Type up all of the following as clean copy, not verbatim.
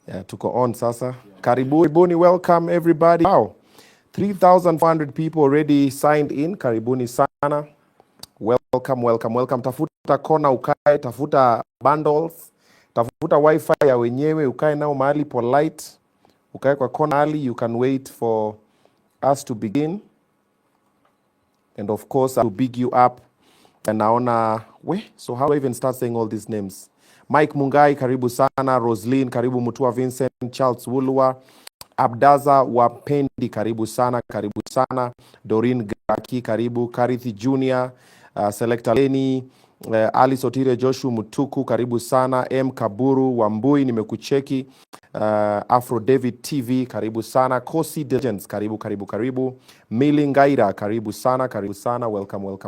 Yeah, tuko on sasa. Karibuni, welcome everybody. Wow. 3,400 people already signed in. Karibuni sana. Welcome. Tafuta kona ukae, tafuta bundles, tafuta wifi ya wenyewe ukae nao mahali polite. Ukae kwa kona hali, you can wait for us to begin. And of course, I'll big you up. And naona, so how do I even start saying all these names? Mike Mungai, karibu sana. Roslyn, karibu. Mutua Vincent, Charles Wulua, Abdaza Wapendi, karibu sana. Doreen Gaki, karibu. Karithi Junior, Selector Leni, Ali Sotire, Joshua Mutuku, karibu sana. M Kaburu, Wambui, nimekucheki. Afro David TV, karibu sana. Kosi Diligence, karibu. Mili Ngaira, karibu sana. Welcome.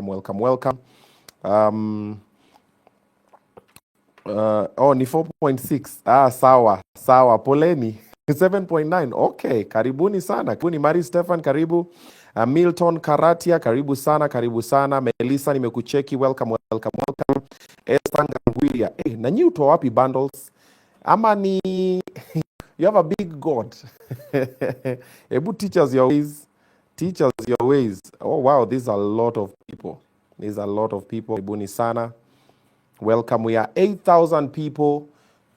Ni 4.6. Sawa. Poleni. 7.9. Okay, karibuni sana. Karibuni Mari Stefan, karibu. Milton Karatia, karibu sana. Melissa, nimekucheki. Welcome. Esther Ngangwilia. Na nyi utoa wapi bundles? Ama ni you have a big God. Ebu teach us your ways. Oh wow, these are a lot of people. Karibuni sana. Welcome. We are 8,000 people,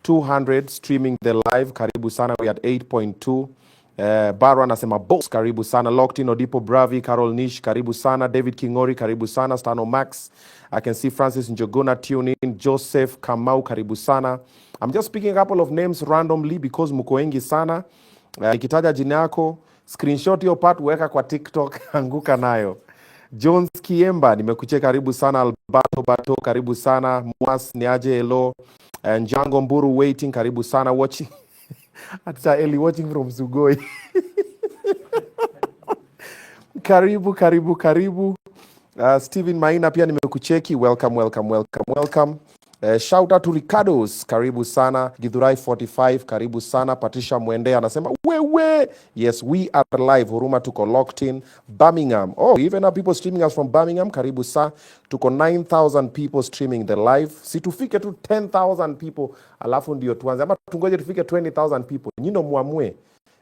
200 streaming the live. Karibu sana. We are at 8.2. Barwa anasema boss, karibu sana. Locked in Odipo Bravi, Carol Nish, karibu sana. David Kingori, karibu sana. Stano Max, I can see Francis Njogona tune in. Joseph Kamau, karibu sana. I'm just picking a couple of names randomly because mko wengi sana. Nikitaja jina yako, screenshot your part, weka kwa TikTok, anguka nayo. Jones Kiemba, nimekucheka, karibu sana. Alberto Bato, karibu sana. Mwas Niaje Elo, Njango Mburu waiting, karibu sana. Watching Atsa Eli watching from Sugoi. Karibu. Steven Maina pia nimekucheki. Welcome. Shout out to Ricardo's, karibu sana. Githurai 45, karibu sana. Patricia Mwende anasema wewe. Yes, we are live. Huruma tuko locked in. Birmingham. Oh, even have people streaming us from Birmingham. Karibu sana. Tuko 9,000 people streaming the live. Si tufike tu 10,000 people alafu ndio tuanze. Ama tungoje tufike 20,000 people. Nyino muamue.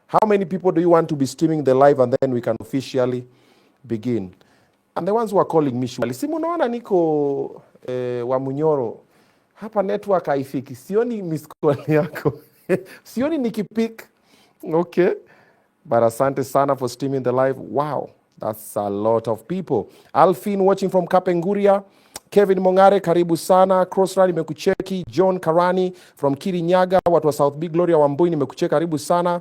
How many people do you want to be streaming the live and then we can officially begin? And the ones who are calling me shwali. Simu naona niko wa Munyoro. Hapa network haifiki. Sioni miss call yako. Sioni nikipik. Okay. But asante sana for streaming the live. Wow. That's a lot of people. Alfin watching from Kapenguria. Kevin Mongare, karibu sana. Crossride, nimekucheki. John Karani from Kirinyaga. Watu wa South Big Gloria Wambui, nimekucheki. Karibu sana.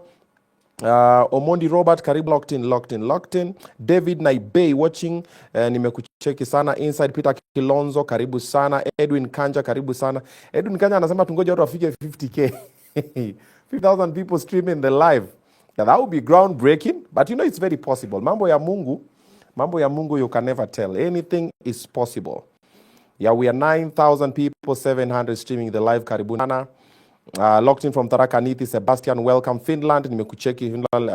Omondi Robert, karibu. Locked in. David Naibei watching, nimekucheki sana. Inside Peter Kilonzo, karibu sana. Edwin Kanja, karibu sana. Edwin Kanja anasema tungoje watu wafike 50k. 50,000 people streaming the live. Yeah, that would be groundbreaking, but you know it's very possible. Mambo ya Mungu you can never tell. Anything is possible. Yeah, we are 9,000 people, 700 streaming the live. Karibu sana. Locked in from Tharaka Nithi, Sebastian, welcome. Finland, nimekucheki. Finland.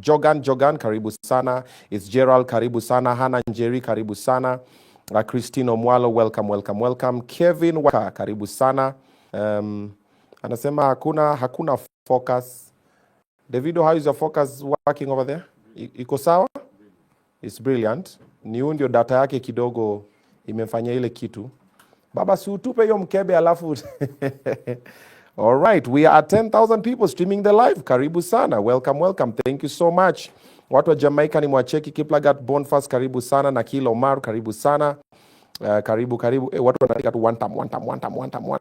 Jogan, karibu sana. It's Gerald, karibu sana. Hannah Njeri, karibu sana. Christine Omwalo, welcome. Kevin Waka, karibu sana. Anasema hakuna focus. Davido, how is your focus working over there? Iko sawa? It's brilliant. Ni ndio data yake kidogo imefanya ile kitu. Baba, si utupe hiyo mkebe alafu. All right, we are at 10,000 people streaming the live. Karibu sana. Welcome. Thank you so much. Watu wa Jamaica ni mwacheki. Kiplagat Bonfast, karibu sana. Nakil Omar, karibu sana. Karibu. Watu wanaandika tu one time.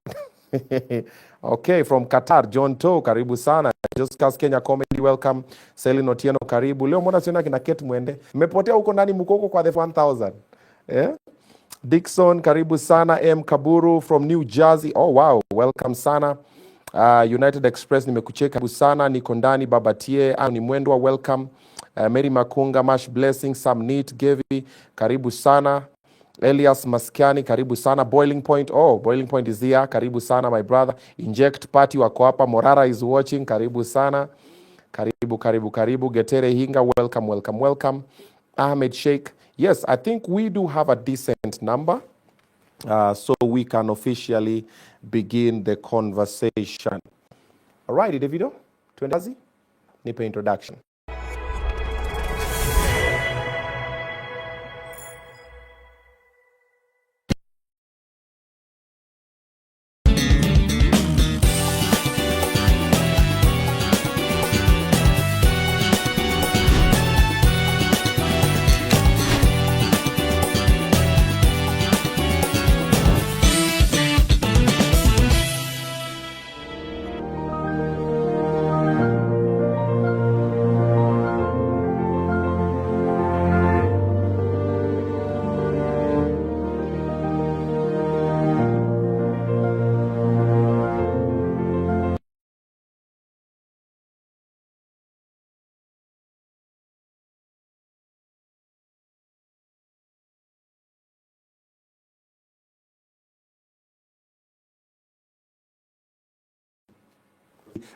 Okay, from Qatar, John To, karibu sana. Just Cast Kenya Comedy, welcome. Selin Otieno, karibu. Leo mbona siona kina Kate Mwende? Mmepotea huko ndani, mko huko kwa the 1,000. Dixon, karibu sana. M Kaburu from New Jersey. Oh wow, welcome sana. United Express, nimekucheka, karibu sana. Niko ndani. Babatie ni Mwendwa, welcome. Mary Makunga, Mash Blessing, Sam Neat, Gevi, karibu sana. Elias Maskiani, karibu sana. Boiling Point is here, karibu sana my brother. Inject Party wako hapa. Morara is watching, karibu sana. Karibu. Getere Hinga, welcome. Ahmed Sheikh, yes, I think we do have a decent number. so we can officially begin the conversation. All right, Davido, tuende kazi, nipe introduction.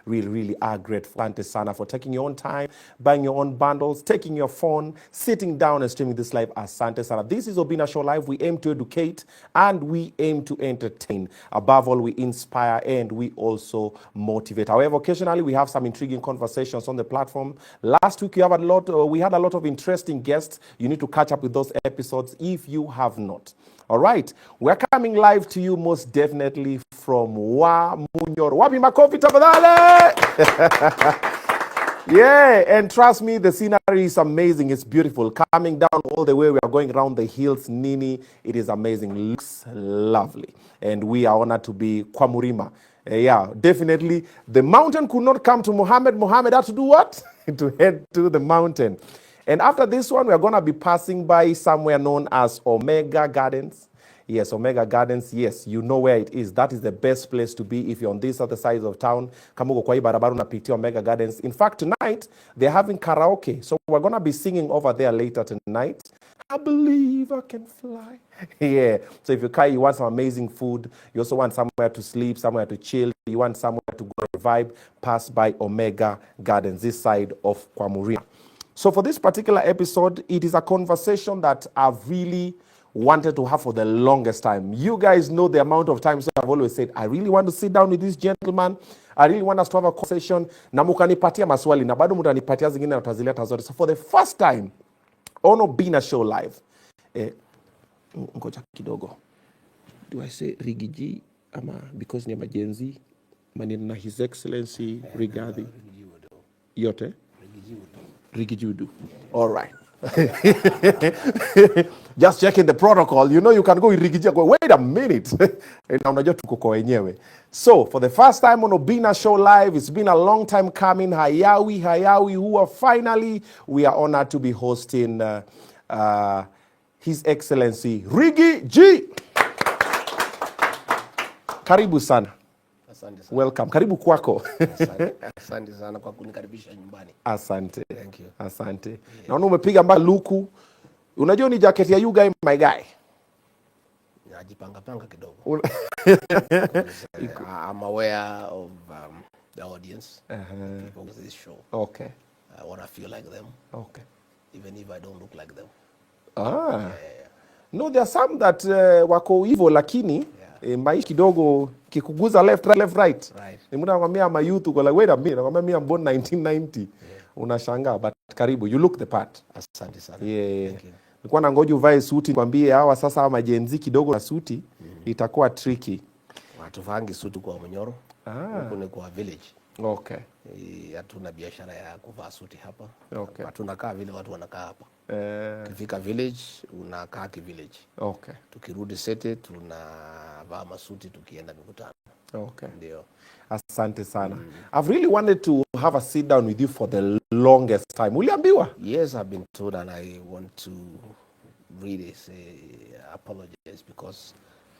Really are grateful. Asante sana for taking your own time, buying your own bundles, taking your phone, sitting down and streaming this live. Asante sana. This is Obina Show Live. We aim to educate and we aim to entertain. Above all, we inspire and we also motivate. However, occasionally we have some intriguing conversations on the platform. Last week we had a lot of interesting guests. You need to catch up with those episodes if you have not. All right, we're coming live to you most definitely from Wamunyoro. Wapi makofi tafadhali. Yeah, and trust me, the scenery is amazing. It's beautiful. Coming down all the way, we are going around the hills, Nini. It is amazing. Looks lovely. And we are honored to be Kwamurima. Yeah, definitely. The mountain could not come to Mohammed. Mohammed had to do what? To head to the mountain. And after this one, we are going to be passing by somewhere known as Omega Gardens. Yes, Omega Gardens. Yes, you know where it is. That is the best place to be if you're on this other side of town. Kama uko kwa hii barabara unapitia Omega Gardens. In fact, tonight, they're having karaoke. So we're going to be singing over there later tonight. I believe I can fly. Yeah. So if you want some amazing food, you also want somewhere to sleep, somewhere to chill, you want somewhere to go and vibe, pass by Omega Gardens, this side of Kwamurima. So for this particular episode, it is a conversation that I've really wanted to have for the longest time. You guys know the amount of times I've always said, I really want to sit down with this gentleman. I really want us to have a conversation. Na mukanipatia maswali, na bado mutanipatia zingine na utazileta zote. So for the first time, on Obina Show Live, ngoja kidogo. Do I say Rigiji ama because ni majenzi? Manina na His Excellency Rigathi. Yote? Rigijudu. All right. Just checking the protocol. You know you can go with Rigiji. Go, wait a minute. So, for the first time on Obina Show Live, it's been a long time coming. Hayawi, who are finally, we are honored to be hosting His Excellency Rigiji. Karibu sana. Welcome. Karibu kwako. Asante sana kwa kunikaribisha nyumbani. Asante. Thank you. Asante. Yeah. Naona umepiga mbali luku. Unajua ni jacket ya you guy my guy. Najipanga kidogo. I'm aware of the audience, people with this show. Okay. I want to feel like them. Okay. Even if I don't look like them. Yeah. No, there are some that wako evil lakini maisha kidogo kikuguza left right. Right. Nimuda nakwambia ama youth uko like wait a minute, nakwambia mimi born 1990. Unashangaa but karibu you look the part. Asante sana. Yeah. Thank you. Nilikuwa nangoja uvae suti nikwambie hawa sasa ama majenzi kidogo na suti itakuwa tricky. Watu vangi suti kwa Munyoro. Huko ni kwa village. Okay. Hatuna biashara ya kuvaa suti hapa. Okay. Tunakaa vile watu wanakaa hapa. Kifika village unakaa village. Okay. Tukirudi sete tunavaa masuti tukienda mikutano. Okay. Ndio. Asante sana. I've really wanted to have a sit down with you for the longest time. Uliambiwa? Yes, I've been told, and I want to really say apologize because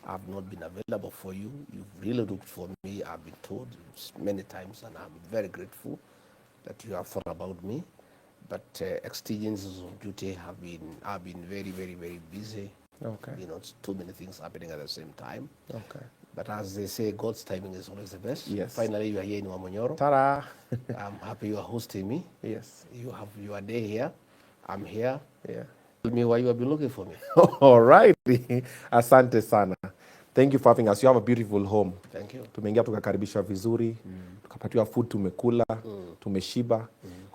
I've not been available for you. You've really looked for me. I've been told many times, and I'm very grateful that you have thought about me. But exigencies of duty have been very busy. Okay. You know, it's too many things happening at the same time. Okay. But as they say, God's timing is always the best. Yes. Finally, you are here in Wamunyoro. Ta-da. I'm happy you are hosting me. Yes. You have your day here. I'm here. Yeah. me why you have been looking for me. All right. Asante sana. Thank you for having us. You have a beautiful home. Thank you. Tumeingia tukakaribisha vizuri, tukapatiwa food, tumekula, tumeshiba.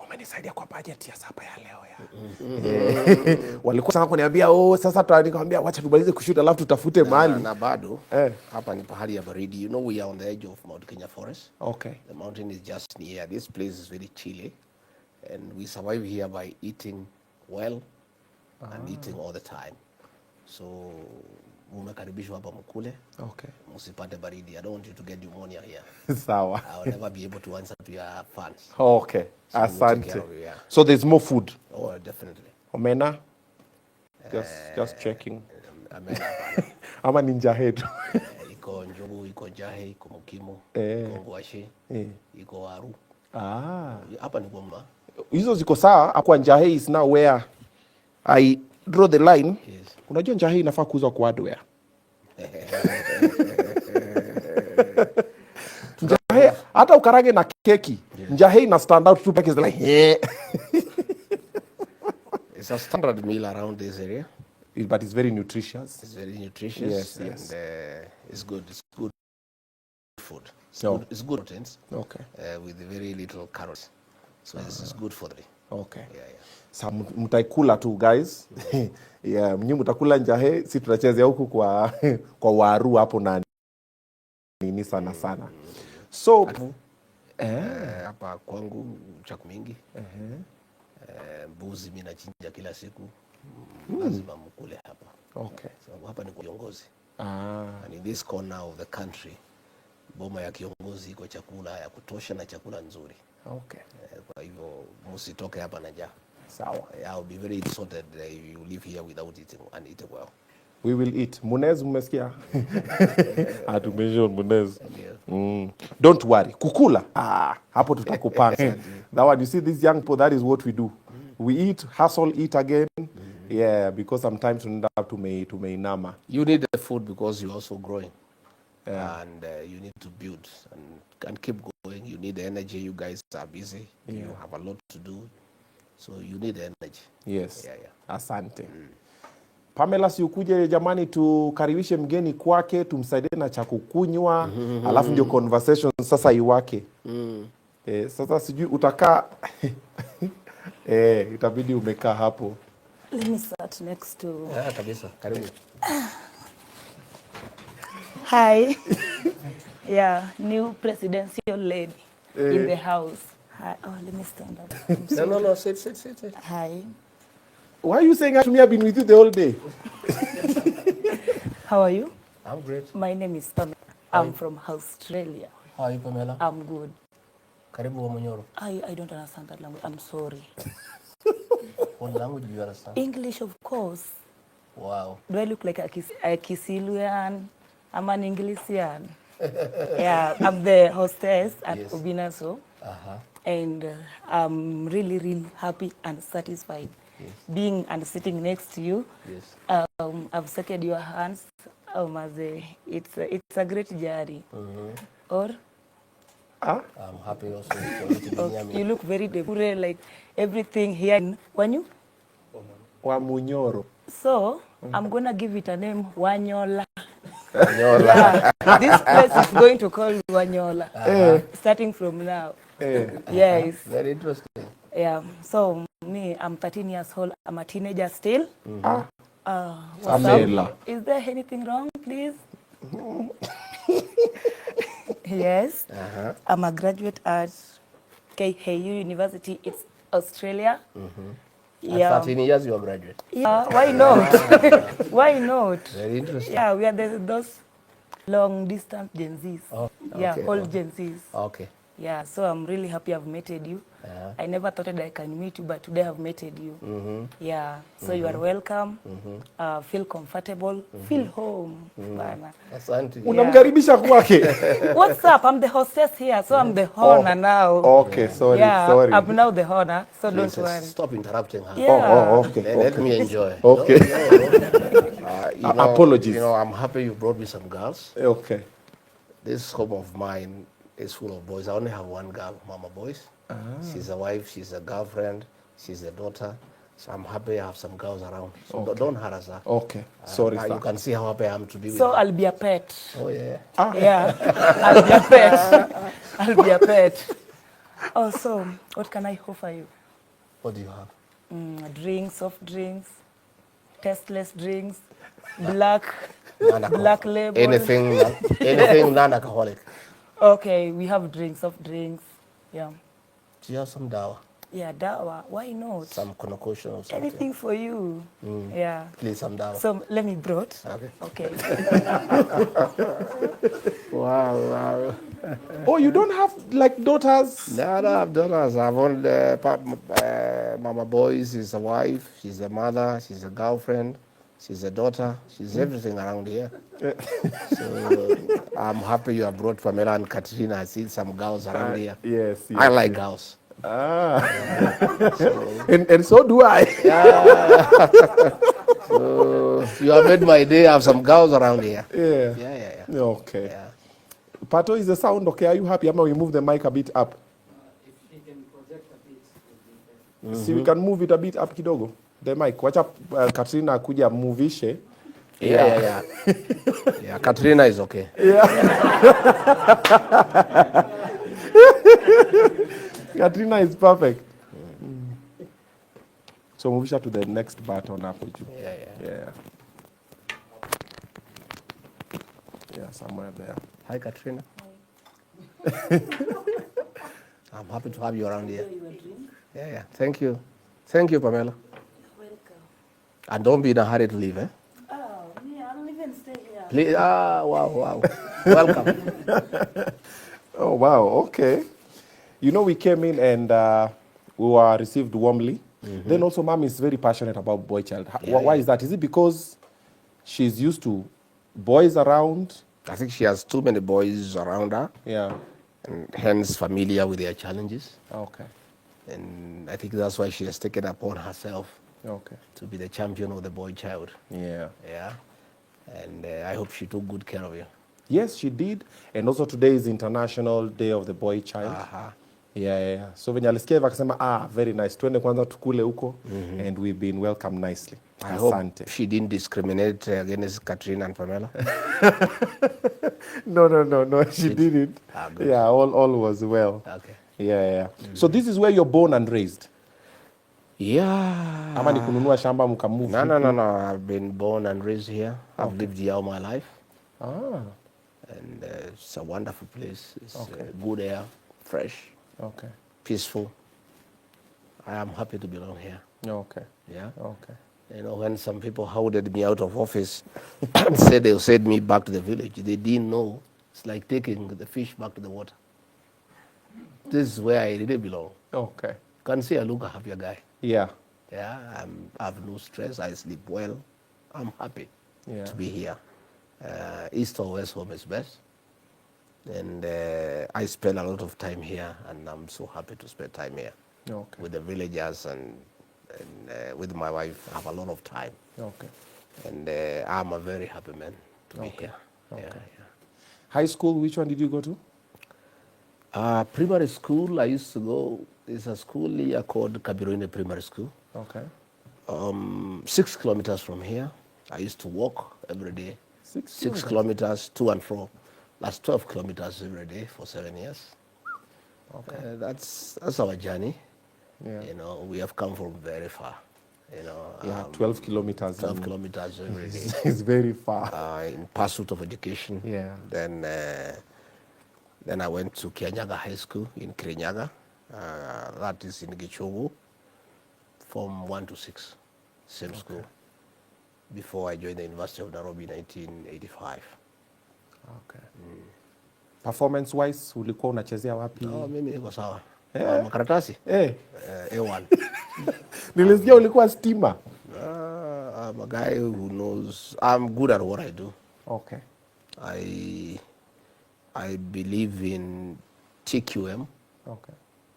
Umenisaidia kwa budget ya sapa ya leo ya. Walikuwa sana kuniambia sasa nikamwambia wacha tumalize kushoot alafu tutafute mahali. Na bado hapa ni pahali ya baridi. You know we are on the edge of Mount Kenya Forest. Okay. The mountain is just near. This place is very chilly, and we survive here by eating well and eating all the time. So mumekaribishwa hapa mkule. Okay. Musipate baridi. I don't want you to get pneumonia here. Sawa. I will never be able to answer to your fans. Okay. So we'll take care Asante. of you, yeah. So there's more food. Oh, definitely. Omena? Just checking. Amena. Ama ninja head. Iko njugu, iko jahe, iko mukimo, iko ngwashi, iko waru. Hapa ni Goma. Hizo ziko sawa. Akwa njahe is now where I draw the line. Yes. Unajua njahe inafaa kuuzwa kwa hardware. Njahe hata ukarage na keki. Njahe ina stand out tu peke like It's a standard meal around this area. but it's very nutritious. It's very nutritious. Yes. And it's good. It's good food. It's good proteins. Okay. With very little carrots. So it's good for the. Okay. Yeah. Sa mtaikula tu guys. Yeah, mnyi mtakula njahe, si tutachezea huku kwa kwa waru hapo na nini sana. So hapa kwangu chakula mingi. Mbuzi mimi nachinja kila siku. Lazima mkule hapa. Okay. So hapa ni kiongozi. And in this corner of the country, boma ya kiongozi iko chakula ya kutosha na chakula nzuri. Okay. Kwa hivyo msitoke hapa na njaa. Sawa. I'll be very insulted that you live here without eating and eat well. We will eat. Munez mmesikia? Atumention Munez. Don't worry. Kukula. Hapo tutakupanga. That one, you see this young people, that is what we do. We eat, hustle, eat again. Yeah, because sometimes we end up to meinama. You need the food because you're also growing. And you need to build and keep going. You need the energy. You guys are busy. You have a lot to do. So you need the energy. Yes. Yeah. Asante. Pamela, si ukuje jamani, tukaribishe mgeni kwake, tumsaidie na cha kukunywa, alafu ndio conversation sasa iwake. Sasa sijui utakaa itabidi umekaa hapo. Let me start next to. Kabisa. Karibu. Hi. Yeah, new presidential lady in the house. Hi. Oh, let me stand up. No. Sit. Hi. Why are you saying that to me? I've been with you the whole day. How are you? I'm great. My name is Pamela. I'm from Australia. How are you, Pamela? I'm good. Karibu Wamanyoro. I don't understand that language. I'm sorry. What language do you understand? English, of course. Wow. Do I look like a Kisilian? I'm an Englishman. Yeah, I'm the hostess at Obinaso. And I'm really, really happy and satisfied being and sitting next to you. Yes. I've seconded your hands. It's a great journey. Or I'm happy also for you to be near me. you look very depure, like everything here in Wanyu. Wamunyoro. So I'm gonna give it a name, Wanyola. Yeah, this place is going to call Wanyola, starting from now. Yes. Very interesting. Yeah. So me, I'm 13 years old. I'm a teenager still. What's up? Is there anything wrong, please? Yes. I'm a graduate at KHU University. It's Australia. At 13 years, you are a graduate. Yeah. Why not? Why not? Very interesting. Yeah, we are those long distance Gen Zs. Oh, Yeah, okay. old Gen Zs. Okay. Yeah, so I'm really happy I've met you. I never thought that I can meet you, but today I've met you. Yeah, so you are welcome. Feel comfortable. Feel home. Bana. Asante. Unamkaribisha kwake. What's up? I'm the hostess here, so I'm the honor now. Okay, sorry. I'm now the honor, so don't worry. Stop interrupting her. Yeah. Okay. Let me enjoy. Okay. No, Apologies. You know, I'm happy you brought me some girls. Okay. This home of mine is full of boys. I only have one girl, Mama Boys. She's a wife, she's a girlfriend, she's a daughter. So I'm happy I have some girls around. So don't harass her. Okay. Sorry, Now sir. you can see how happy I am to be with So her. I'll be a pet. Oh, yeah. Yeah, I'll be a pet. I'll be a pet. Oh, so what can I offer you? What do you have? Drinks, soft drinks, tasteless drinks, black Non-alcoholic. label. Anything non-alcoholic. Okay, we have drinks, soft drinks. Yeah. Do you have some dawa? Yeah, dawa. Why not? Some concoction or something? Anything for you. Yeah. Please, some dawa. So let me brought. Okay. Okay. Wow. Oh, you don't have like daughters? No, I have daughters. I've only Mama Boys. She's a wife. She's a mother. She's a girlfriend. She's a daughter. She's everything around here. So I'm happy you have brought Pamela and Katrina. I see some girls around here. Yes. I like girls. And so do I. So you have made my day. I have some girls around here. Yeah. Yeah. Okay. Yeah. Pato, is the sound okay? Are you happy? I'm going to move the mic a bit up. If you can project a bit. See, we can move it a bit up kidogo. The mic. Wacha Katrina kuja movishe. Yeah. Yeah, Katrina is okay. Katrina is perfect. So move to the next button up with you. Yeah. Yeah, somewhere there. Hi, Katrina. I'm happy to have you around here. Yeah. Thank you. Thank you, Pamela. Welcome. And don't be in a hurry to leave, eh? Oh, yeah, I'll even stay here. Please. Wow. Welcome. Oh, wow. Okay. You know, we came in and we were received warmly. Then also, mom is very passionate about boy child. Why is that? Is it because she's used to boys around? I think she has too many boys around her, Yeah. and hence familiar with their challenges. Okay. And I think that's why she has taken upon herself Okay. to be the champion of the boy child. Yeah. Yeah. And I hope she took good care of you. Yes, she did. And also today is International Day of the Boy Child. Yeah. So venye alisikia hivyo akasema, very nice. Twende kwanza tukule huko. And we've been welcomed nicely. I Asante. hope she didn't discriminate against Katrina and Pamela. No, she didn't. Good. Yeah, all was well. Okay. Yeah. So this is where you're born and raised? Yeah. Ama ni kununua shamba mkamove? No. I've been born and raised here. I've lived here all my life. And it's a wonderful place. It's good air, fresh, Okay. peaceful. I am happy to belong here. Okay. Yeah. Okay. You know, when some people hounded me out of office and said they'll send me back to the village, they didn't know. It's like taking the fish back to the water. This is where I really belong. Okay. You can see I look a happier guy. Yeah. Yeah, I have no stress. I sleep well. I'm happy to be here. East or West home is best. And I spend a lot of time here, and I'm so happy to spend time here with the villagers and with my wife. I have a lot of time. Okay. And I'm a very happy man to be here. Okay. Yeah. High school, which one did you go to? Primary school, I used to go. There's a school here called Kabiruine Primary School. Okay. 6 kilometers from here. I used to walk every day. 6 kilometers to and fro. That's 12 kilometers every day for 7 years. Okay. That's our journey. Yeah. You know, we have come from very far. You know. 12 kilometers. 12 kilometers every day. It's very far. In pursuit of education. Yeah. Then I went to Kianyaga High School in Kirinyaga. That is in Gichogu, from 1 to 6, same school. Before I joined the University of Nairobi in 1985. Okay. Performance-wise, ulikuwa unachezea wapi? Mimi niko sawa. Makaratasi? A1. Nilisikia ulikuwa stima. I'm a guy who knows, I'm good at what I do. Okay. I believe in TQM. Okay.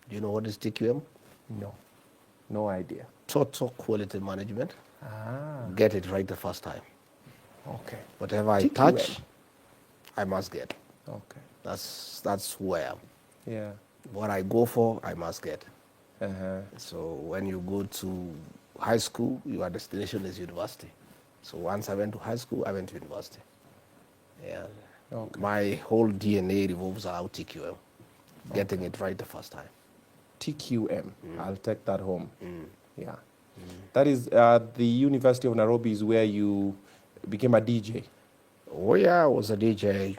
Do you know what is TQM? No idea. Total Quality Management. Get it right the first time. Okay. Whatever I touch, I must get. Okay. That's who I am. Yeah. What I go for, I must get. So when you go to high school, your destination is university. So once I went to high school, I went to university. Yeah. Okay. My whole DNA revolves around TQM, getting it right the first time. TQM. I'll take that home. Yeah. That is the University of Nairobi is where you became a DJ. Oh yeah, I was a DJ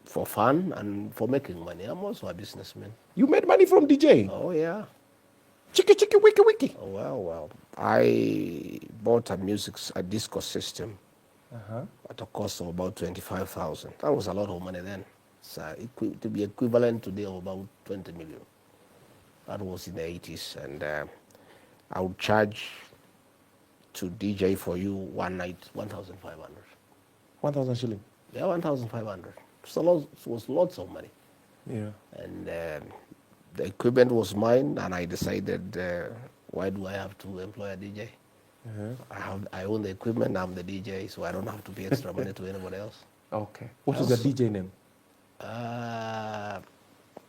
for fun and for making money. I'm also a businessman. You made money from DJing? Oh yeah. Chiki chiki wiki wiki. Oh, well. I bought a disco system at a cost of about 25,000. That was a lot of money then. So to be equivalent today of about 20 million. That was in the 80s, and I would charge to DJ for you one night 1,500. 1,000 shilling. Yeah, 1,500. So it was lots of money. Yeah. And the equipment was mine, and I decided, why do I have to employ a DJ? I own the equipment, I'm the DJ, so I don't have to pay extra money to anybody else. Okay. What is the DJ name?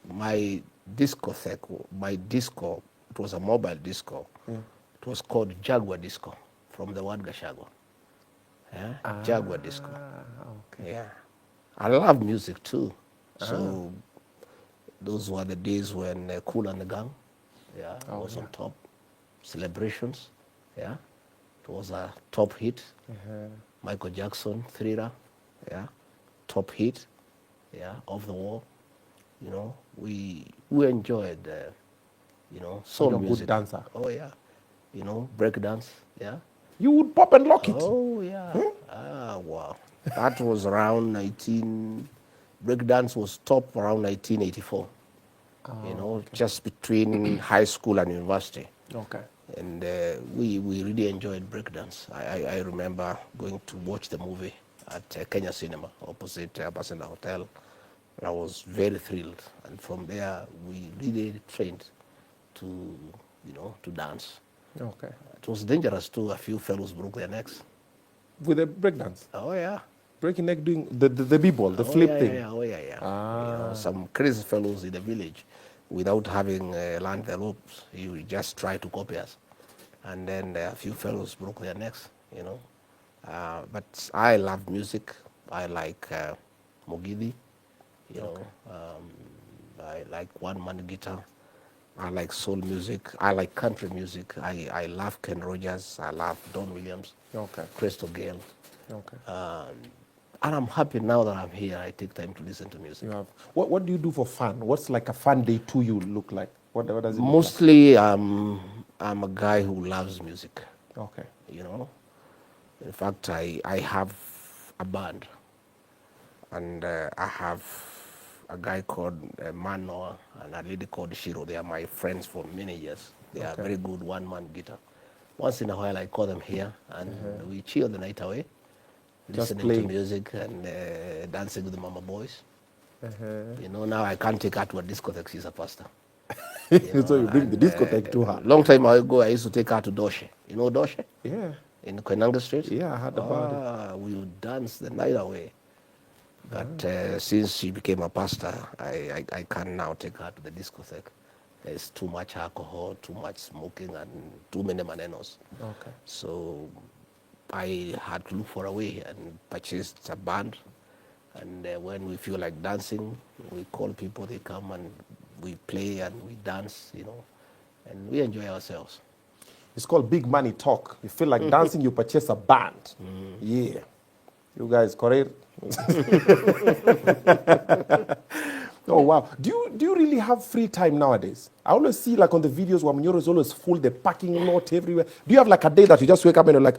My disco, it was a mobile disco. It was called Jaguar Disco, from the word Gashagwa. Yeah? Jaguar Disco. Okay. Yeah. I love music too. So those were the days when Kool and the Gang, was on top. Celebrations, yeah. It was a top hit. Michael Jackson, Thriller, yeah. Top hit, yeah, Off the Wall. You know, we enjoyed, soul You're a music. good dancer. Oh yeah. You know, break dance, yeah. You would pop and lock it. Oh yeah. Wow. That was around breakdance was top around 1984. Just between high school and university. Okay. And we really enjoyed breakdance. I remember going to watch the movie at Kenya Cinema opposite Basenda Hotel. I was very thrilled, and from there we really trained to dance. Okay. It was dangerous too. A few fellows broke their necks. With the breakdance? Oh yeah. Breaking neck doing the b-ball, the Oh, flip yeah, thing? Yeah, oh yeah, yeah. Some crazy fellows in the village, without having learned the ropes, you just try to copy us, and then a few fellows broke their necks. But I love music. I like Mogidi. I like one-man guitar. I like soul music. I like country music. I love Ken Rogers. I love Don Williams. Okay. Crystal Gale. Okay. And I'm happy now that I'm here. I take time to listen to music. You have. What do you do for fun? What's like a fun day to you look like? What does it look Mostly, I'm a guy who loves music. like? Okay. In fact, I have a band, and I have a guy called Manoa and a lady called Shiro. They are my friends for many years. They are very good one-man guitar. Once in a while, I call them here, and we chill the night away, Just listening playing. to music and dancing with the mama boys. Now I can't take her to a discotheque. She's a pastor. So you bring the discotheque to her? Long time ago, I used to take her to Doshe. You know Doshe? Yeah. In Koinange Street? Yeah, I heard about it. We would dance the night away. But since she became a pastor, I can now take her to the discotheque. There's too much alcohol, too much smoking, and too many manenos. Okay. So I had to look for a way and purchased a band. And when we feel like dancing, we call people, they come and we play and we dance, and we enjoy ourselves. It's called Big Money Talk. You feel like dancing, you purchase a band. Yeah. You guys, correct? Oh, wow. Do you really have free time nowadays? I always see, like, on the videos, Wamnyoro is always full, the parking lot everywhere. Do you have, like, a day that you just wake up and you're like,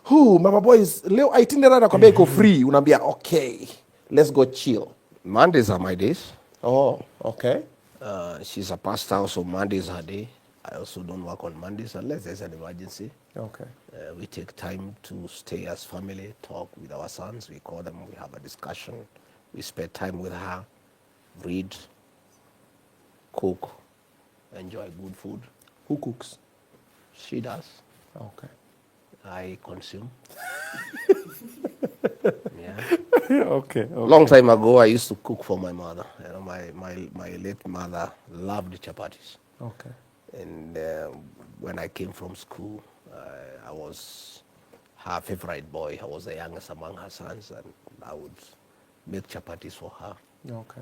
Mama boys, leo itinerary nakwambia iko free. Unaambia, okay, let's go chill. Mondays are my days. Oh, okay. She's a pastor, so Monday is her day. I also don't work on Mondays unless there's an emergency. Okay. We take time to stay as family, talk with our sons. We call them, we have a discussion. We spend time with her, read, cook, enjoy good food. Who cooks? She does. Okay. I consume. Yeah. Okay. Long time ago, I used to cook for my mother. My late mother loved chapatis. Okay. And when I came from school, I was her favorite boy. I was the youngest among her sons, and I would make chapatis for her. Okay.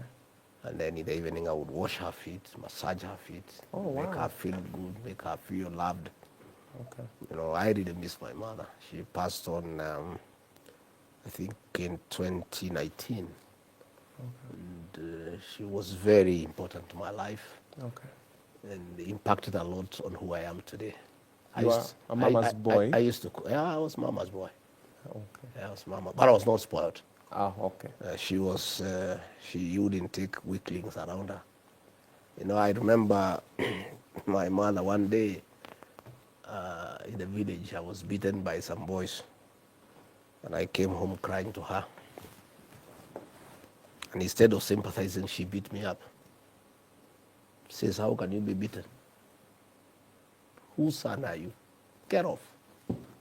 And then in the evening, I would wash her feet, massage her feet, Oh, make wow. her feel good, make her feel loved. Okay. You know, I really miss my mother. She passed on, I think, in 2019. And she was very important to my life Okay. and impacted a lot on who I am today. You are a mama's boy? I used to, yeah, I was mama's boy. Okay. Yeah, I was mama, but I was not spoiled. Ah, okay. She wouldn't take weaklings around her. You know, I remember my mother one day in the village, I was beaten by some boys. And I came home crying to her. And instead of sympathizing, she beat me up. Says, how can you be beaten? Whose son are you? Get off.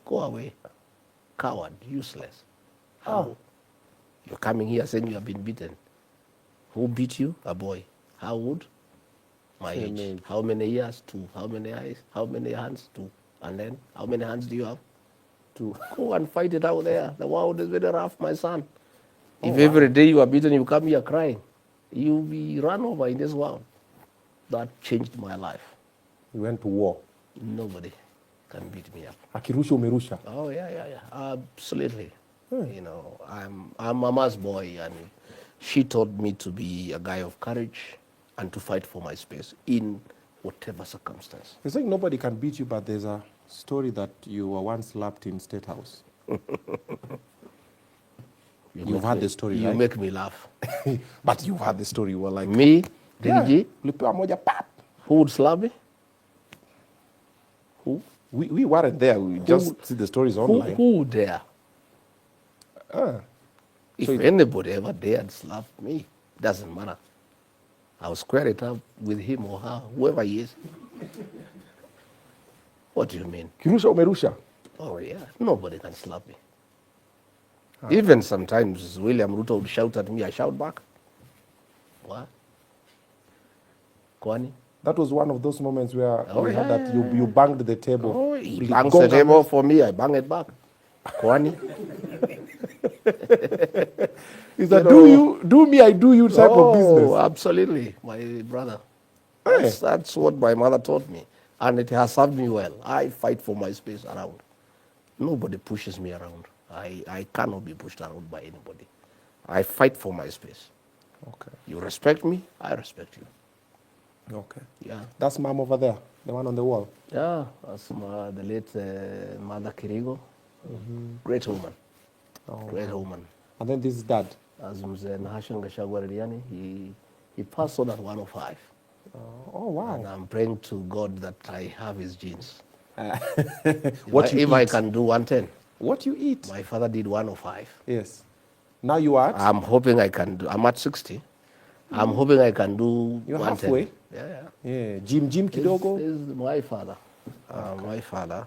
Go away. Coward, useless. How? You're coming here saying you have been beaten. Who beat you? A boy. How old? My Same age. age. How many years? 2. How many eyes? How many hands? 2. And then, how many hands do you have? 2. Go and fight it out there. The world is very rough, my son. If every day you are beaten, you come here crying, you'll be run over in this world. That changed my life. You went to war. Nobody can beat me up. Akirusha umerusha. Oh, yeah. Absolutely. You know, I'm mama's boy, and she taught me to be a guy of courage and to fight for my space in whatever circumstance. It's like nobody can beat you, but there's a story that you were once slapped in State House. You've heard the story, You right? make me laugh. But you've heard the story. You were like, Me? yeah, Dingy? ulipewa moja, pap. Who would slap me? Who? We weren't there. We just see the stories online. Who dare? If anybody ever dared slap me, doesn't matter. I'll square it up with him or her, whoever he is. What do you mean? Kirusha umerusha. Oh, yeah, nobody can slap me. Even sometimes William Ruto would shout at me, I shout back. What? Kwani? That was one of those moments where Oh, I heard yeah. that you banged the table. Oh, he Uli- bangs the gonga table mess. for me, I bang it back. Kwani? Is that do me, I do you type of business? Absolutely, my brother. That's what my mother taught me. And it has served me well. I fight for my space around. Nobody pushes me around. I cannot be pushed around by anybody. I fight for my space. Okay. You respect me, I respect you. Okay. Yeah. That's mom over there, the one on the wall. Yeah, that's the late Mother Kirigo. Great woman. Great woman. And then this is dad. As Mzee Nahashon Gachagua Rediani, he passed on at 105. Oh, wow. And I'm praying to God that I have his genes. What you if I eat. can do 110. What you eat. My father did 105. Yes. Now you are at? I'm hoping I can do, I'm at 60. I'm hoping I can do You're 110. halfway. Yeah. Yeah. Jim kidogo. This is my father. My father,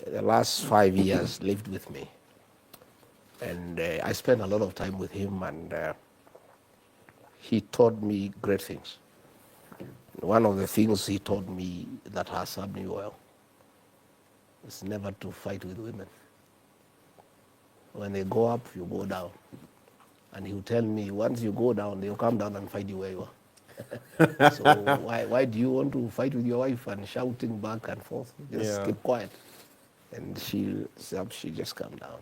the last 5 years, lived with me. And I spent a lot of time with him, and he taught me great things. One of the things he taught me that has served me well is never to fight with women. When they go up, you go down. And he'll tell me, once you go down, they'll come down and fight you where you are. So why do you want to fight with your wife and shouting back and forth? Just keep quiet. And she just calm down.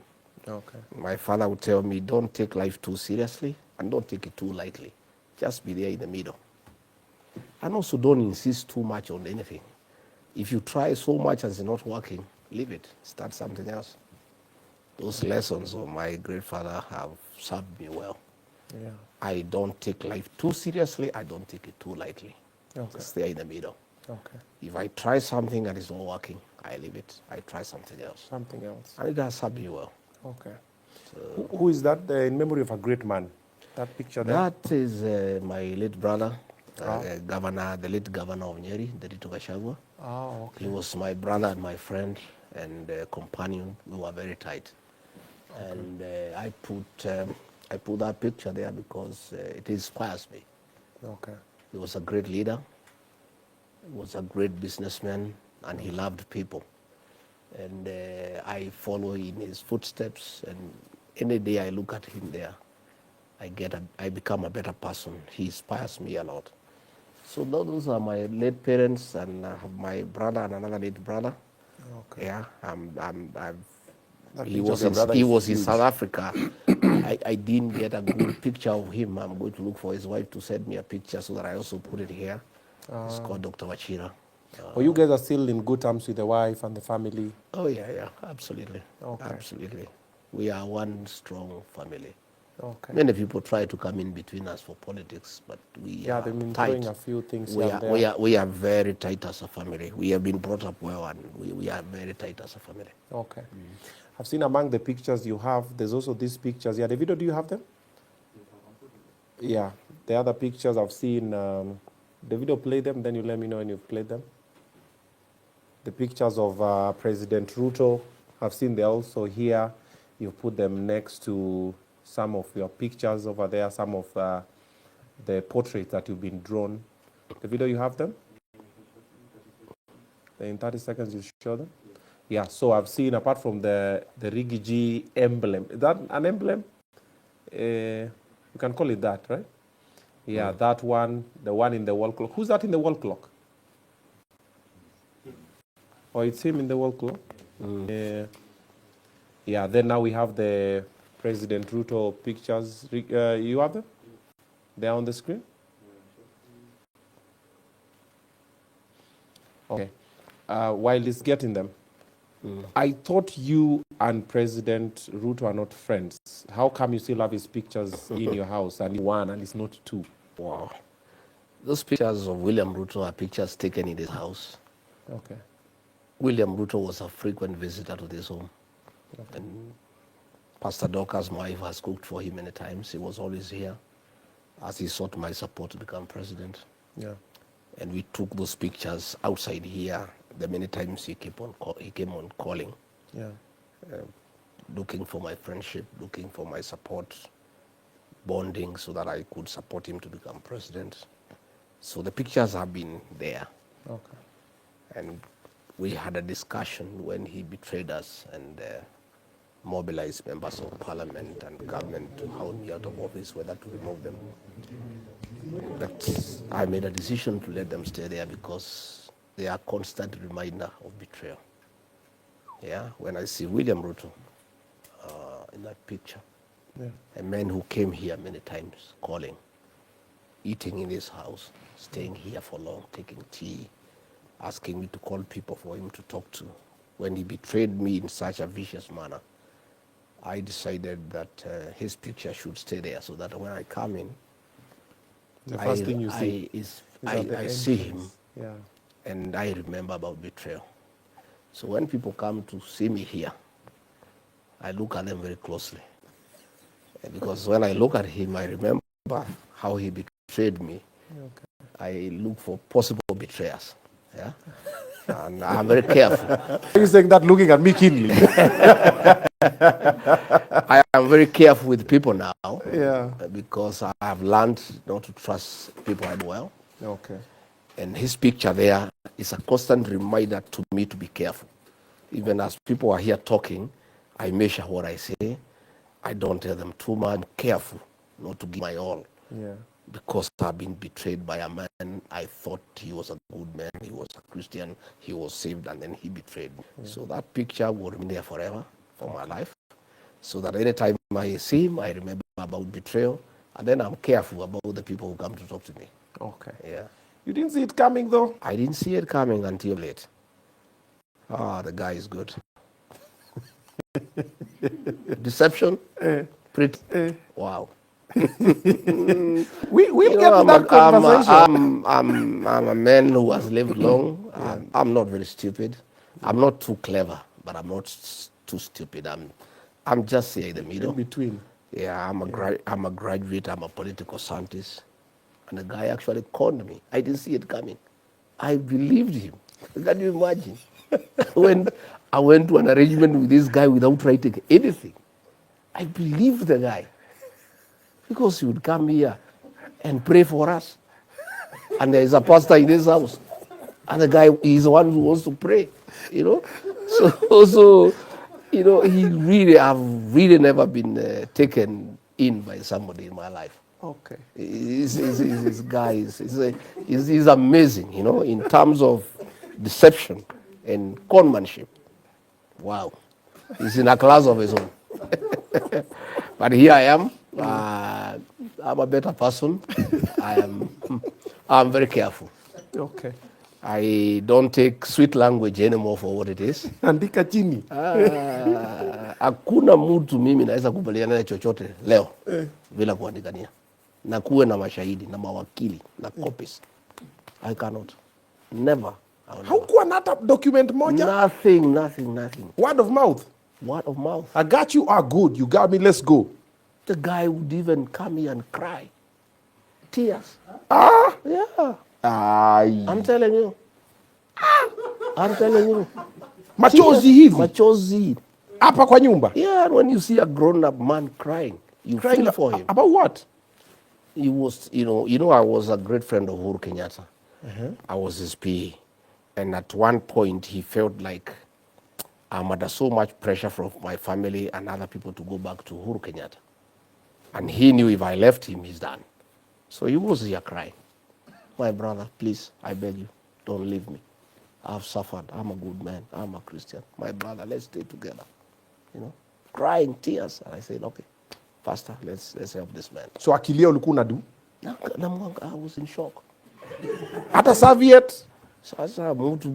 Okay. My father would tell me, don't take life too seriously and don't take it too lightly. Just be there in the middle. And also don't insist too much on anything. If you try so much and it's not working, leave it. Start something else. Those lessons of my great father have served me well. Yeah. I don't take life too seriously. I don't take it too lightly. Okay. Just stay in the middle. Okay. If I try something and it's not working, I leave it. I try something else. Something else. And it has served me well. Okay. Who is that in memory of a great man? That picture there? That is my late brother, governor, the late governor of Nyeri, Derito Gachagua. Oh, okay. He was my brother and my friend and companion. We were very tight. Okay. And I put that picture there because it inspires me. Okay. He was a great leader. He was a great businessman, and he loved people. And I follow in his footsteps. And any day I look at him there, I become a better person. He inspires me a lot. So those are my late parents, and my brother and another late brother. Okay. Yeah, That he picture was of your brother is in huge. South Africa. I didn't get a good picture of him. I'm going to look for his wife to send me a picture so that I also put it here. It's called Dr. Wachira. Oh, you guys are still in good terms with the wife and the family? Oh yeah, absolutely, Okay. absolutely. We are one strong family. Okay. Many people try to come in between us for politics, but we Yeah, are they've been tight. throwing a few things We here are, and we there. are we are very tight as a family. We have been brought up well, and we are very tight as a family. Okay. I've seen among the pictures you have, there's also these pictures. Yeah, Davido, do you have them? Yeah, the other pictures I've seen, Davido, play them, then you let me know when you've played them. The pictures of President Ruto, I've seen they're also here. You've put them next to some of your pictures over there, some of the portraits that you've been drawn. Davido, you have them? In 30 seconds, you show them? Yeah, so I've seen, apart from the Rigiji emblem, is that an emblem? You can call it that, right? Yeah, that one, the one in the wall clock. Who's that in the wall clock? Oh, it's him in the wall clock? Yeah, then now we have the President Ruto pictures. You have them? They're on the screen? Okay. While he's getting them, I thought you and President Ruto are not friends. How come you still have his pictures in your house and one and it's not two? Wow. Those pictures of William Ruto are pictures taken in his house. Okay. William Ruto was a frequent visitor to this home. And Pastor Dorcas, my wife, has cooked for him many times. He was always here as he sought my support to become president. Yeah. And we took those pictures outside here. The many times he came on calling, Yeah. looking for my friendship, looking for my support, bonding so that I could support him to become president. So the pictures have been there. Okay. And we had a discussion when he betrayed us and mobilized members of parliament and government to hound me out of office, whether to remove them. But I made a decision to let them stay there because they are a constant reminder of betrayal. Yeah, when I see William Ruto in that picture, Yeah. a man who came here many times calling, eating in his house, staying here for long, taking tea, asking me to call people for him to talk to. When he betrayed me in such a vicious manner, I decided that his picture should stay there so that when I come in, The first thing you see I see him Yeah. and I remember about betrayal. So when people come to see me here, I look at them very closely. Because when I look at him, I remember how he betrayed me. Okay. I look for possible betrayers. Yeah? And I'm very careful. Are you saying that looking at me keenly? I am very careful with people now Yeah. because I have learned not to trust people as well. Okay. And his picture there is a constant reminder to me to be careful. Even as people are here talking, I measure what I say. I don't tell them too much. I'm careful not to give my all. Yeah. Because I've been betrayed by a man. I thought he was a good man. He was a Christian. He was saved, and then he betrayed me. Yeah. So that picture will remain there forever for my life. So that anytime I see him, I remember about betrayal. And then I'm careful about the people who come to talk to me. Okay. Yeah. You didn't see it coming though? I didn't see it coming until late. Ah, the guy is good. Deception? Pretty. Wow. We'll get to that conversation. I'm a man who has lived long. I'm not very stupid. I'm not too clever, but I'm not too stupid. I'm just here in the middle. In between. Yeah, I'm a graduate. I'm a political scientist. And the guy actually conned me. I didn't see it coming. I believed him. Can you imagine? When I went to an arrangement with this guy without writing anything, I believed the guy. Because he would come here and pray for us. And there is a pastor in this house. And the guy is the one who wants to pray, you know. So, you know, I've really never been taken in by somebody in my life. Okay. This guy is amazing, you know, in terms of deception and conmanship. Wow. He's in a class of his own. But here I am. I'm a better person. I'm very careful. Okay. I don't take sweet language anymore for what it is. Andika chini. Hakuna mtu mimi naweza kubaliana naye chochote leo bila kuandikania. Na kuwe na mashahidi na mawakili na copies. I cannot. Never. Haukuwa na hata document moja? Nothing. Word of mouth. Word of mouth. I got you. Good. You got me. Let's go. The guy would even come here and cry. Tears. Yeah. I'm telling you. Machozi hivi. Machozi. Hapa kwa nyumba. Yeah, and when you see a grown-up man crying, you feel for him. About what? He was, you know, I was a great friend of Uhuru Kenyatta. I was his PA. And at one point, he felt like I'm under so much pressure from my family and other people to go back to Uhuru Kenyatta. And he knew if I left him, he's done. So he was here crying. My brother, please, I beg you, don't leave me. I've suffered. I'm a good man. I'm a Christian. My brother, let's stay together. You know, crying tears. And I said, okay, Pastor, let's help this man. So akilia ulikuwa unadu? I was in shock. Hata serviette? Sasa mtu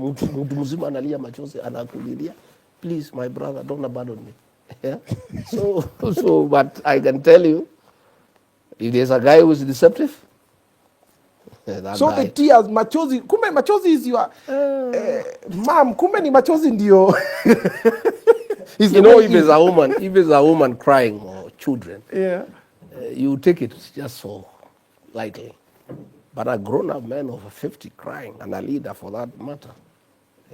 mzima analia machozi anakulilia. Please, my brother, don't abandon me. Yeah? So, but I can tell you, if there's a guy who's deceptive, so guy. The tears, machozi, kumbe machozi is your, mom, kumbe ni machozi ndio. You know, if there's a woman crying or children, yeah, you take it just so lightly. But a grown-up man over 50 crying, and a leader for that matter,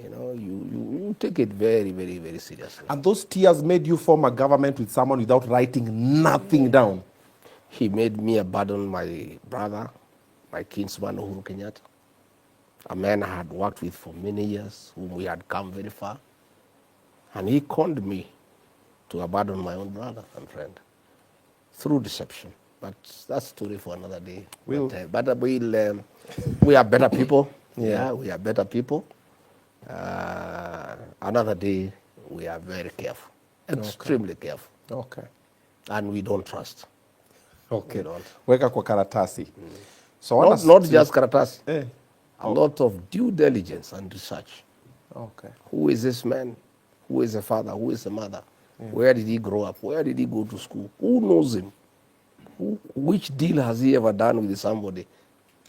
you know, you take it very, very, very seriously. And those tears made you form a government with someone without writing nothing down? He made me abandon my brother, my kinsman Uhuru Kenyatta, a man I had worked with for many years, whom we had come very far. And he conned me to abandon my own brother and friend through deception. But that's a story for another day. We are better people. Yeah, we are better people. Another day, we are very careful, extremely careful. Okay. And we don't trust. Okay. We don't. Weka kwa karatasi. So not just karatasi. A Oh. lot of due diligence and research. Okay. Who is this man? Who is the father? Who is the mother? Where did he grow up? Where did he go to school? Who knows him? Which deal has he ever done with somebody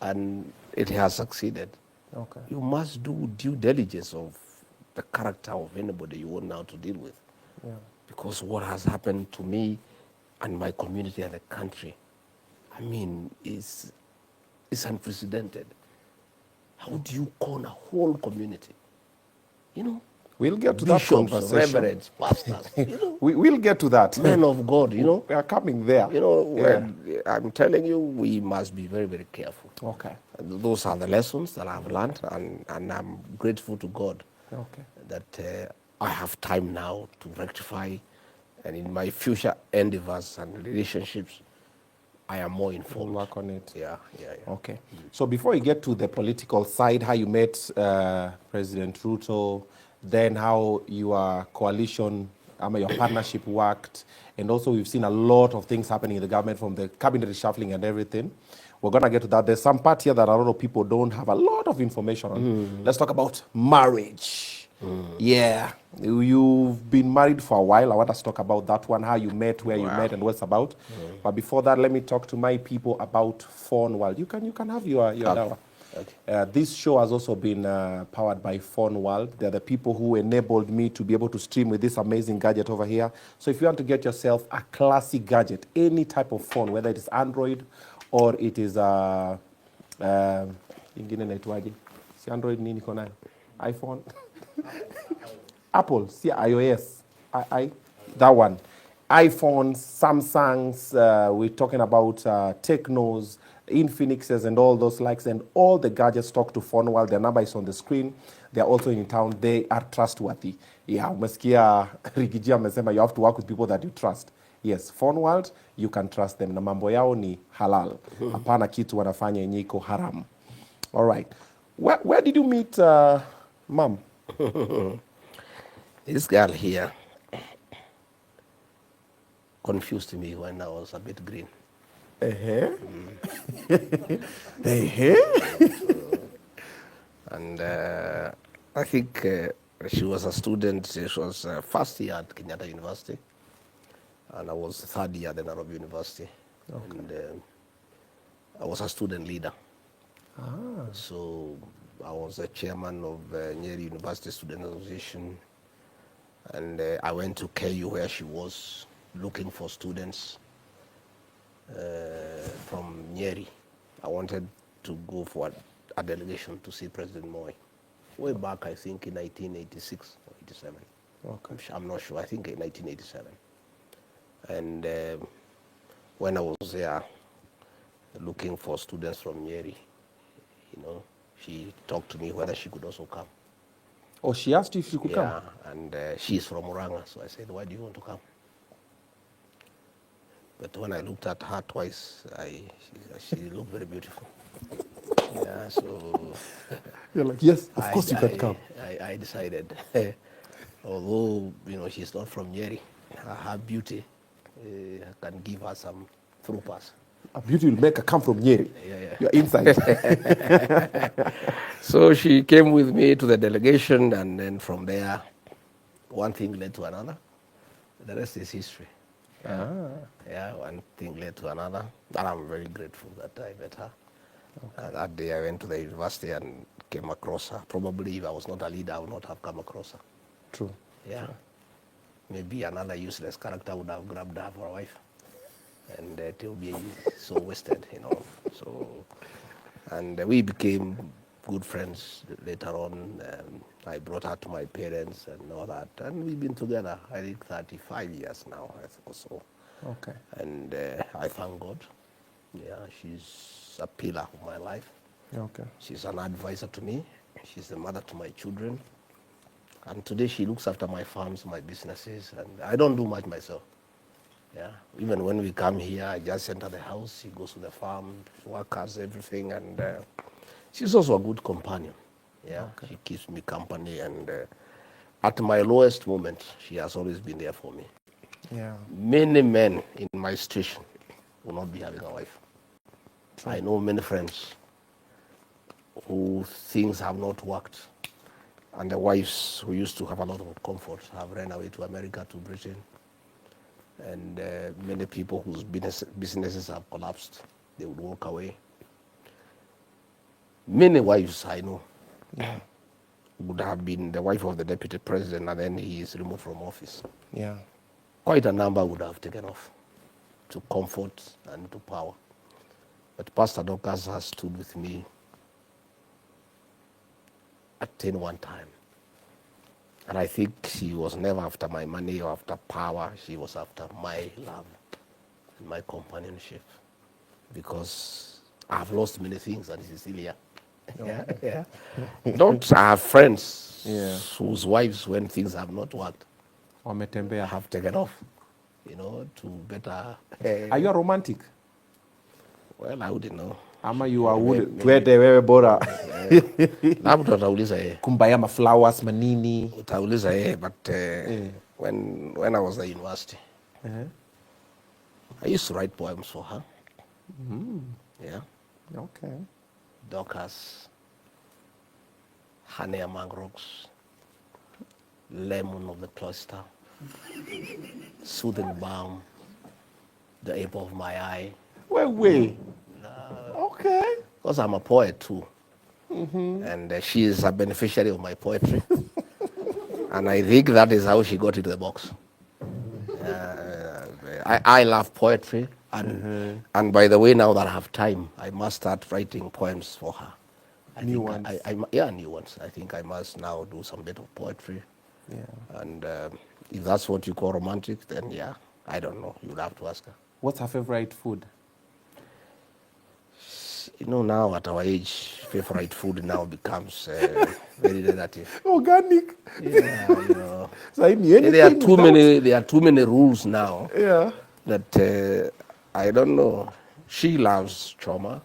and it has succeeded? Okay. You must do due diligence of the character of anybody you want now to deal with. Yeah. Because what has happened to me and my community and the country, I mean, is unprecedented. How do you con a whole community? You know? We'll get to that Bishops, conversation. reverends, pastors, you know? We'll get to that. Men of God, you know? We are coming there. You know, Yeah. I'm telling you, we must be very, very careful. Okay. And those are the lessons that I've learned, and I'm grateful to God Okay. that I have time now to rectify, and in my future endeavors and relationships, I am more informed. We'll work on it. Yeah. Okay. So before we get to the political side, how you met President Ruto, then how your coalition, your partnership worked, and also we've seen a lot of things happening in the government from the cabinet reshuffling and everything. We're going to get to that. There's some part here that a lot of people don't have a lot of information on. Let's talk about marriage. Yeah. You've been married for a while. I want us to talk about that one, how you met, where you met, and what's about. But before that, let me talk to my people about Phone World. You can have your dawa. Okay. This show has also been powered by Phone World. They're the people who enabled me to be able to stream with this amazing gadget over here. So if you want to get yourself a classic gadget, any type of phone, whether it is Android or it is ingine naitwaje? Si Android nini iko nayo? iPhone. Apple, see iOS. That one. iPhones, Samsungs, we're talking about Technos, Infinixes and all those likes, and all the gadgets talk to Phone World. Their number is on the screen. they are also in town, they are trustworthy. Yeah, umesikia Rigiji amesema you have to work with people that you trust. Yes, Phone World, you can trust them. Na mambo yao ni halal. Hapana kitu wanafanya yenye iko haram. All right. Where did you meet Mom? This girl here confused me when I was a bit green. And I think she was a student. She was first year at Kenyatta University, and I was third year at Nairobi University. Okay. And I was a student leader. So I was a chairman of Nyeri University Student Association, and I went to KU where she was looking for students from Nyeri. I wanted to go for a delegation to see President Moi. Way back, I think in 1986 or 87. Okay. I'm not sure, I think in 1987. And when I was there looking for students from Nyeri, you know, she talked to me whether she could also come. Oh, she asked you if you could come? Yeah, and she's from Murang'a, so I said, why do you want to come? But when I looked at her twice, she looked very beautiful. Yeah, so you're like, yes, of course you can come. I decided, although you know she's not from Nyeri, her beauty can give her some through pass. A beauty will make her come from Nyeri. Yeah. You're inside. So she came with me to the delegation, and then from there, one thing led to another. The rest is history. Yeah, one thing led to another, and I'm very grateful that I met her. Okay. That day I went to the university and came across her. Probably if I was not a leader, I would not have come across her. True. Yeah. True. Maybe another useless character would have grabbed her for a wife, and it will be so wasted, you know. So, and we became good friends later on. I brought her to my parents and all that, and we've been together, I think 35 years now, I think, or so. Okay. And I thank God. Yeah, she's a pillar of my life. Okay. She's an advisor to me. She's the mother to my children. And today she looks after my farms, my businesses, and I don't do much myself. Yeah, even when we come here, I just enter the house, she goes to the farm, workers, everything, and she's also a good companion. Yeah, okay. She keeps me company, and at my lowest moment, she has always been there for me. Yeah. Many men in my station will not be having a wife. True. I know many friends who things have not worked, and the wives who used to have a lot of comfort have run away to America, to Britain, and many people whose businesses have collapsed, they would walk away. Many wives I know would have been the wife of the deputy president, and then he is removed from office. Yeah. Quite a number would have taken off to comfort and to power. But Pastor Dorcas has stood with me at one time. And I think she was never after my money or after power. She was after my love and my companionship. Because I've lost many things, and she's still here. Yeah. Don't I have friends whose wives, when things have not worked, have taken off, you know, to better. Are you a romantic? Well, I wouldn't know. Ama you are twende wewe bora. Labda utauliza yeye. Kumbaya ma flowers manini. Utauliza yeye, but when I was at university, I used to write poems for her. Yeah. Okay. Dorcas, Honey Among Rocks, Lemon of the Cloister, Soothing Balm, The Apple of My Eye. Wait. Okay. Because I'm a poet too. And she is a beneficiary of my poetry. And I think that is how she got into the box. I love poetry. And by the way, now that I have time, I must start writing poems for her. New ones. New ones. I think I must now do some bit of poetry. Yeah. And if that's what you call romantic, then yeah, I don't know. You'll have to ask her. What's her favorite food? You know, now at our age, favorite food now becomes very relative. Organic. Yeah, you know. So I need There are anything too without- many. There are too many rules now Yeah. that I don't know. She loves choma,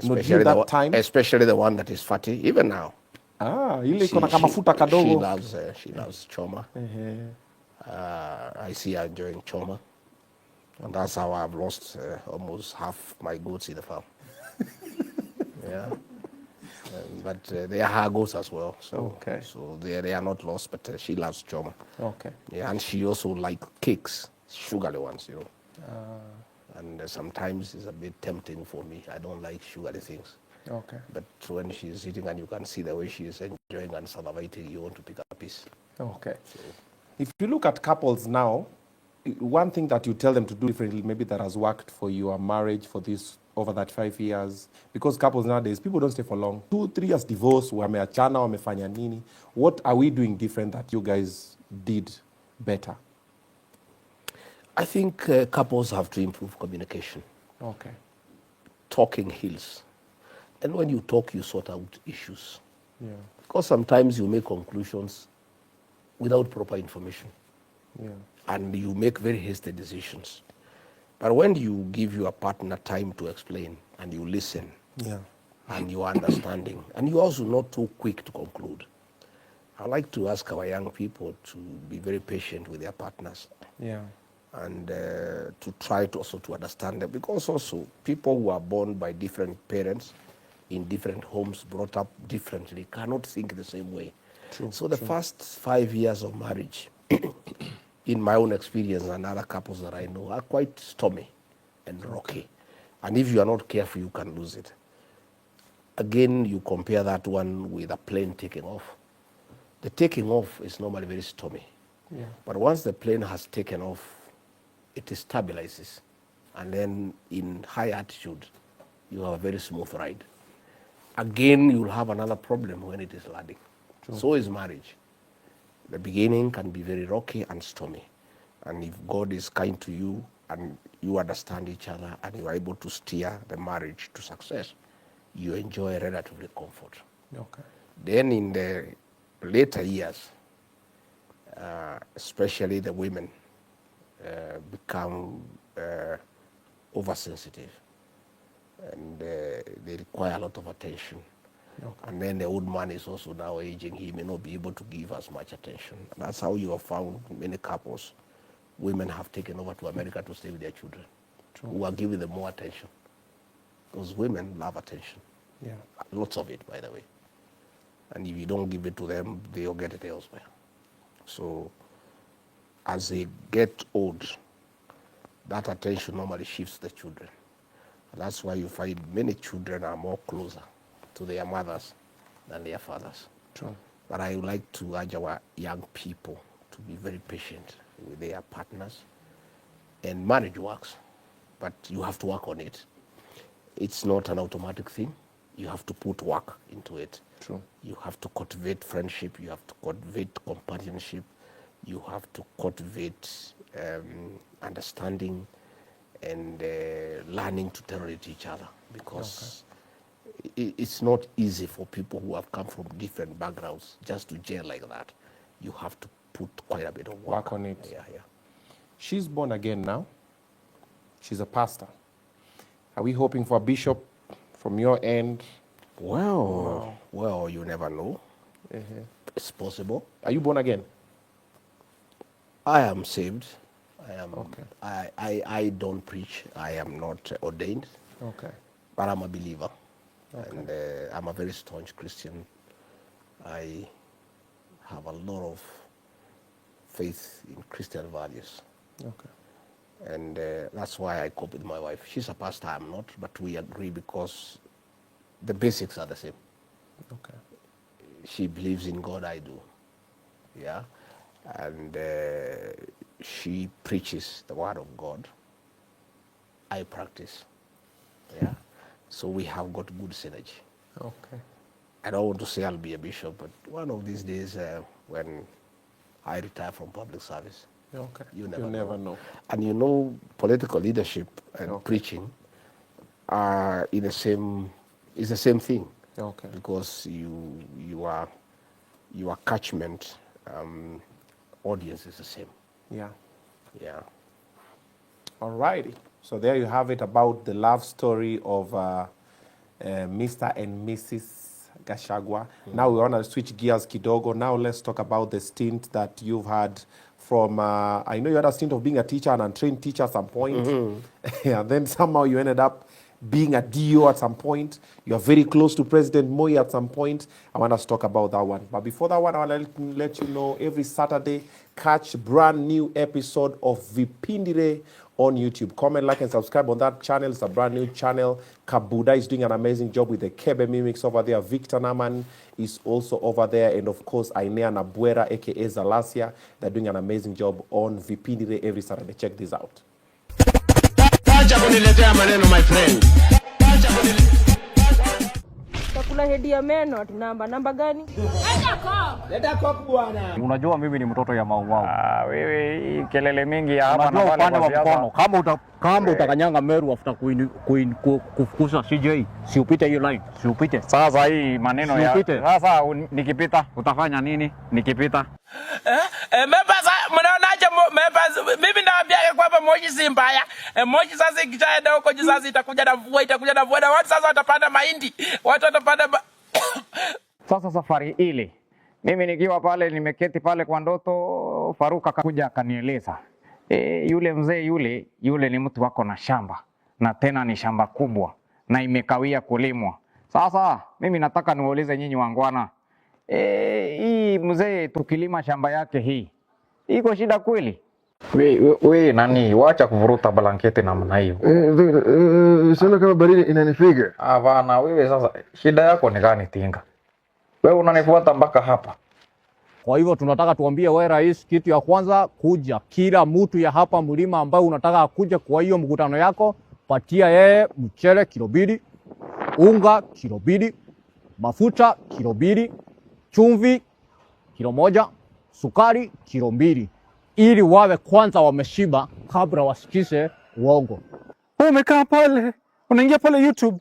No, during that time? especially the one that is fatty. Even now, Ile iko na kamafuta she kadogo. loves choma. I see her enjoying choma, and that's how I've lost almost half my goats in the farm. Yeah. But they are her goats as well. So, Okay. so they are not lost, but she loves choma. Okay. Yeah, and she also likes cakes, sugary ones, you know. And sometimes it's a bit tempting for me. I don't like sugary things. Okay. But when she's eating and you can see the way she is enjoying and salivating, you want to pick up a piece. Okay. If you look at couples now, one thing that you tell them to do differently, maybe that has worked for your marriage for this over that 5 years, because couples nowadays, people don't stay for long. 2-3 years divorce, wameachana, wamefanya nini. What are we doing different that you guys did better? I think couples have to improve communication. Okay. Talking heals. And when you talk, you sort out issues. Yeah. Because sometimes you make conclusions without proper information. Yeah. And you make very hasty decisions. But when you give your partner time to explain and you listen, Yeah. and you are understanding, and you're also not too quick to conclude. I like to ask our young people to be very patient with their partners Yeah. and to try to also to understand them, because also people who are born by different parents in different homes, brought up differently, cannot think the same way. True, So the first 5 years of marriage, in my own experience and other couples that I know, are quite stormy and rocky. And if you are not careful, you can lose it. Again, you compare that one with a plane taking off. The taking off is normally very stormy. Yeah. But once the plane has taken off, it stabilizes. And then in high altitude, you have a very smooth ride. Again, you'll have another problem when it is landing. So is marriage. The beginning can be very rocky and stormy. And if God is kind to you and you understand each other and you are able to steer the marriage to success, you enjoy relatively comfort. Okay. Then in the later years, especially the women become oversensitive, and they require a lot of attention. Okay. And then the old man is also now aging. He may not be able to give as much attention. And that's how you have found many couples. Women have taken over to America to stay with their children, who are giving them more attention. Because women love attention. Yeah. Lots of it, by the way. And if you don't give it to them, they'll get it elsewhere. So as they get old, that attention normally shifts the children. And that's why you find many children are more closer to their mothers than their fathers. True. But I would like to urge our young people to be very patient with their partners. And marriage works, but you have to work on it. It's not an automatic thing. You have to put work into it. True. You have to cultivate friendship. You have to cultivate companionship. You have to cultivate understanding and learning to tolerate each other, because it's not easy for people who have come from different backgrounds just to gel like that. You have to put quite a bit of work on it. Yeah, yeah. She's born again now. She's a pastor. Are we hoping for a bishop from your end? Well, you never know. It's possible. Are you born again? I am saved. I am. Okay. I don't preach. I am not ordained, Okay. but I'm a believer, and I'm a very staunch Christian. I have a lot of faith in Christian values, Okay. and that's why I cope with my wife. She's a pastor. I'm not, but we agree because the basics are the same. Okay. She believes in God. I do. Yeah. And she preaches the word of God. I practice. Yeah. So we have got good synergy. Okay. I don't want to say I'll be a bishop, but one of these days when I retire from public service, Okay. you never know. And you know, political leadership and preaching are in the same It's the same thing. Okay. Because your catchment audience is the same. Yeah. Yeah. Alrighty. So there you have it about the love story of Mr. and Mrs. Gachagua. Now we want to switch gears kidogo. Now let's talk about the stint that you've had from, I know you had a stint of being a teacher, an untrained teacher at some point. And then somehow you ended up being a DO at some point. You are very close to President Moi at some point. I want us to talk about that one. But before that one, I want to let you know every Saturday, catch brand new episode of Vipindire on YouTube. Comment, like, and subscribe on that channel. It's a brand new channel. Kabuda is doing an amazing job with the Kebe Mimics over there. Victor Naman is also over there. And of course, Ainea Nabuera, aka Zalasia. They're doing an amazing job on Vipindire every Saturday. Check this out. Acha kuniletea maneno my friend. Takula hedi ya meno ati namba gani? Unajua mimi ni mtoto ya Mau. Wewe kelele mingi ya hapa na Unajua pale upande wa kwa mkono. siasa. Kama utakanyanga Meru after kufukuza CJ, si upite hiyo line. Si upite. Sasa hii maneno ya Usipite. sasa nikipita utafanya nini? Nikipita. Members, mnaonaje members? Mimi nawaambia kwamba Moshi si mbaya. Moshi sasa ikishaenda huko juu sasa itakuja na mvua na watu sasa watapanda mahindi. Watu watapanda Sasa safari ile mimi nikiwa pale nimeketi pale kwa ndoto, Faruka akakuja akanieleza, yule mzee yule ni mtu wako na shamba, na tena ni shamba kubwa na imekawia kulimwa. Sasa mimi nataka niwaulize nyinyi wangwana, hii mzee tukilima shamba yake hii iko shida kweli? We nani, wacha kuvuruta blanketi namna hiyo. Sio kama baridi inanifiga. Hapana, wewe sasa shida yako ni gani Tinga? Wewe unanifuata mpaka hapa. Kwa hivyo tunataka tuambie wewe rais, kitu ya kwanza kuja kila mtu ya hapa mlima ambao unataka kuja kwa hiyo mkutano yako, patia yeye mchele kilo 2, unga kilo 2, mafuta kilo 2, chumvi kilo 1, sukari kilo 2, ili wawe kwanza wameshiba kabla wasikise uongo. Umekaa pale, unaingia pale YouTube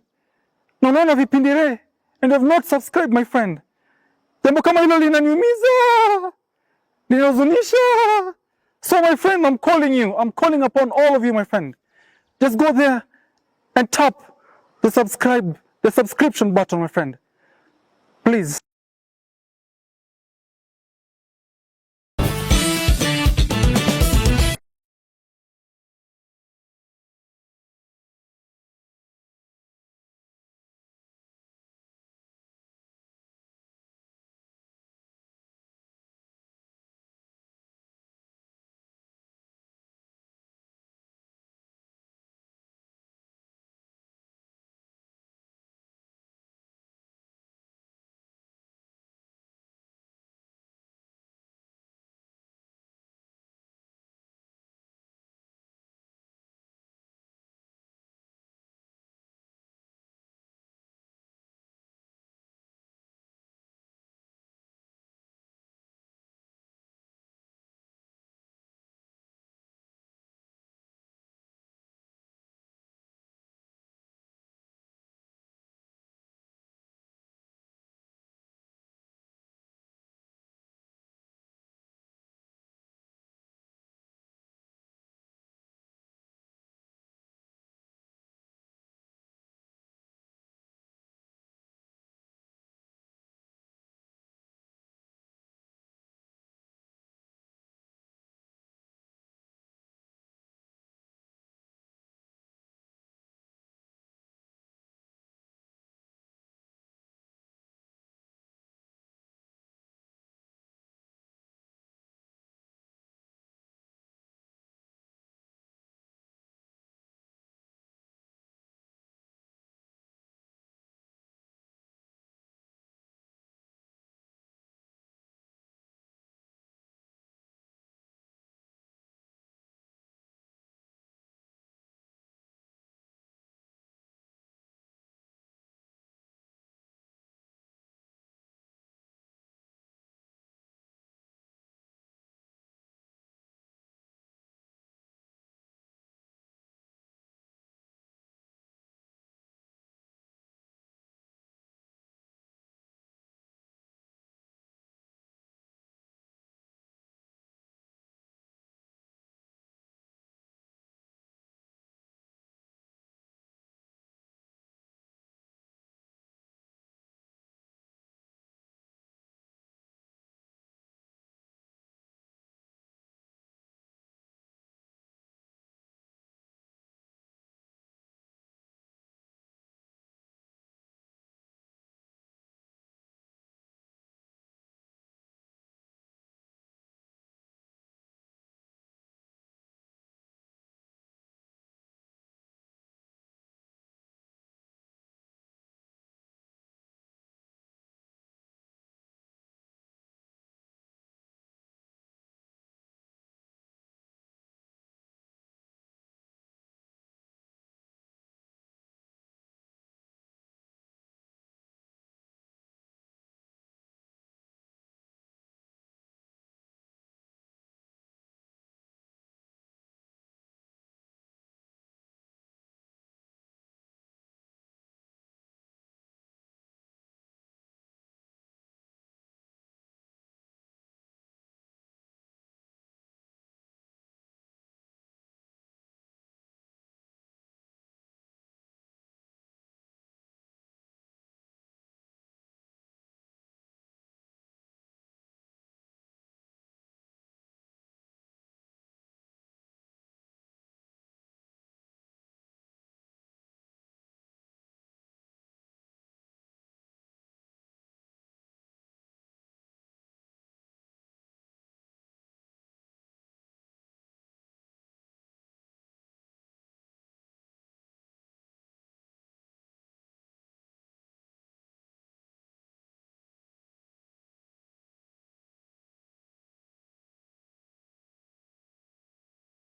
na unaona Vipindire and have not subscribed my friend. Jambo kama hilo linaniumiza, linahuzunisha. So my friend, I'm calling upon all of you my friend. Just go there and tap the subscription button my friend. Please.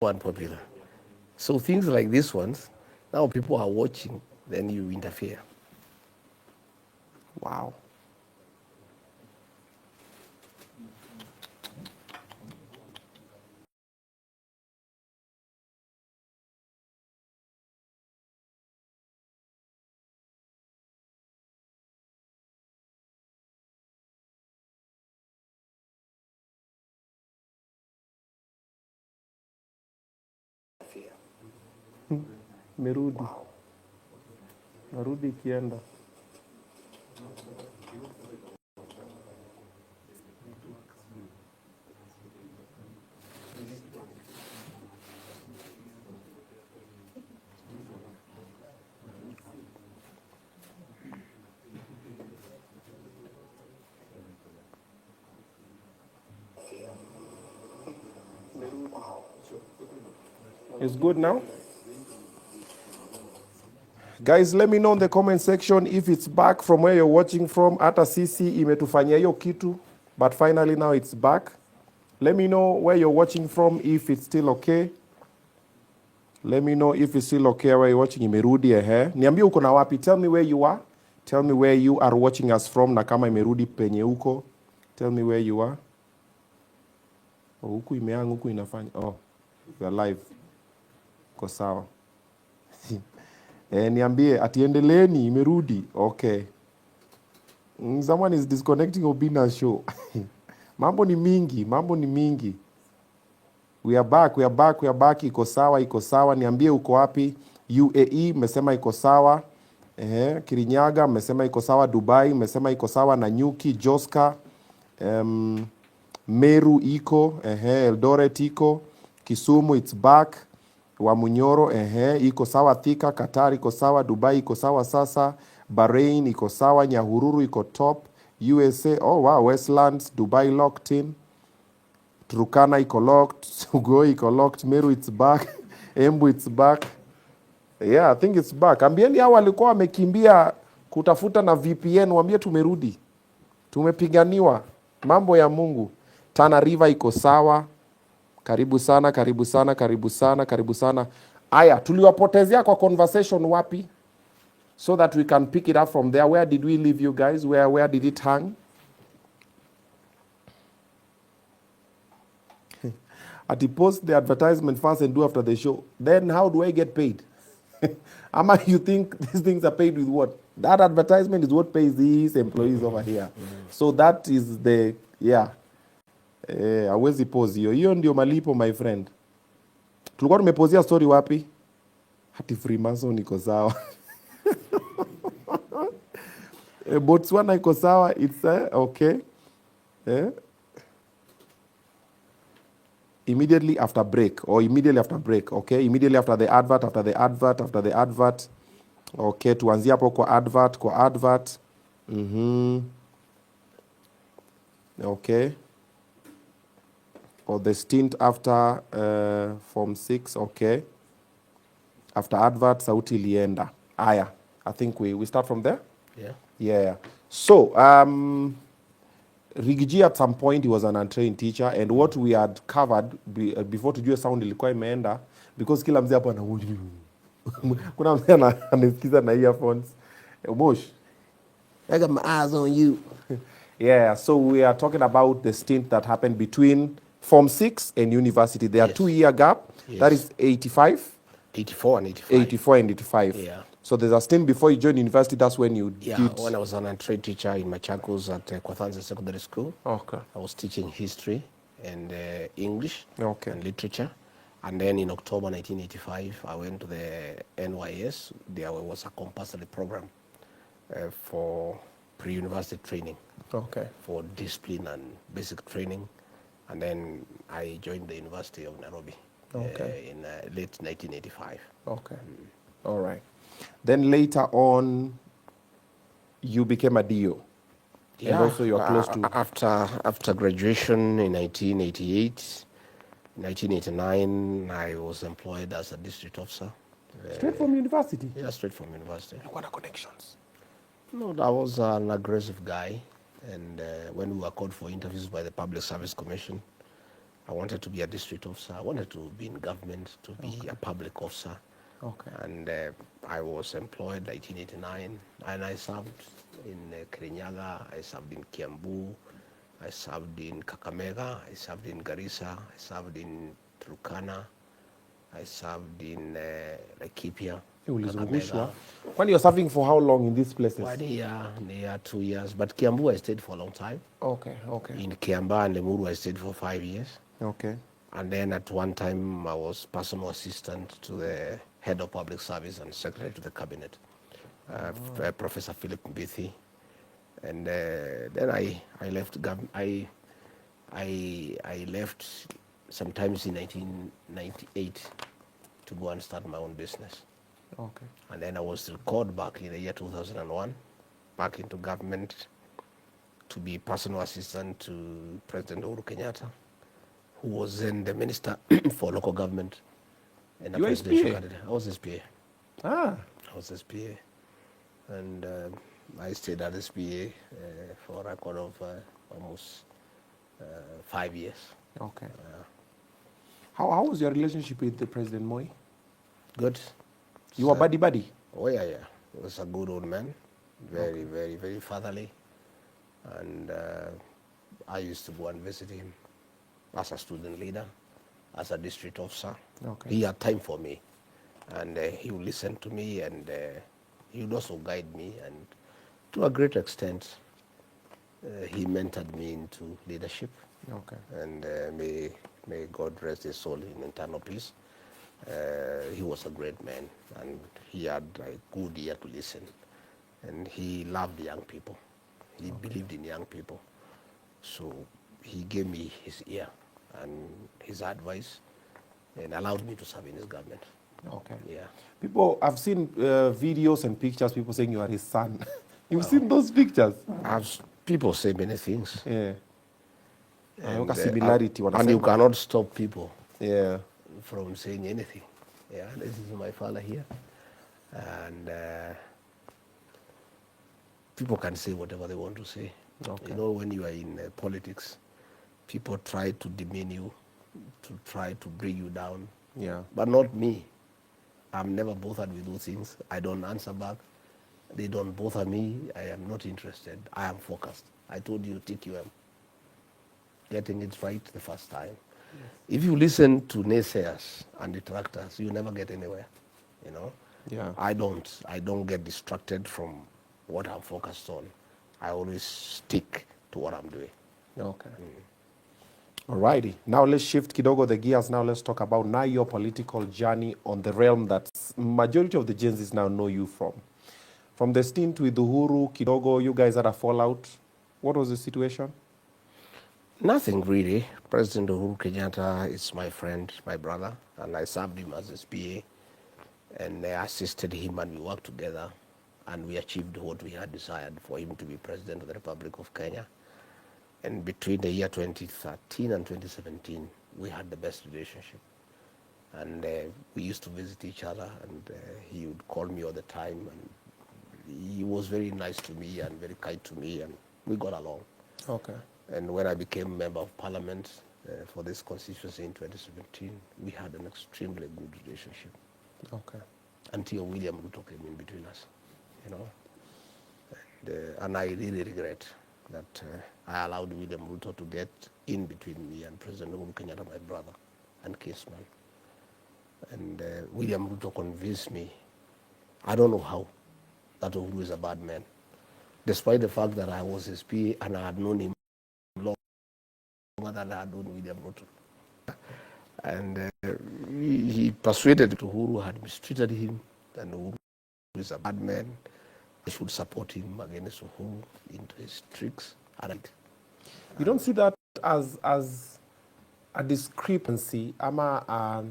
unpopular. So things like this ones, now people are watching, then you interfere. Wow. Merudi. Narudi ikienda. It's good now? Guys, let me know in the comment section if it's back from where you're watching from. Hata sisi imetufanyia hiyo kitu, but finally now it's back. Let me know where you're watching from, if it's still okay. Let me know if it's still okay where you're watching. Imerudi Niambie uko na wapi. Tell me where you are. Tell me where you are watching us from, na kama imerudi penye uko. Tell me where you are. Oh, huku imeangu, huku inafanya. Oh, you are live. Ko sawa. Niambie atiendeleeni imerudi. Okay. Someone is disconnecting Obina show. Mambo ni mingi. We are back. Iko sawa. Niambie uko wapi? UAE mmesema iko sawa. Kirinyaga mmesema iko sawa. Dubai mmesema iko sawa. Nanyuki, Joska, Meru iko, Eldoret iko, Kisumu it's back. Wamunyoro iko sawa. Thika, Qatar iko sawa. Dubai iko sawa sasa. Bahrain iko sawa. Nyahururu iko top. USA, oh wow, Westlands, Dubai locked in. Turkana iko locked. Sugoi iko locked. Meru it's back. Embu it's back. Yeah, I think it's back. Ambieni hao walikuwa wamekimbia kutafuta na VPN, waambie tumerudi. Tumepiganiwa. Mambo ya Mungu. Tana River iko sawa. Karibu sana. Aya, tuliwapotezea kwa conversation wapi? So that we can pick it up from there. Where did we leave you guys? Where did it hang? At the post the advertisement first and do after the show. Then how do I get paid? Ama, you think these things are paid with what? That advertisement is what pays these employees over here. So that is the, yeah. Hawezi pause hiyo ndio malipo, my friend. Tulikuwa tumepozea story wapi? Hati Freemason iko sawa. Botswana iko sawa. It's okay. Immediately after break, okay? Immediately after the advert. Okay, tuanzie hapo kwa advert. Okay. Or the stint after Form 6, okay. After advert, sauti ilienda. Aya, I think we start from there? Yeah. So, Rigiji at some point, he was an untrained teacher, and what we had covered before tujue sound ilikuwa imeenda, because kila mzee hapo kuna mzee anasikiza na earphones. Mosh, I got my eyes on you. Yeah, so we are talking about the stint that happened between Form 6 and university. There are 2-year gap. Yes. That is 84 and 85. 84 and 85. Yeah. So there's a stint before you joined university. That's when you did. When I was an untrained teacher in Machakos at Kwathanze Secondary School. Okay. I was teaching history and English Okay. and literature. And then in October 1985, I went to the NYS. There was a compulsory program for pre-university training. Okay. For discipline and basic training. And then I joined the University of Nairobi in late 1985. Okay. All right. Then later on, you became a DO. Yeah. And also you're close to... After graduation in 1988, 1989, I was employed as a district officer. Straight from university? Yeah, straight from university. What are connections? No, I was an aggressive guy. And when we were called for interviews by the Public Service Commission, I wanted to be a district officer. I wanted to be in government, to be a public officer. Okay. And I was employed 1989, and I served in Kirinyaga, I served in Kiambu, I served in Kakamega, I served in Garissa, I served in Turkana, I served in Laikipia, Ulizungushwa. When you're serving for how long in these places? 1 year, near 2 years. But Kiambu I stayed for a long time. Okay, okay. In Kiamba and Lemuru I stayed for 5 years. Okay. And then at one time I was personal assistant to the head of public service and secretary to the cabinet, Professor Philip Mbithi. And then I left. I left sometimes in 1998 to go and start my own business. Okay. And then I was recalled back in the year 2001, back into government to be personal assistant to President Uhuru Kenyatta, who was then the minister for local government and a You were presidential SPA? candidate. I was SPA. Ah. I was SPA. And I stayed at SPA for a record of almost 5 years. Okay. How was your relationship with the President Moi? Good. You were buddy? Oh, yeah. He was a good old man. Very, very, very fatherly. And I used to go and visit him as a student leader, as a district officer. Okay. He had time for me. And he would listen to me, and he would also guide me. And to a great extent, he mentored me into leadership. Okay. And may God rest his soul in eternal peace. He was a great man, and he had a good ear to listen. And he loved young people. He believed in young people. So he gave me his ear and his advice and allowed me to serve in his government. Okay. Yeah. People, I've seen videos and pictures, people saying you are his son. You've seen those pictures? People say many things. Yeah. And, similarity, and you cannot stop people yeah. from saying anything. Yeah, this is my father here. And people can say whatever they want to say. Okay. You know, when you are in politics, people try to demean you, to try to bring you down. Yeah. But not me. I'm never bothered with those things. I don't answer back. They don't bother me. I am not interested. I am focused. I told you TQM. Getting it right the first time. Yes. If you listen to naysayers and detractors, you never get anywhere. You know? Yeah. I don't get distracted from what I'm focused on. I always stick to what I'm doing. Okay. Alrighty. Now let's shift kidogo the gears. Now let's talk about now your political journey on the realm that majority of the Gen Zs now know you from. From the stint with Uhuru, kidogo, you guys had a fallout. What was the situation? Nothing really. President Uhuru Kenyatta is my friend, my brother, and I served him as his PA, and I assisted him, and we worked together, and we achieved what we had desired for him to be President of the Republic of Kenya. And between the year 2013 and 2017, we had the best relationship. And we used to visit each other, and he would call me all the time, and he was very nice to me and very kind to me, and we got along. Okay. And when I became member of parliament for this constituency in 2017, we had an extremely good relationship. Okay. Until William Ruto came in between us, you know. And I really regret that I allowed William Ruto to get in between me and President Uhuru Kenyatta, my brother and kinsman. And William Ruto convinced me, I don't know how, that Uhuru is a bad man, despite the fact that I was his PA and I had known him longer than I had known William Ruto. And he persuaded Uhuru had mistreated him, and Uhuru is a bad man. I should support him against Uhuru into his tricks. You don't see that as a discrepancy, how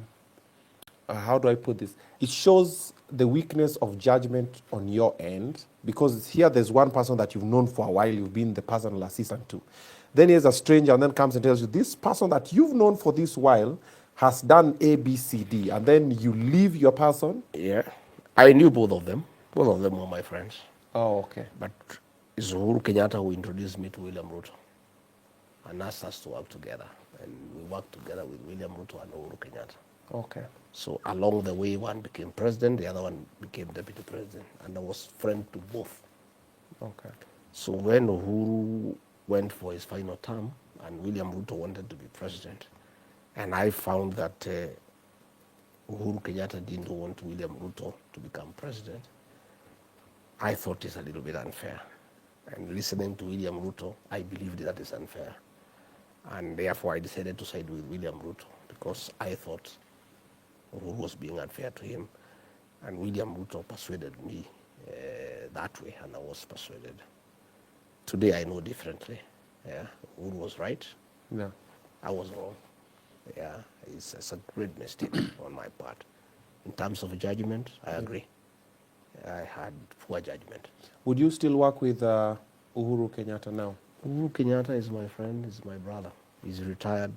do I put this? It shows the weakness of judgment on your end, because here there's one person that you've known for a while, you've been the personal assistant to. Then here's a stranger and then comes and tells you, this person that you've known for this while has done A, B, C, D, and then you leave your person? Yeah, I knew both of them. Both of them were my friends. Oh, okay. But it's Uhuru Kenyatta who introduced me to William Ruto and asked us to work together. and we worked together with William Ruto and Uhuru Kenyatta. Okay. So along the way, one became president, the other one became deputy president, and I was friend to both. Okay. So when Uhuru went for his final term and William Ruto wanted to be president, and I found that Uhuru Kenyatta didn't want William Ruto to become president, I thought it's a little bit unfair. And listening to William Ruto, I believed that is unfair. And therefore I decided to side with William Ruto because I thought Uhuru was being unfair to him. And William Ruto persuaded me that way, and I was persuaded. Today I know differently. Yeah, Uhuru was right. Yeah. I was wrong. Yeah, it's a great mistake on my part. In terms of judgment, I agree. I had poor judgment. Would you still work with Uhuru Kenyatta now? Uhuru Kenyatta is my friend, is my brother. He's retired.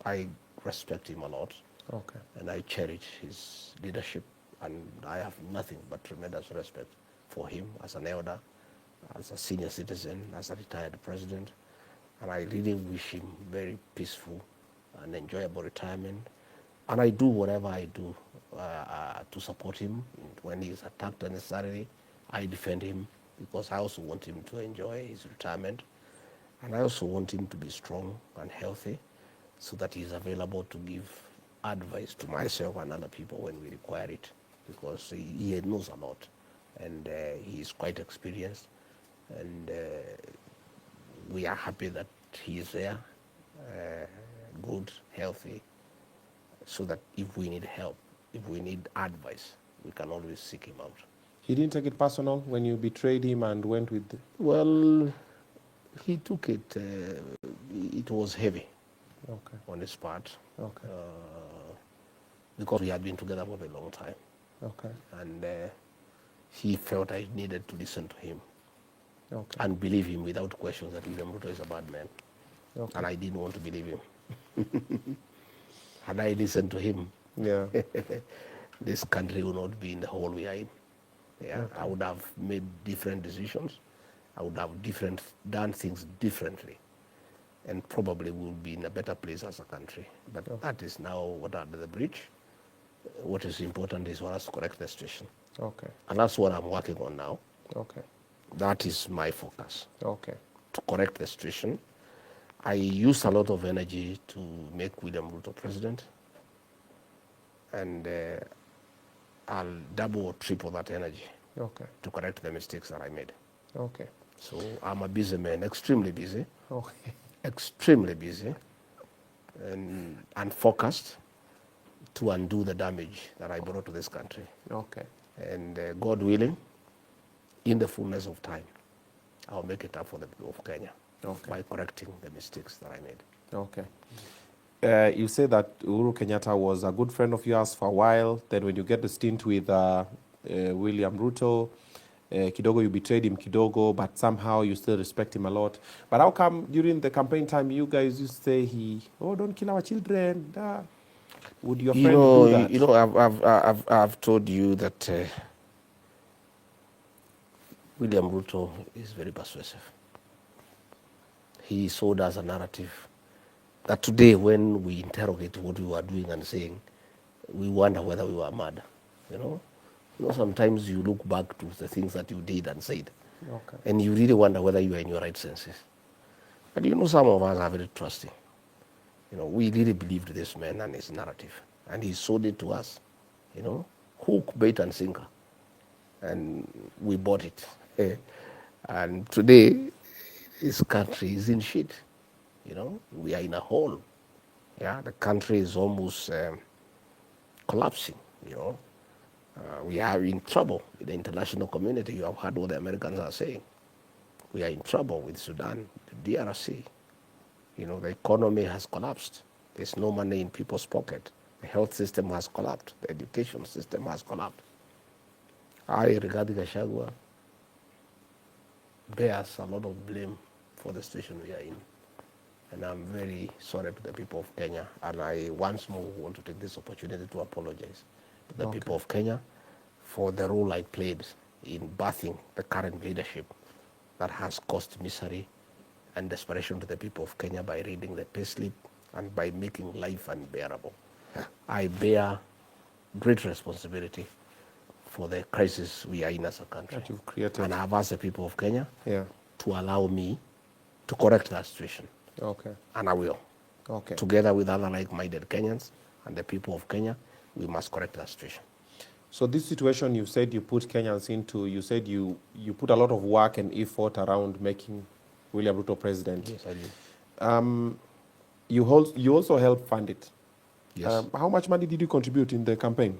I respect him a lot. Okay. And I cherish his leadership. And I have nothing but tremendous respect for him as an elder, as a senior citizen, as a retired president. And I really wish him very peaceful and enjoyable retirement. And I do whatever I do to support him. When he's attacked unnecessarily, I defend him because I also want him to enjoy his retirement. And I also want him to be strong and healthy so that he's available to give advice to myself and other people when we require it, because he knows a lot and he's quite experienced. And we are happy that he is there, good, healthy, so that if we need help, if we need advice, we can always seek him out. He didn't take it personal when you betrayed him and went with... Well, he took it, it was heavy on his part. Okay. Because we had been together for a very long time. Okay. And he felt I needed to listen to him. Okay. And believe him without questions that William Ruto is a bad man. Okay. And I didn't want to believe him. Had I listened to him, Yeah. this country would not be in the hole we are in. Yeah, I would have made different decisions. I would have done things differently, and probably we would be in a better place as a country. But that is now what under the bridge. What is important is for us to correct the situation. Okay. And that's what I'm working on now. Okay. That is my focus. Okay. To correct the situation. I used a lot of energy to make William Ruto president, and I'll double or triple that energy to correct the mistakes that I made. Okay. So I'm a busy man, extremely busy, Okay. extremely busy, and focused to undo the damage that I brought to this country. Okay. And God willing, in the fullness of time, I'll make it up for the people of Kenya by correcting the mistakes that I made. Okay. You say that Uhuru Kenyatta was a good friend of yours for a while. Then when you get the stint with William Ruto, kidogo you betrayed him kidogo, but somehow you still respect him a lot. But how come during the campaign time you guys used to say don't kill our children? Would your friend do that? You know, I've told you that William Ruto is very persuasive. He sold us a narrative that today, when we interrogate what we were doing and saying, we wonder whether we were mad. You know, sometimes you look back to the things that you did and said, and you really wonder whether you are in your right senses. But you know, some of us are very trusting. You know, we really believed this man and his narrative, and he sold it to us. You know, hook, bait, and sinker, and we bought it. And today, this country is in shit. You know, we are in a hole. Yeah, the country is almost collapsing. You know, we are in trouble with the international community. You have heard what the Americans are saying. We are in trouble with Sudan, the DRC. You know, the economy has collapsed. There's no money in people's pocket. The health system has collapsed. The education system has collapsed. Rigathi Gachagua bears a lot of blame for the situation we are in. And I'm very sorry to the people of Kenya. And I once more want to take this opportunity to apologize to the people of Kenya for the role I played in birthing the current leadership that has caused misery and desperation to the people of Kenya by reading the payslip and by making life unbearable. I bear great responsibility for the crisis we are in as a country. That you've created. And I have asked the people of Kenya Yeah. to allow me to correct that situation. Okay. And I will. Okay. Together with other like-minded Kenyans and the people of Kenya, we must correct that situation. So this situation you said you put Kenyans into, you said you put a lot of work and effort around making William Ruto president. Yes, I did. You also helped fund it. Yes. How much money did you contribute in the campaign?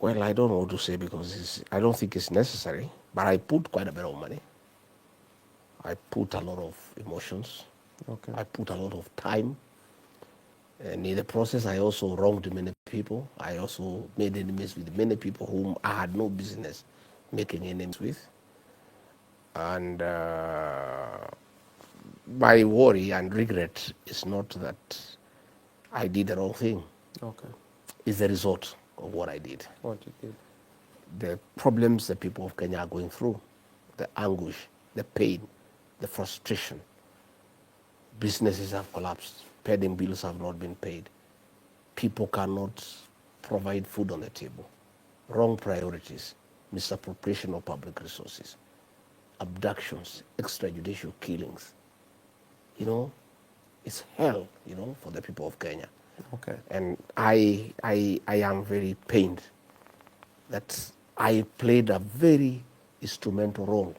Well, I don't know what to say because I don't think it's necessary, but I put quite a bit of money. I put a lot of emotions. Okay. I put a lot of time. And in the process, I also wronged many people. I also made enemies with many people whom I had no business making enemies with. And my worry and regret is not that I did the wrong thing. Okay. It's the result of what I did. What you did. The problems the people of Kenya are going through, the anguish, the pain, the frustration. Businesses have collapsed. Pending bills have not been paid. People cannot provide food on the table. Wrong priorities, misappropriation of public resources, abductions, extrajudicial killings. You know, it's hell, you know, for the people of Kenya. Okay. And I am very pained that I played a very instrumental role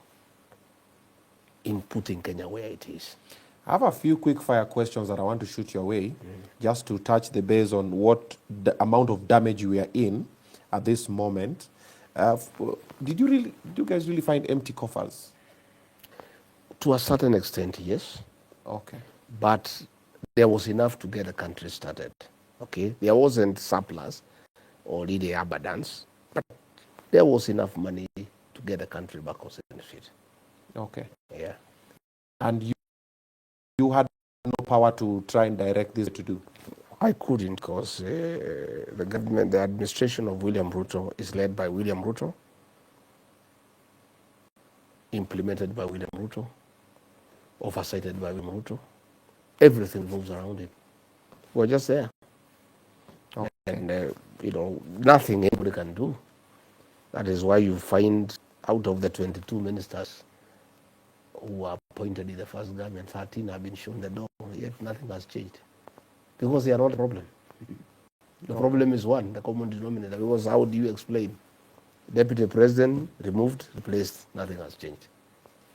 in putting Kenya where it is. I have a few quick fire questions that I want to shoot your way, just to touch the base on what the amount of damage we are in at this moment. Did you guys really find empty coffers? To a certain extent, yes. Okay. But there was enough to get the country started. Okay, there wasn't surplus or really abundance, but there was enough money to get the country back on the feet. Okay. Yeah. And you had no power to try and direct this to do? I couldn't, because the government, the administration of William Ruto is led by William Ruto, implemented by William Ruto, oversighted by William Ruto. Everything moves around him. We're just there. Okay. And, you know, nothing anybody can do. That is why you find out of the 22 ministers who were appointed in the first government, 13 have been shown the door, yet nothing has changed. Because they are not a problem. The problem is one, the common denominator. Because how do you explain? Deputy President removed, replaced, nothing has changed.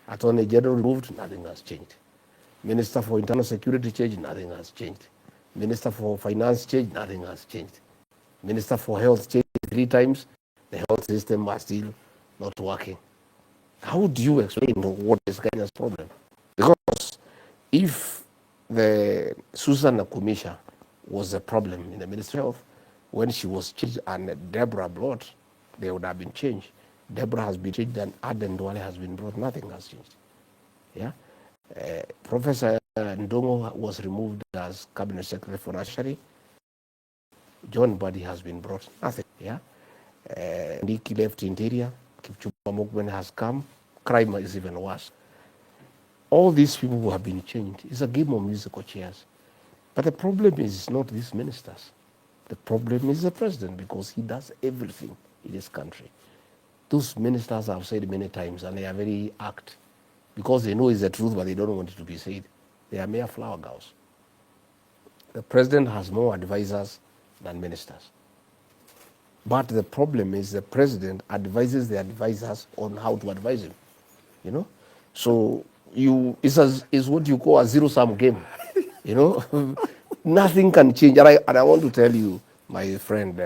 Attorney General removed, nothing has changed. Minister for Internal Security changed, nothing has changed. Minister for Finance changed, nothing has changed. Minister for Health changed 3 times, the health system are still not working. How do you explain what is Kenya's problem? Because if the Susan Nakumisha was the problem in the Ministry of Health, when she was changed and Deborah brought, they would have been changed. Deborah has been changed and Aden Duale has been brought, nothing has changed. Yeah. Professor Ndongo was removed as Cabinet Secretary for Nursery. John Buddy has been brought, nothing. Yeah. Ndiki left Interior. Kipchumba Murkomen has come. Crime is even worse. All these people who have been changed, it's a game of musical chairs. But the problem is not these ministers. The problem is the president, because he does everything in this country. Those ministers have said many times, and they are very act, because they know it's the truth, but they don't want it to be said. They are mere flower girls. The president has more advisors than ministers. But the problem is the president advises the advisors on how to advise him. You know? So it's what you call a zero-sum game. You know? Nothing can change. And I want to tell you, my friend,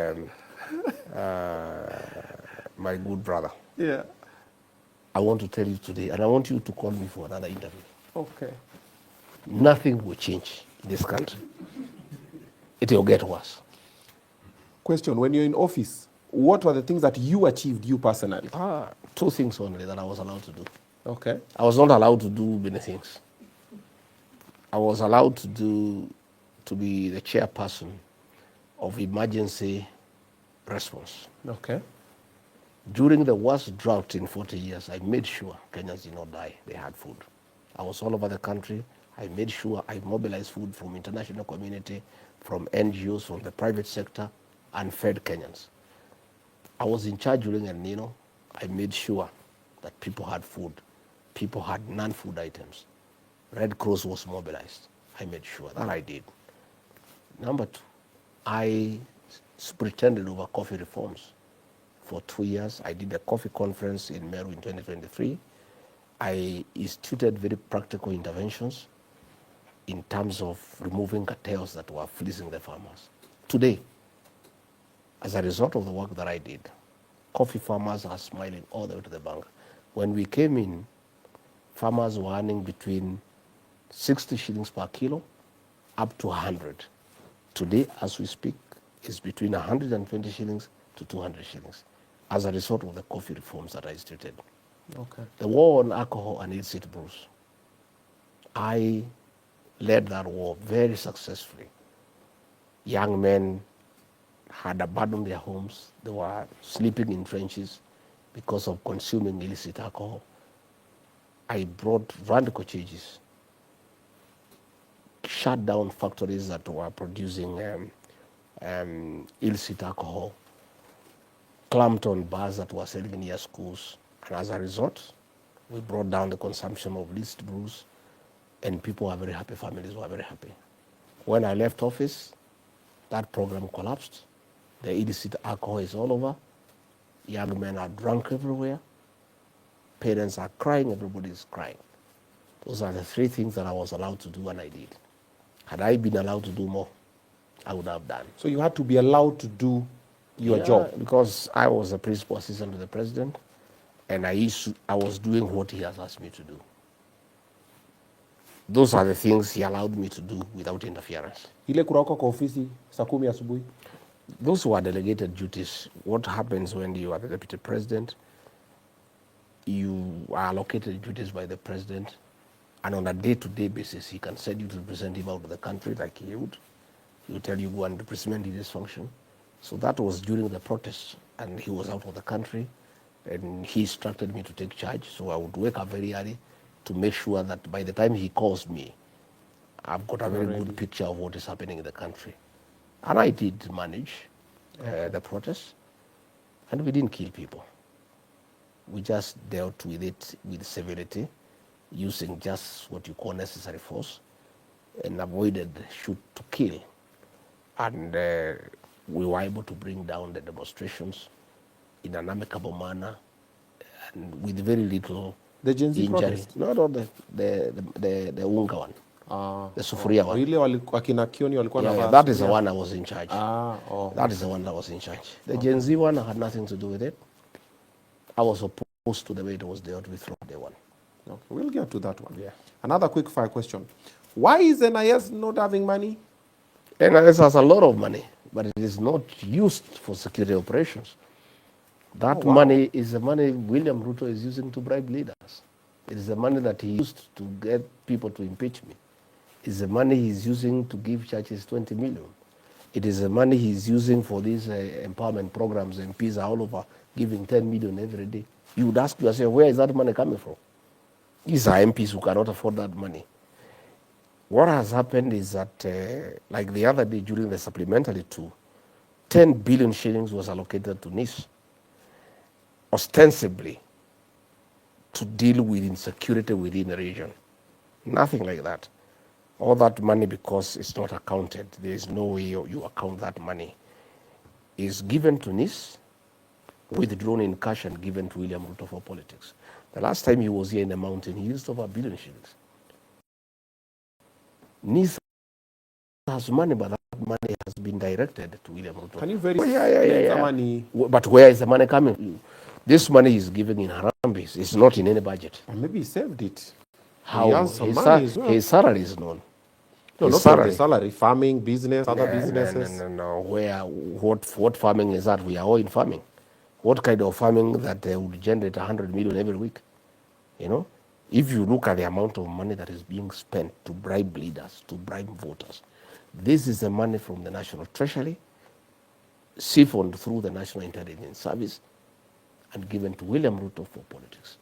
my good brother. Yeah. I want to tell you today, and I want you to call me for another interview. Okay. Nothing will change in this country. It will get worse. Question, when you're in office, what were the things that you achieved, you personally? 2 things only that I was allowed to do. Okay. I was not allowed to do many things. I was allowed to be the chairperson of emergency response. Okay. During the worst drought in 40 years, I made sure Kenyans did not die. They had food. I was all over the country I made sure I mobilized food from international community, from NGOs, from the private sector, and fed Kenyans. I was in charge during El Nino. I made sure that people had food. People had non-food items. Red Cross was mobilized. I made sure that I did. Number two, I superintended over coffee reforms. For 2 years, I did a coffee conference in Meru in 2023. I instituted very practical interventions in terms of removing cartels that were fleecing the farmers. Today, as a result of the work that I did, coffee farmers are smiling all the way to the bank. When we came in, farmers were earning between 60 shillings per kilo up to 100. Today, as we speak, it's between 120 shillings to 200 shillings as a result of the coffee reforms that I instituted. Okay. The war on alcohol and illicit brews, I led that war very successfully. Young men had abandoned their homes. They were sleeping in trenches because of consuming illicit alcohol. I brought radical changes, shut down factories that were producing illicit alcohol, clamped on bars that were selling near schools. And as a result, we brought down the consumption of illicit brews, and people were very happy, families were very happy. When I left office, that program collapsed. The illicit alcohol is all over. Young men are drunk everywhere. Parents are crying, everybody is crying. Those are the three things that I was allowed to do, and I did. Had I been allowed to do more, I would have done. So you had to be allowed to do your job? Because I was the principal assistant to the president, and I was doing what he has asked me to do. Those are the things he allowed me to do without interference. Ile kurauka kwa ofisi saa 10 asubuhi? Those were delegated duties. What happens when you are the deputy president, you are allocated duties by the president, and on a day-to-day basis, he can send you to represent him out of the country like he would. He will tell you, go and represent in this function. So that was during the protests, and he was out of the country, and he instructed me to take charge. So I would wake up very early to make sure that by the time he calls me, I've got a very good picture of what is happening in the country. And I did manage the protests, and we didn't kill people. We just dealt with it with civility, using just what you call necessary force, and avoided shoot to kill. And we were able to bring down the demonstrations in an amicable manner and with very little The Gen Z injury. protest? No, the unga one. The sufuria one. Ile wakina Kioni walikuwa na That is the one I was in charge. Oh. That is the one that was in charge. The Gen Z one had nothing to do with it. I was opposed to the way it was dealt with from day one. Okay, we'll get to that one. Yeah. Another quick fire question. Why is NIS not having money? NIS has a lot of money, but it is not used for security operations. That money is the money William Ruto is using to bribe leaders. It is the money that he used to get people to impeach me. It's the money he's using to give churches 20 million. It is the money he's using for these empowerment programs. MPs are all over giving 10 million every day. You would ask yourself, where is that money coming from? These are MPs who cannot afford that money. What has happened is that, like the other day during the supplementary tour, 10 billion shillings was allocated to NIS, ostensibly to deal with insecurity within the region. Nothing like that. All that money, because it's not accounted, there is no way you account that money, is given to NIS, withdrawn in cash and given to William Ruto for politics. The last time he was here in the mountain, he used over 1 billion shillings. NIS has money, but that money has been directed to William Ruto. Can you verify? Yeah. But where is the money coming from? This money is given in Harambee. It's not in any budget. Maybe he saved it. How? He has some money as well. His salary is known. No, His not the salary. Farming, business, other No, businesses. No. What farming is that? We are all in farming. What kind of farming that would generate 100 million every week? You know, if you look at the amount of money that is being spent to bribe leaders, to bribe voters, this is the money from the National Treasury, siphoned through the National Intelligence Service, and given to William Ruto for politics.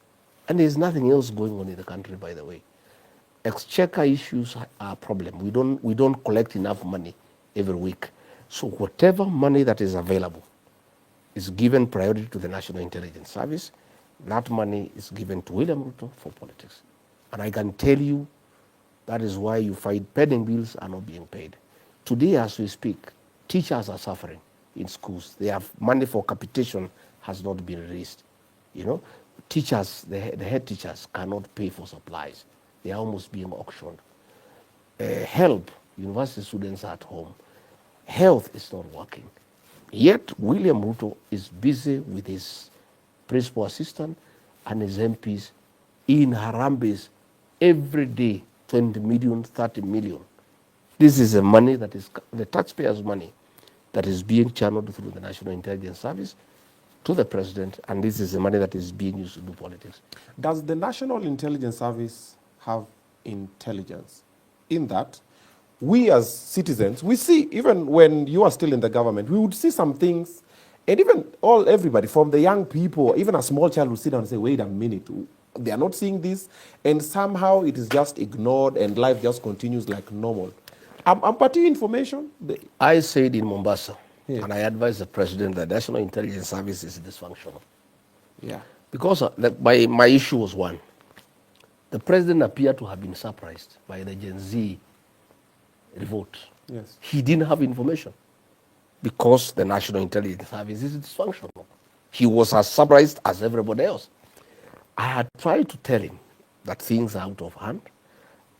And there's nothing else going on in the country, by the way. exchequer issues are a problem. We don't collect enough money every week. So whatever money that is available is given priority to the National Intelligence Service. That money is given to William Ruto for politics. And I can tell you that is why you find pending bills are not being paid. Today, as we speak, teachers are suffering in schools. They have money for capitation has not been released. You know, teachers, the head teachers cannot pay for supplies. They are almost being auctioned. Help, university students are at home. Health is not working. Yet William Ruto is busy with his principal assistant and his MPs in Harambes every day, 20 million, 30 million. This is the money that is the taxpayers' money that is being channeled through the National Intelligence Service to the president, and this is the money that is being used to do politics. Does the National Intelligence Service have intelligence in that we as citizens, we see, even when you are still in the government, we would see some things, and even everybody, from the young people, even a small child would sit down and say, wait a minute, they are not seeing this, and somehow it is just ignored and life just continues like normal. I'm party information. I said in Mombasa, yeah, and I advised the president that the National Intelligence Service is dysfunctional. Yeah. Because my issue was one. The president appeared to have been surprised by the Gen Z revolt. Yes. He didn't have information because the National Intelligence Service is dysfunctional. He was as surprised as everybody else. I had tried to tell him that things are out of hand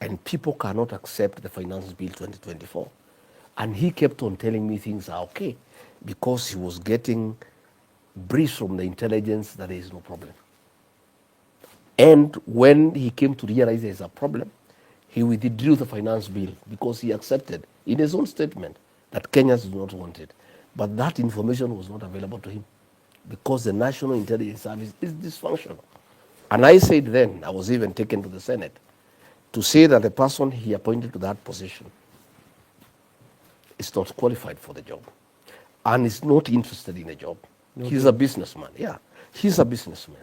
and people cannot accept the Finance Bill 2024. And he kept on telling me things are okay because he was getting briefs from the intelligence that there is no problem. And when he came to realize there is a problem, he withdrew the finance bill because he accepted in his own statement that Kenyans do not want it. But that information was not available to him because the National Intelligence Service is dysfunctional. And I said then, I was even taken to the Senate, to say that the person he appointed to that position is not qualified for the job and is not interested in the job. Okay. He's a businessman, yeah. He's a businessman.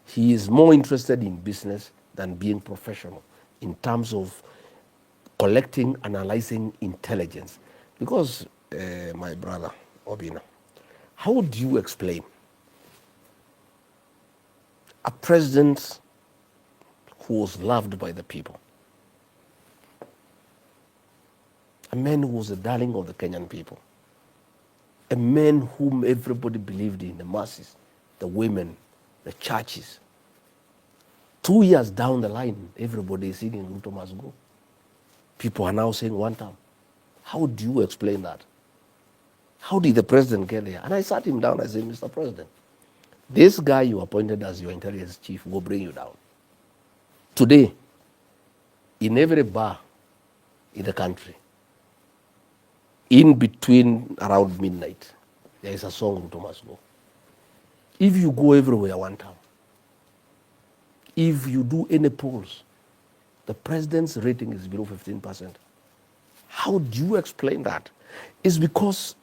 He is more interested in business than being professional in terms of collecting, analyzing intelligence. Because, my brother, Obina, how do you explain a president who was loved by the people, a man who was a darling of the Kenyan people, a man whom everybody believed in, the masses, the women, the churches? 2 years down the line, everybody is saying Ruto must go. People are now saying one term. How do you explain that? How did the president get there? And I sat him down, I said, Mr. President, this guy you appointed as your intelligence chief will bring you down. Today, in every bar in the country, in between around midnight, there is a song Ruto must go. If you go everywhere one time, if you do any polls, the president's rating is below 15%. How do you explain that? It's because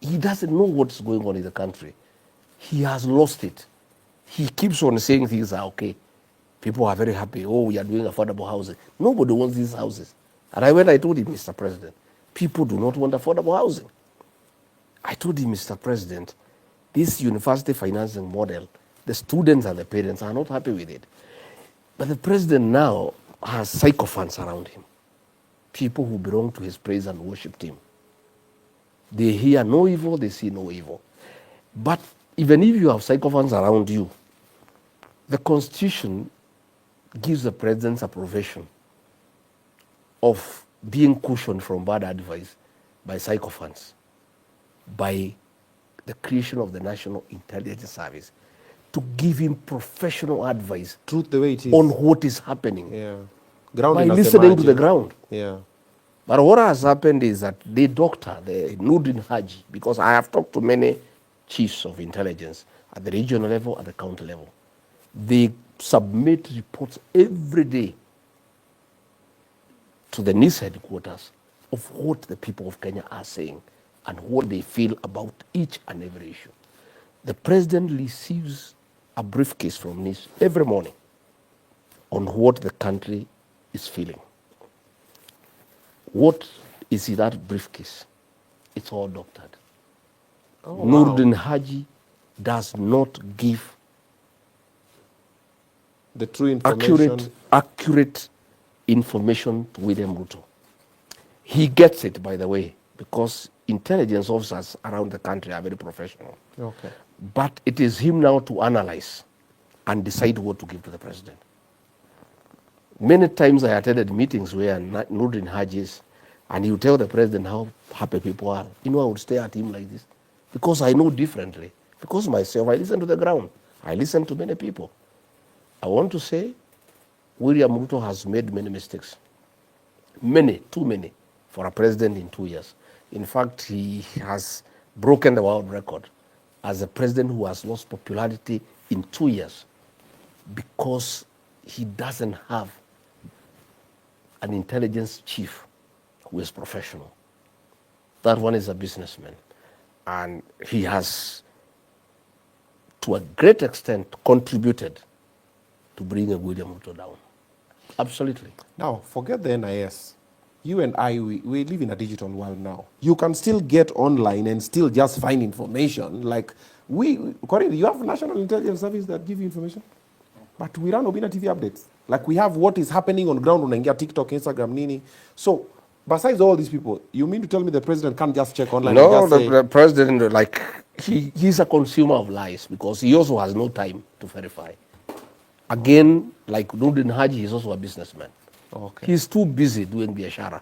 he doesn't know what's going on in the country. He has lost it. He keeps on saying things are okay. People are very happy. Oh, we are doing affordable housing. Nobody wants these houses. And I told him, Mr. President, people do not want affordable housing. I told him, Mr. President, this university financing model, the students and the parents are not happy with it. But the president now has sycophants around him, people who belong to his praise and worship team. They hear no evil, they see no evil. But even if you have sycophants around you, the Constitution gives the president's approbation of being cushioned from bad advice by sycophants, by the creation of the National Intelligence Service, to give him professional advice, truth the way it is, on what is happening. Yeah. Ground by listening to the ground. Yeah. But what has happened is that the doctor, the Nurdin Haji, because I have talked to many chiefs of intelligence at the regional level, at the county level, they submit reports every day to the NIS headquarters of what the people of Kenya are saying and what they feel about each and every issue. The president receives a briefcase from NIS every morning on what the country is feeling. What is in that briefcase? It's all doctored. Nurdin Haji does not give The true information. accurate information to William Ruto. He gets it, by the way, because intelligence officers around the country are very professional. Okay. But it is him now to analyze and decide what to give to the president. Many times I attended meetings where Nurdin Haji is, and you tell the president how happy people are. You know, I would stare at him like this because I know differently. Because myself, I listen to the ground. I listen to many people. I want to say William Ruto has made many mistakes. Many, too many, for a president in 2 years. In fact, he has broken the world record as a president who has lost popularity in 2 years because he doesn't have an intelligence chief who is professional. That one is a businessman. And he has, to a great extent, contributed to bring a William Ruto down. Absolutely. Now, forget the NIS. You and I, we live in a digital world now. You can still get online and still just find information. Like, Corey, you have National Intelligence Service that give you information? But we run Obina TV updates. Like, we have what is happening on ground on TikTok, Instagram, Nini. So, besides all these people, you mean to tell me the president can't just check online? No, the president, like, he's a consumer of lies because he also has no time to verify. Again, like Nurdin Haji, he's also a businessman. Okay. He's too busy doing biashara,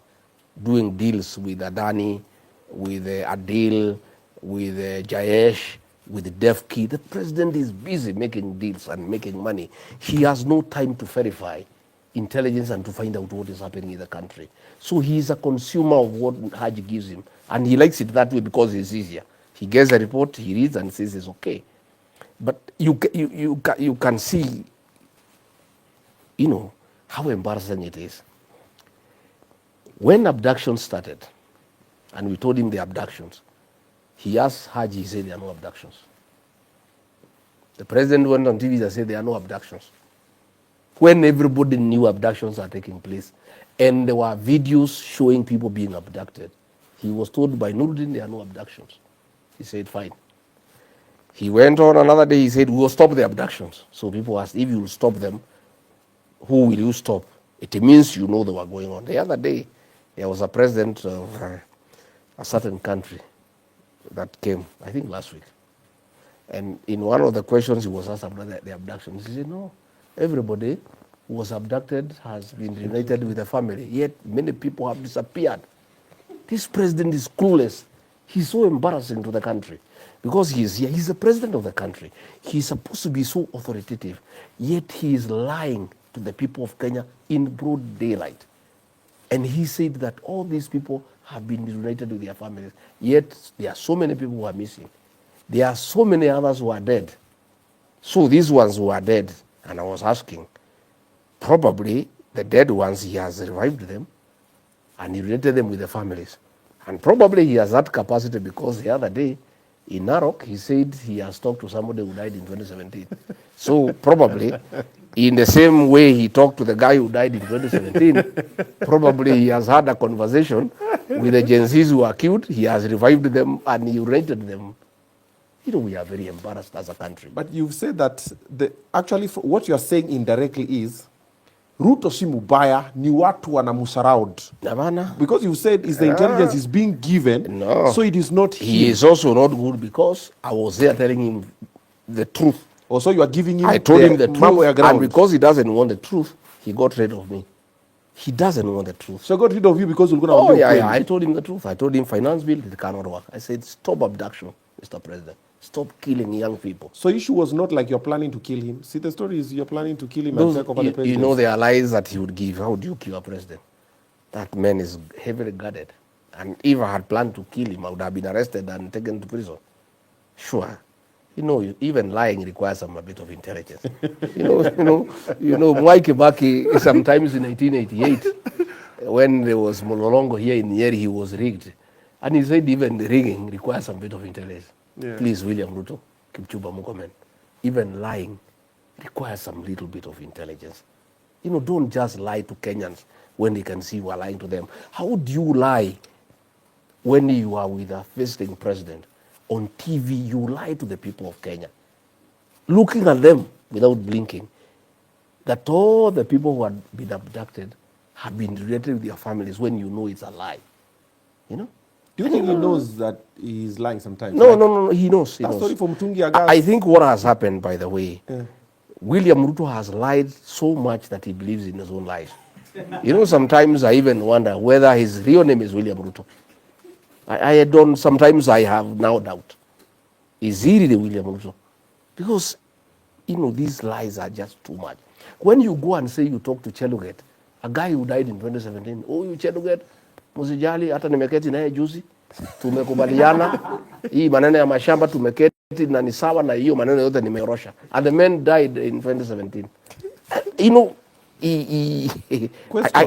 doing deals with Adani, with Adil, with Jayesh, with Defki. The president is busy making deals and making money. He has no time to verify intelligence and to find out what is happening in the country. So he is a consumer of what Haji gives him. And he likes it that way because it's easier. He gets a report, he reads and says it's okay. But you can see, you know, how embarrassing it is. When abduction started, and we told him the abductions, he asked Haji, he said there are no abductions. The president went on TV and said there are no abductions. When everybody knew abductions are taking place, and there were videos showing people being abducted, he was told by Nurdin there are no abductions. He said, fine. He went on another day, he said, we will stop the abductions. So people asked, if you will stop them, who will you stop? It means you know they were going on. The other day, there was a president of a certain country that came, I think last week. And in one of the questions he was asked about the abductions, he said, no, everybody who was abducted has been reunited with the family, yet many people have disappeared. This president is clueless. He's so embarrassing to the country because he is here. He's the president of the country. He's supposed to be so authoritative, yet he is lying to the people of Kenya in broad daylight. And he said that all these people have been reunited with their families, yet there are so many people who are missing. There are so many others who are dead. So these ones who are dead, and I was asking, probably the dead ones, he has revived them and he related them with the families. And probably he has that capacity because the other day in Narok, he said he has talked to somebody who died in 2017. So probably in the same way he talked to the guy who died in 2017, probably he has had a conversation with the Gen Zs who were killed. He has revived them and he rated them. You know, we are very embarrassed as a country. But you've said that actually what you're saying indirectly is Ruto si mubaya ni watu wanamusaraud. Because you said is the intelligence is being given, so it is not him. He is also not good because I was there telling him the truth. Also, you are giving him I told him the truth, and and because he doesn't want the truth, he got rid of me. He doesn't want the truth. So he got rid of you because you're going to... Oh, yeah, I told him the truth. I told him finance bill, it cannot work. I said, stop abduction, Mr. President. Stop killing young people. So issue was not like you're planning to kill him. See, the story is you're planning to kill him and take over the president. You know there are lies that he would give. How do you kill a president? That man is heavily guarded. And if I had planned to kill him, I would have been arrested and taken to prison. Sure. You know, even lying requires a bit of intelligence. you know, Mwai Kibaki, sometimes in 1988, when there was Mololongo here in Nyeri, he was rigged. And he said even the rigging requires a bit of intelligence. Yeah. Please, William Ruto, Kipchumba Murkomen, even lying requires some little bit of intelligence. don't just lie to Kenyans when they can see you are lying to them. How do you lie when you are with a visiting president? On TV, you lie to the people of Kenya, looking at them without blinking, that all the people who had been abducted have been related with their families when you know it's a lie. Do you think he knows that he's lying sometimes? No, he knows. He That knows. story from Tungi Agas. I think what has happened, by the way, William Ruto has lied so much that he believes in his own lies. Sometimes I even wonder whether his real name is William Ruto. Sometimes I have now doubt. Is he really William Ruto? Because, these lies are just too much. When you go and say you talk to Cheluget, a guy who died in 2017, you Cheluget, Musijali, hata nimeketi naye juzi, tumekubaliana, hii maneno ya mashamba tumeketi na ni sawa na hiyo maneno yote nimeorosha. And the man died in 2017.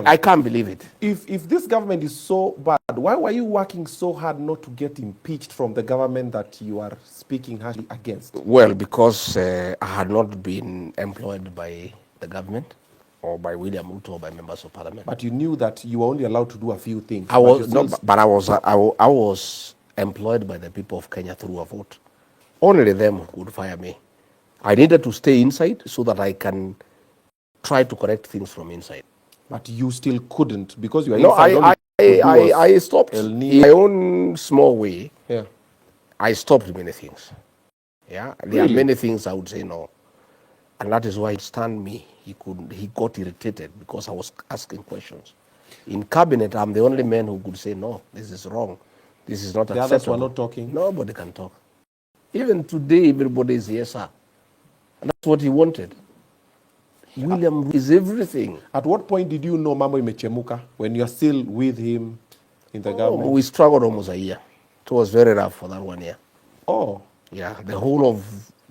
I can't believe it. If this government is so bad, why were you working so hard not to get impeached from the government that you are speaking harshly against? Well, because I had not been employed by the government or by William Ruto or by members of parliament. But you knew that you were only allowed to do a few things. I was employed by the people of Kenya through a vote. Only them would fire me. I needed to stay inside so that I can try to correct things from inside. But you still couldn't because you were No, inside. I stopped in my own small way. Yeah. I stopped many things. Yeah, there Really? are many things I would say no, and that is why he stunned me. He got irritated because I was asking questions. In cabinet, I'm the only man who could say no. This is wrong. This is not acceptable. The others were not talking. Nobody can talk. Even today, everybody is yes, sir. And that's what he wanted. William is everything. At what point did you know Mambo Imechemuka when you're still with him in the government? We struggled almost a year. It was very rough for that 1 year. Oh. Yeah, the whole of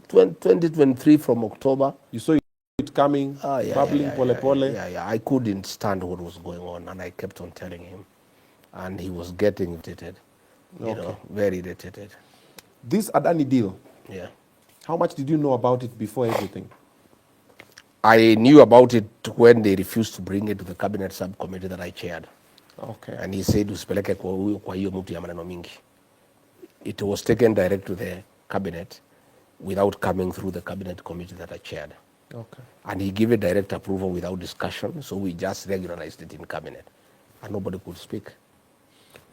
2023 from October. You saw it coming, bubbling, pole. Yeah. I couldn't stand what was going on, and I kept on telling him. And he was getting irritated, very irritated. This Adani deal, yeah. How much did you know about it before everything? I knew about it when they refused to bring it to the cabinet subcommittee that I chaired. Okay. And he said usipeleke kwa hiyo mtu ya maneno mingi. It was taken direct to the cabinet without coming through the cabinet committee that I chaired. Okay. And he gave a direct approval without discussion, so we just regularized it in cabinet. And nobody could speak.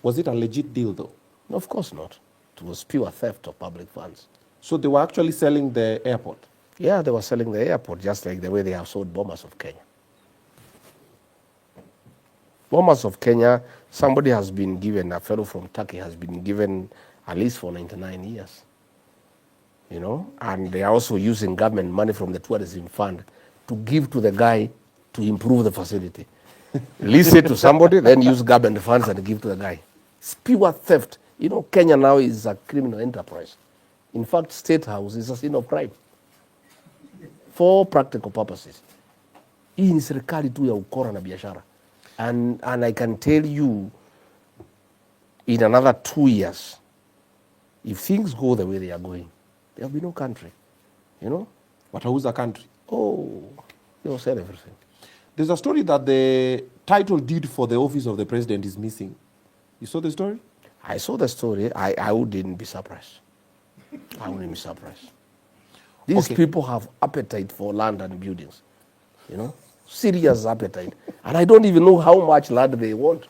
Was it a legit deal though? No, of course not. It was pure theft of public funds. So they were actually selling the airport? Yeah, they were selling the airport just like the way they have sold Bomas of Kenya. Bomas of Kenya, somebody has been given, a fellow from Turkey has been given a lease for 99 years. And they are also using government money from the tourism fund to give to the guy to improve the facility. Lease it to somebody, then use government funds and give to the guy. It's pure theft. Kenya now is a criminal enterprise. In fact, State House is a scene of crime. For practical purposes. Hii ni serikali tu ya ukora na biashara. And I can tell you, in another 2 years, if things go the way they are going, there will be no country. Watauza country. Oh, they will sell everything. There's a story that the title deed for the office of the president is missing. You saw the story? I saw the story. I wouldn't be surprised. I wouldn't be surprised. These people have appetite for land and buildings. Serious appetite. And I don't even know how much land they want.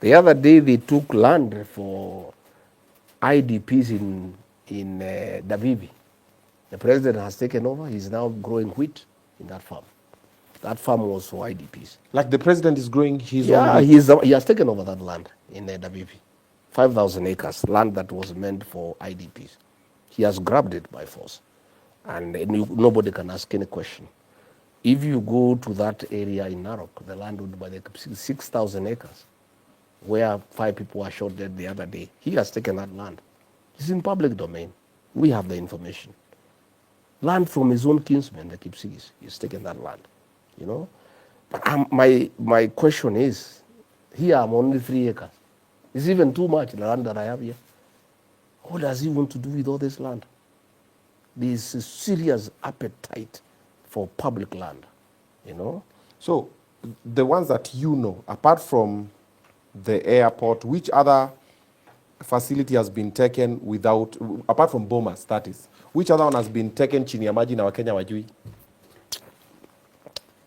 The other day they took land for IDPs in Davivi. The president has taken over. He's now growing wheat in that farm. That farm was for IDPs. Like the president is growing his own. Yeah, he has taken over that land in Davivi. 5,000 acres, land that was meant for IDPs. He has grabbed it by force. And nobody can ask any question. If you go to that area in Narok, the land would be 6,000 acres, where 5 people were shot dead the other day. He has taken that land. It's in public domain. We have the information. Land from his own kinsmen, the Kipsigis, he's taken that land. But my question is, here I'm only 3 acres. It's even too much, the land that I have here. What does he want to do with all this land? There is a serious appetite for public land, So, the ones that you know, apart from the airport, which other facility has been taken without, apart from Bomas, that is, which other one has been taken chini ya maji na Wakenya wajui?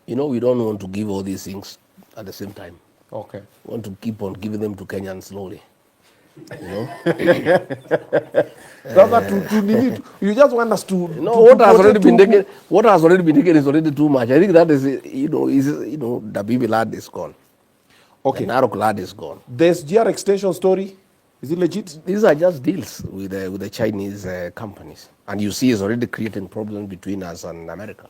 You know, we don't want to give all these things at the same time. Okay. We want to keep on giving them to Kenyans slowly. You know? You just want us to. No, what has already been taken. What has already been taken is already too much. I think that is, the Bibi lad is gone. Okay. The Narok lad is gone. This GR extension story, is it legit? These are just deals with the Chinese companies, and you see, it's already creating problems between us and America,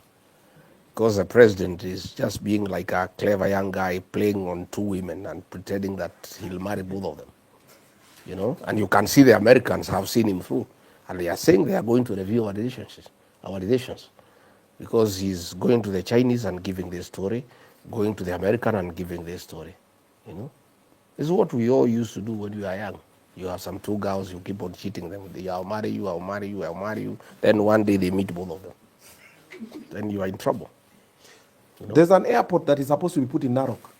because the president is just being like a clever young guy playing on two women and pretending that he'll marry both of them. You know, and you can see the Americans have seen him through, and they are saying they are going to review our relations, because he's going to the Chinese and giving their story, going to the American and giving their story. You know, this is what we all used to do when we were young. You have some two girls, you keep on cheating them. I'll marry you, I'll marry you, I'll marry you. Then one day they meet both of them. Then you are in trouble. You know? There's an airport that is supposed to be put in Narok.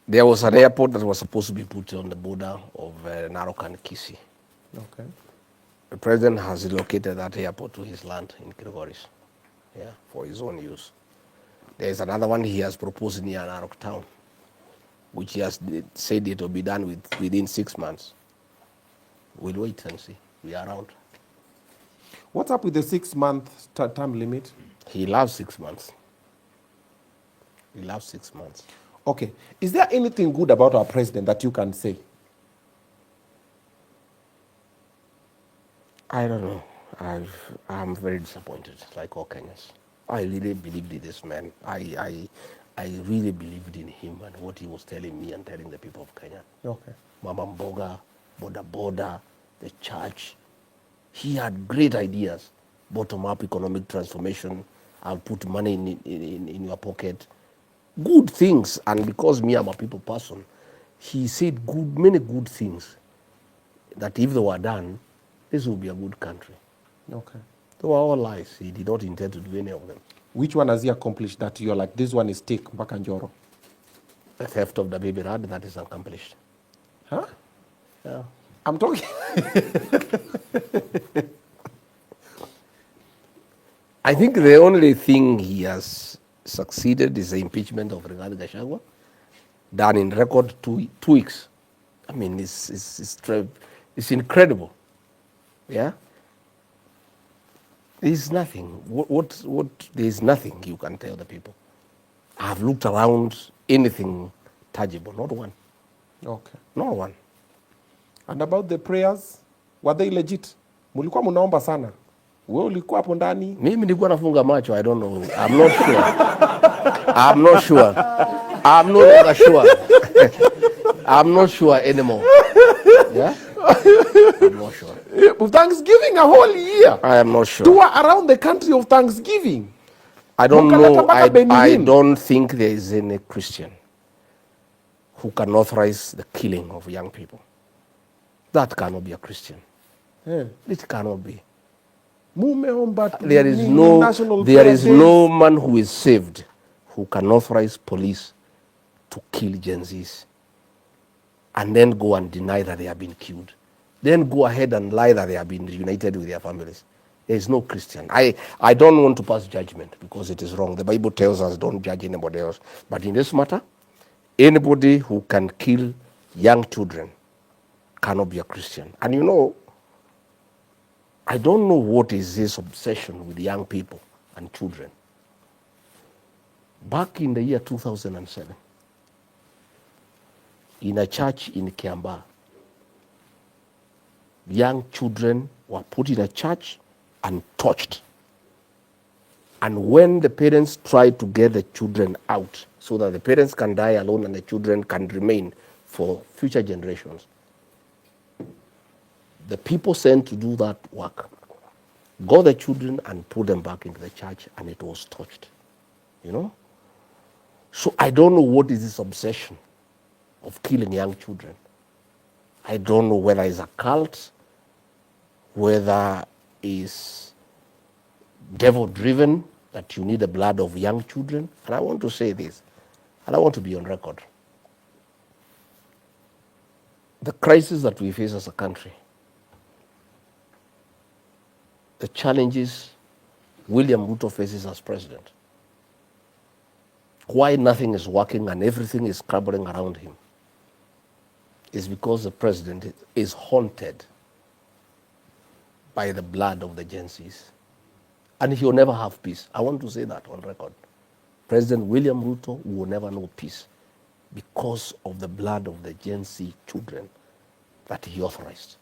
There was an airport that was supposed to be put on the border of Narok and Kisii. Okay. The president has relocated that airport to his land in Kilgoris, for his own use. There is another one he has proposed near Narok town, which he has said it will be done within 6 months. We'll wait and see. We are around. What's up with the 6-month term limit? He loves 6 months. He loves 6 months. Okay. Is there anything good about our president that you can say? I don't know. I'm very disappointed, like all Kenyans. I really believed in this man. I really believed in him and what he was telling me and telling the people of Kenya. Okay. Mama Mboga, Boda, the church. He had great ideas. Bottom-up economic transformation. I'll put money in your pocket. Good things. And because me, I'm a people person, he said many good things that if they were done, this will be a good country. Okay. They were all lies. He did not intend to do any of them. Which one has he accomplished that you're like, this one is tick, mpaka Njoro? The theft of the baby rat, that is accomplished. Huh? Yeah. I'm talking. I think the only thing he has succeeded is the impeachment of Rigathi Gachagua, done in record 2 weeks. I mean, it's incredible. Yeah. There's nothing. There's nothing you can tell the people. I've looked around, anything tangible, not one. Okay. Not one. And about the prayers, were they legit? Mulikuwa munaomba sana. Wewe ulikuwa hapo ndani? Mimi nilikuwa nafunga macho, I don't know. I'm not sure. I'm not sure. I'm no longer sure. I'm not sure anymore. Yeah? I'm not sure. Thanksgiving a whole year. I am not sure. Tour around the country of Thanksgiving. I don't know. Mukaleta mpaka I Benin. don't think there is any Christian who can authorize the killing of young people. That cannot be a Christian. It cannot be. Mumeomba There is national there prayer is days. no man who is saved who can authorize police to kill Gen Zs and then go and deny that they have been killed. Then go ahead and lie that they have been reunited with their families. There is no Christian. I don't want to pass judgment because it is wrong. The Bible tells us don't judge anybody else. But in this matter, anybody who can kill young children cannot be a Christian. And you know, I don't know what is this obsession with young people and children. Back in the year 2007, in a church in Kiambaa, young children were put in a church and tortured. And when the parents tried to get the children out so that the parents can die alone and the children can remain for future generations, the people sent to do that work got the children and put them back into the church, and it was tortured. You know? So I don't know what is this obsession of killing young children. I don't know whether it's a cult, whether it's devil-driven, that you need the blood of young children. And I want to say this, and I want to be on record. The crisis that we face as a country, the challenges William Ruto faces as president, why nothing is working and everything is crumbling around him, is because the president is haunted by the blood of the Gen Zs. And he will never have peace. I want to say that on record. President William Ruto will never know peace because of the blood of the Gen Z children that he authorized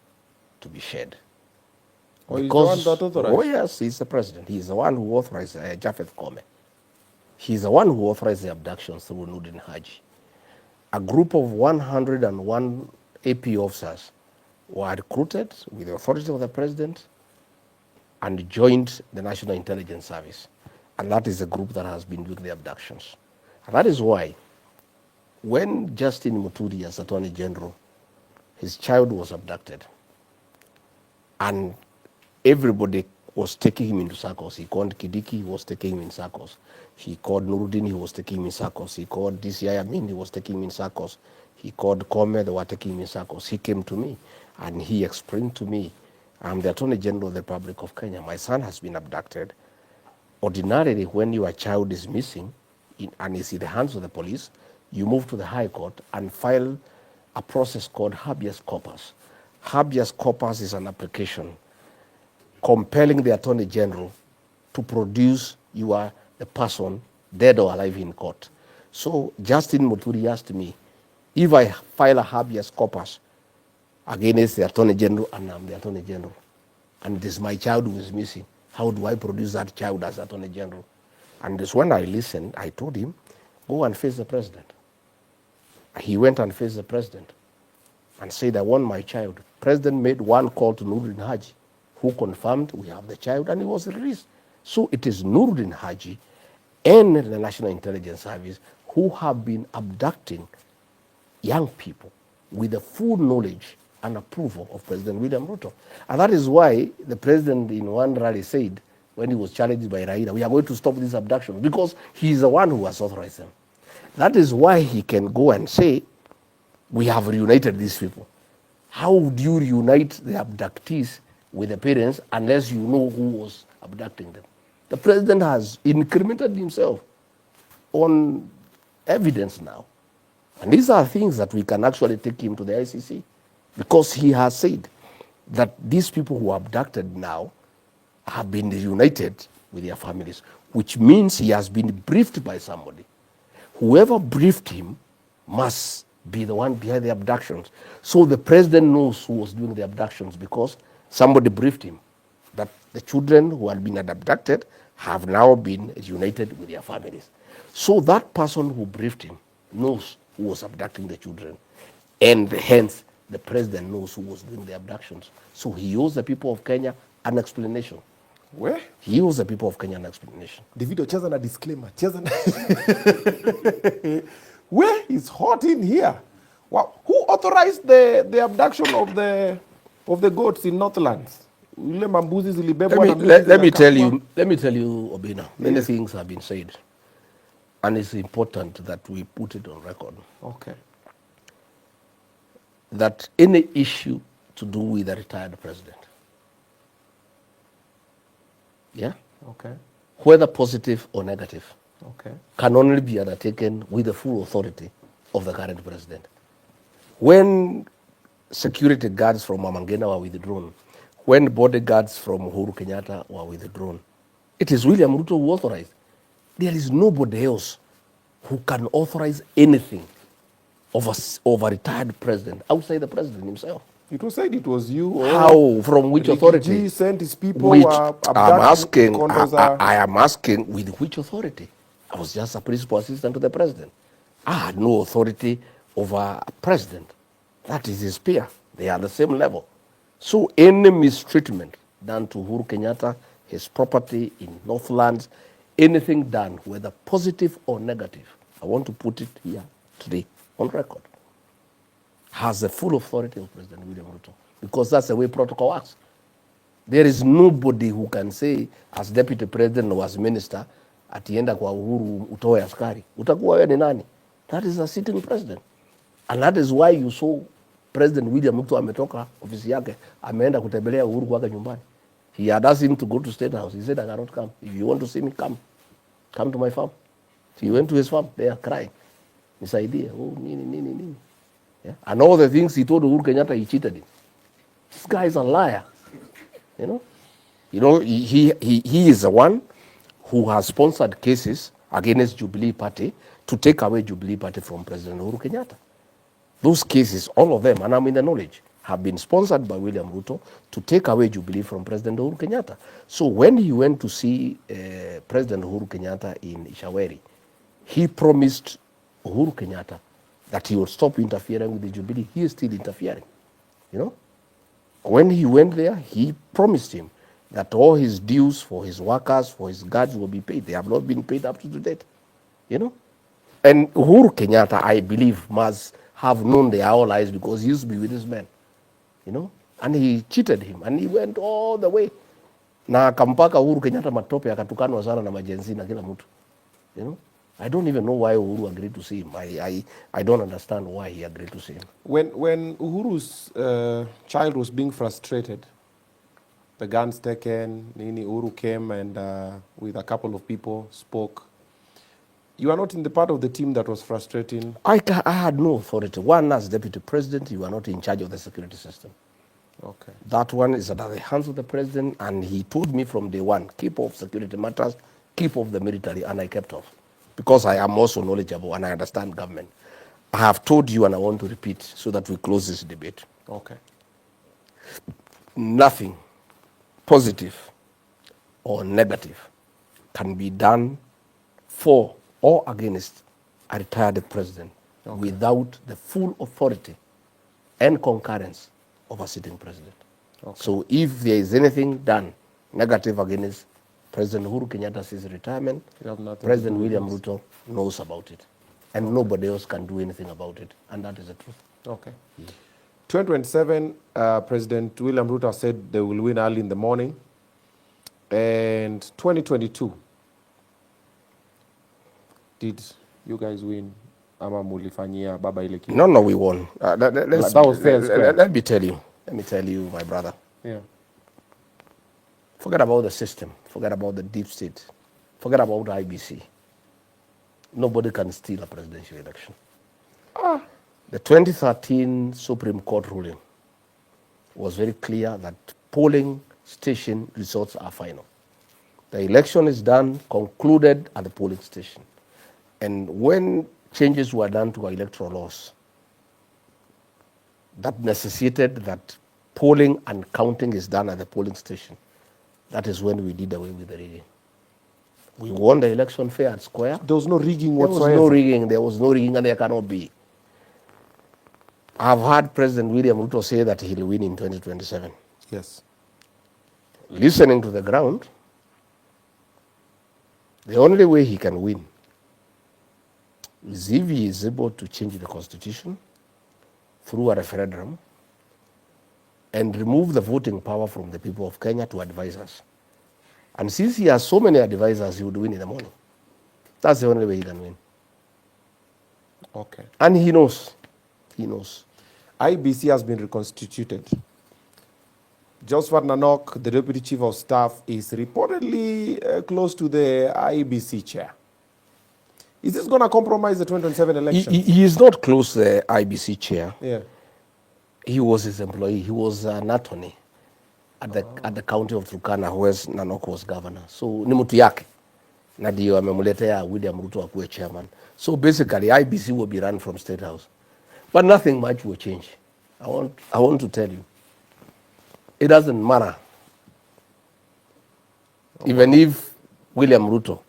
to be shed. Oh, he's the one that authorized? Oh yes, he's the president. He's the one who authorized Japheth Kome. He's the one who authorized the abductions through Nurdin Haji. A group of 101 AP officers were recruited with the authority of the president and joined the National Intelligence Service. And that is the group that has been doing the abductions. And that is why when Justin Muturi, as Attorney General, his child was abducted, and everybody was taking him into circles. He called Kidiki, he was taking him in circles. He called Nurudin, he was taking him in circles. He called DCI Amin, he was taking him in circles. He called Kome, they were taking him in circles. He came to me and he explained to me, I'm the Attorney General of the Republic of Kenya. My son has been abducted. Ordinarily, when your child is missing and is in the hands of the police, you move to the High Court and file a process called habeas corpus. Habeas corpus is an application compelling the Attorney General to produce the person, dead or alive, in court. So Justin Muturi asked me, if I file a habeas corpus against the Attorney General, and I'm the Attorney General, and it is my child who is missing, how do I produce that child as Attorney General? And this, when I listened, I told him, go and face the president. He went and faced the president and said, I want my child. President made one call to Nurdin Haji, who confirmed we have the child, and he was released. So it is Nurdin Haji and the National Intelligence Service who have been abducting young people with the full knowledge and approval of President William Ruto. And that is why the president in one rally said, when he was challenged by Raila, we are going to stop this abduction, because he is the one who has authorized them. That is why he can go and say, we have reunited these people. How do you reunite the abductees with the parents unless you know who was abducting them? The president has incriminated himself on evidence now. And these are things that we can actually take him to the ICC, because he has said that these people who are abducted now have been reunited with their families, which means he has been briefed by somebody. Whoever briefed him must be the one behind the abductions. So the president knows who was doing the abductions, because somebody briefed him that the children who had been abducted have now been reunited with their families. So that person who briefed him knows who was abducting the children, and hence the president knows who was doing the abductions. So he owes the people of Kenya an explanation. Where? He owes the people of Kenya an explanation. Davido, cheza na disclaimer. Cheza na where is hot in here? Wow. Who authorized the abduction of the goats in Northlands? Let me tell you, Obina, many things have been said, and it's important that we put it on record. Okay. That any issue to do with a retired president, yeah, okay, whether positive or negative, okay, can only be undertaken with the full authority of the current president. When security guards from Mamangena were withdrawn, when bodyguards from Uhuru Kenyatta were withdrawn, it is William Ruto who authorized. There is nobody else who can authorize anything of a retired president outside the president himself. It was said it was you. Or how? From which authority? G sent his people. Which I am asking with which authority? I was just a principal assistant to the president. I had no authority over a president. That is his peer. They are the same level. So any mistreatment done to Uhuru Kenyatta, his property in Northlands, anything done, whether positive or negative, I want to put it here today on record, has the full authority of President William Ruto, because that's the way protocol works. There is nobody who can say, as deputy president or as minister, atienda kwa Uhuru utoe askari, utakuwa wewe ni nani? That is a sitting president. And that is why you saw President William Ruto ametoka ofisi yake ameenda kutembelea Uhuru kwake nyumbani. He had asked him to go to State House. He said, I cannot come. If you want to see me, come. Come to my farm. So he went to his farm. They are crying. Nisaidie. Oh, nini. Yeah? And all the things he told Uhuru Kenyatta, he cheated him. This guy is a liar. You know, he is the one who has sponsored cases against Jubilee Party to take away Jubilee Party from President Uhuru Kenyatta. Those cases, all of them, and I'm in the knowledge, have been sponsored by William Ruto to take away Jubilee from President Uhuru Kenyatta. So when he went to see President Uhuru Kenyatta in Ishaweri, he promised Uhuru Kenyatta that he would stop interfering with the Jubilee. He is still interfering, you know. When he went there, he promised him that all his dues for his workers, for his guards will be paid. They have not been paid up to date, you know. And Uhuru Kenyatta, I believe, must have known their all lies because he used to be with this man, you know. And he cheated him and he went all the way. Na akampaka Uhuru Kenyatta matope akatukanwa sana na majenzi na kila mtu, you know. I don't even know why Uhuru agreed to see him. I don't understand why he agreed to see him. When Uhuru's child was being frustrated, the guns taken, Nini Uhuru came and with a couple of people spoke. You are not in the part of the team that was frustrating. I had no authority. One, as deputy president, you are not in charge of the security system. Okay. That one is under the hands of the president, and he told me from day one, keep off security matters, keep off the military, and I kept off. Because I am also knowledgeable and I understand government. I have told you and I want to repeat so that we close this debate. Okay. Nothing positive or negative can be done for or against a retired president without the full authority and concurrence of a sitting president. Okay. So if there is anything done negative against President Uhuru Kenyatta's retirement, President William Ruto knows about it. And nobody else can do anything about it. And that is the truth. Okay. 2027, President William Ruto said they will win early in the morning. And 2022, did you guys win? Ama mulifanyia baba ile kitu? No, we won. That was fair and square. Let me tell you, my brother. Yeah. Forget about the system. Forget about the deep state. Forget about IBC. Nobody can steal a presidential election. The 2013 Supreme Court ruling was very clear that polling station results are final. The election is done, concluded at the polling station. And when changes were done to our electoral laws, that necessitated that polling and counting is done at the polling station. That is when we did away with the rigging. We won the election fair and square. There was no rigging whatsoever. There was no rigging, and there cannot be. I've heard President William Ruto say that he'll win in 2027. Yes. Listening to the ground, the only way he can win is if he is able to change the constitution through a referendum and remove the voting power from the people of Kenya to advise us. And since he has so many advisors, he would win in the morning. That's the only way he can win. Okay. And he knows. He knows. IBC has been reconstituted. Josphat Nanok, the Deputy Chief of Staff, is reportedly close to the IBC chair. Is this going to compromise the 2027 election? He is not close to the IBC chair. Yeah. He was his employee. He was an attorney at the county of Turkana, where Nanok was governor. So ni mtu yake. Na ndio amemletea William Ruto akuwe chairman. So basically, IBC will be run from State House. But nothing much will change. I want to tell you. It doesn't matter. Even if William Ruto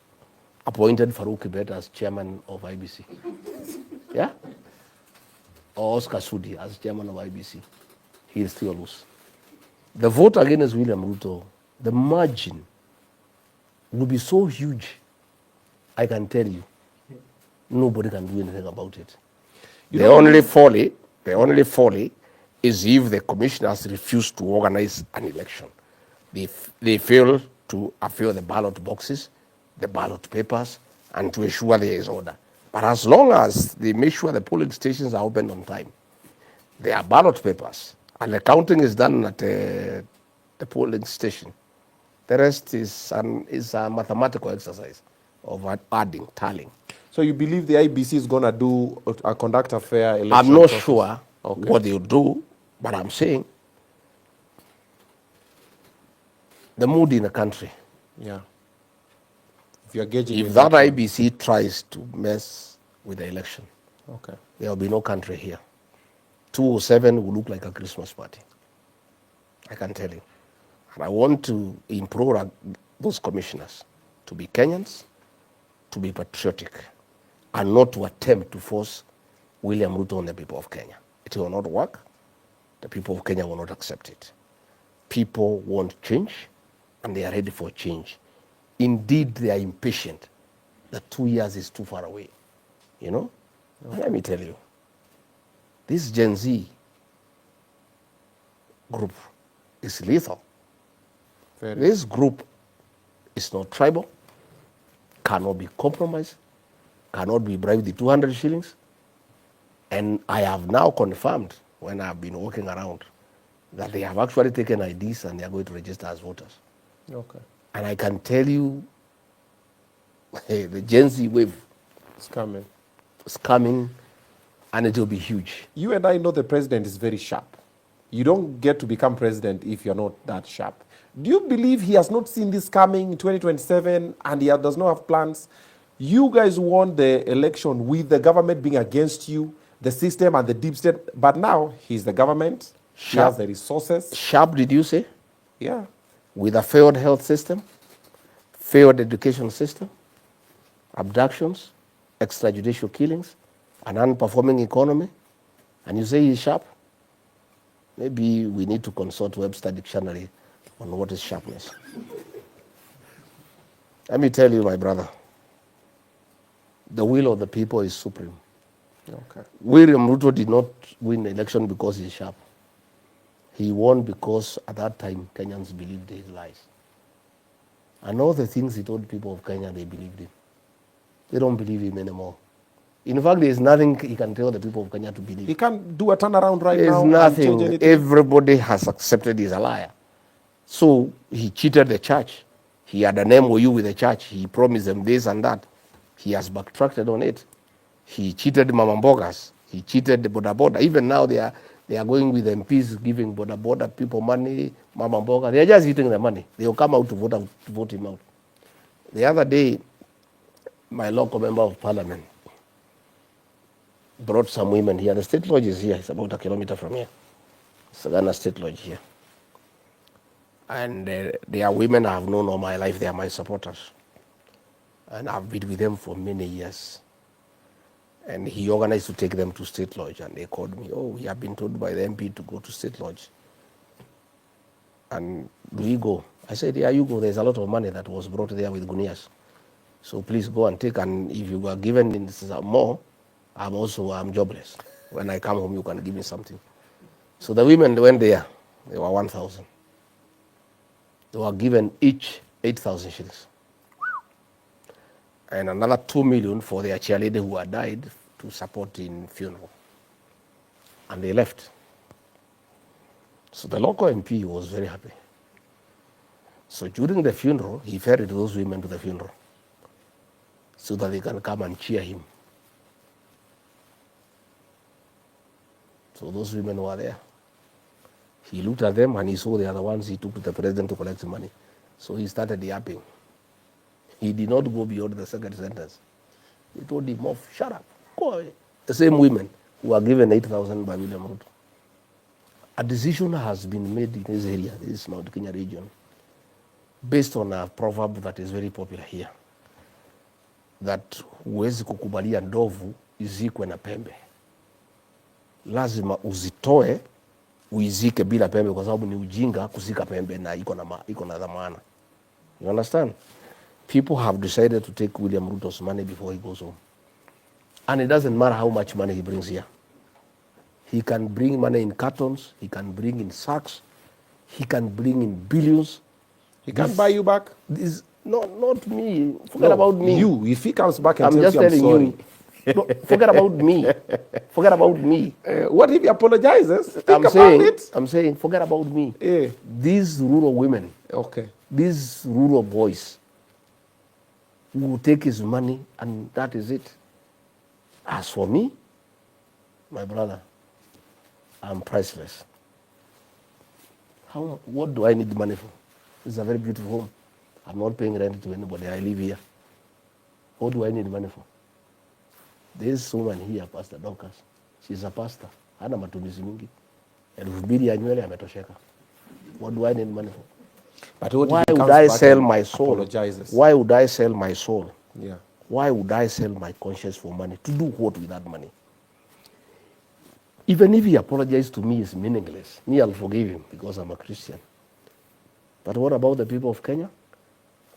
appointed Farouk Kibet as chairman of IBC. Yeah? Or Oscar Sudi as chairman of IBC. He'll still lose. The vote against William Ruto, the margin will be so huge, I can tell you. Nobody can do anything about it. The only folly is if the commissioners refuse to organize an election. They fail to fill the ballot boxes the ballot papers and to ensure there is order. But as long as they make sure the polling stations are open on time, there are ballot papers, and the counting is done at the polling station, the rest is a mathematical exercise of adding, tallying. So you believe the IBC is going to conduct a fair election? I'm not process? sure what they'll do, but I'm saying the mood in the country. Yeah. If you're gauging If it that way. IBC tries to mess with the election, Okay. there will be no country here. 207 will look like a Christmas party. I can tell you. And I want to implore those commissioners to be Kenyans, to be patriotic, and not to attempt to force William Ruto on the people of Kenya. It will not work. The people of Kenya will not accept it. People want change, and they are ready for change. Indeed, they are impatient. The 2 years is too far away. You know? Okay. Let me tell you, this Gen Z group is lethal. This group is not tribal, cannot be compromised, cannot be bribed with 200 shillings. And I have now confirmed, when I've been walking around, that they have actually taken IDs and they are going to register as voters. Okay. And I can tell you, hey, the Gen Z wave is coming. It's coming, and it will be huge. You and I know the president is very sharp. You don't get to become president if you're not that sharp. Do you believe he has not seen this coming in 2027 and he does not have plans? You guys won the election with the government being against you, the system and the deep state, but now he's the government, he has the resources. Sharp, did you say? Yeah. With a failed health system, failed education system, abductions, extrajudicial killings, an unperforming economy, and you say he's sharp? Maybe we need to consult Webster Dictionary on what is sharpness. Let me tell you, my brother, the will of the people is supreme. Okay. William Ruto did not win the election because he's sharp. He won because at that time Kenyans believed his lies. And all the things he told people of Kenya, they believed him. They don't believe him anymore. In fact, there's nothing he can tell the people of Kenya to believe. He can't do a turnaround right There's now. There's and change nothing. anything. Everybody has accepted he's a liar. So he cheated the church. He had an MOU with the church. He promised them this and that. He has backtracked on it. He cheated Mama Mbogas. He cheated the Boda Boda. Even now they are going with MPs giving Boda Boda people money, Mama Mboga. They are just eating the money. They will come out to vote him out. The other day, my local member of parliament brought some women here. The state lodge is here. It's about a kilometer from here. Sagana State Lodge here. And they are women I have known all my life. They are my supporters. And I've been with them for many years. And he organized to take them to State Lodge. And they called me, oh, we have been told by the MP to go to State Lodge. And do we go? I said, yeah, you go. There's a lot of money that was brought there with gunias. So please go and take. And if you were given more, I'm jobless. When I come home, you can give me something. So the women went there. They were 1,000. They were given each 8,000 shillings. And another 2 million for their cheerleader who had died to support in funeral. And they left. So the local MP was very happy. So during the funeral, he ferried those women to the funeral so that they can come and cheer him. So those women were there. He looked at them and he saw the other ones he took to the president to collect money. So he started yapping. He did not go beyond the second sentence. He told him off, shut up, go away. The same women who were given 8,000 by William Ruto. A decision has been made in this area, this Mount Kenya region, based on a proverb that is very popular here, that huwezi kukubalia ndovu izikwe na pembe. Lazima uzitoe uizike bila pembe kwa sababu ni ujinga kuzika pembe na iko na dhamana. You understand? People have decided to take William Ruto's money before he goes home. And it doesn't matter how much money he brings here. He can bring money in cartons, he can bring in sacks, he can bring in billions. He can't buy you back? Not me. Forget about me. You. If he comes back and I'm tells just you, I'm telling sorry. you. No, forget about me. Forget about me. What if he apologizes? Think about it. I'm saying, forget about me. Yeah. These rural women, Okay. these rural boys, who will take his money and that is it. As for me, my brother, I'm priceless. What do I need the money for? It's a very beautiful home. I'm not paying rent to anybody. I live here. What do I need money for? This woman here, Pastor Dorcas, she's a pastor. Hana matumizi mingi. 2,000 ya nywele ametosheka. What do I need money for? But what if Why he would comes I back sell and my soul? apologizes? Why would I sell my soul? Yeah. Why would I sell my conscience for money? To do what with that money? Even if he apologized to me, it's meaningless. Me, I'll forgive him because I'm a Christian. But what about the people of Kenya?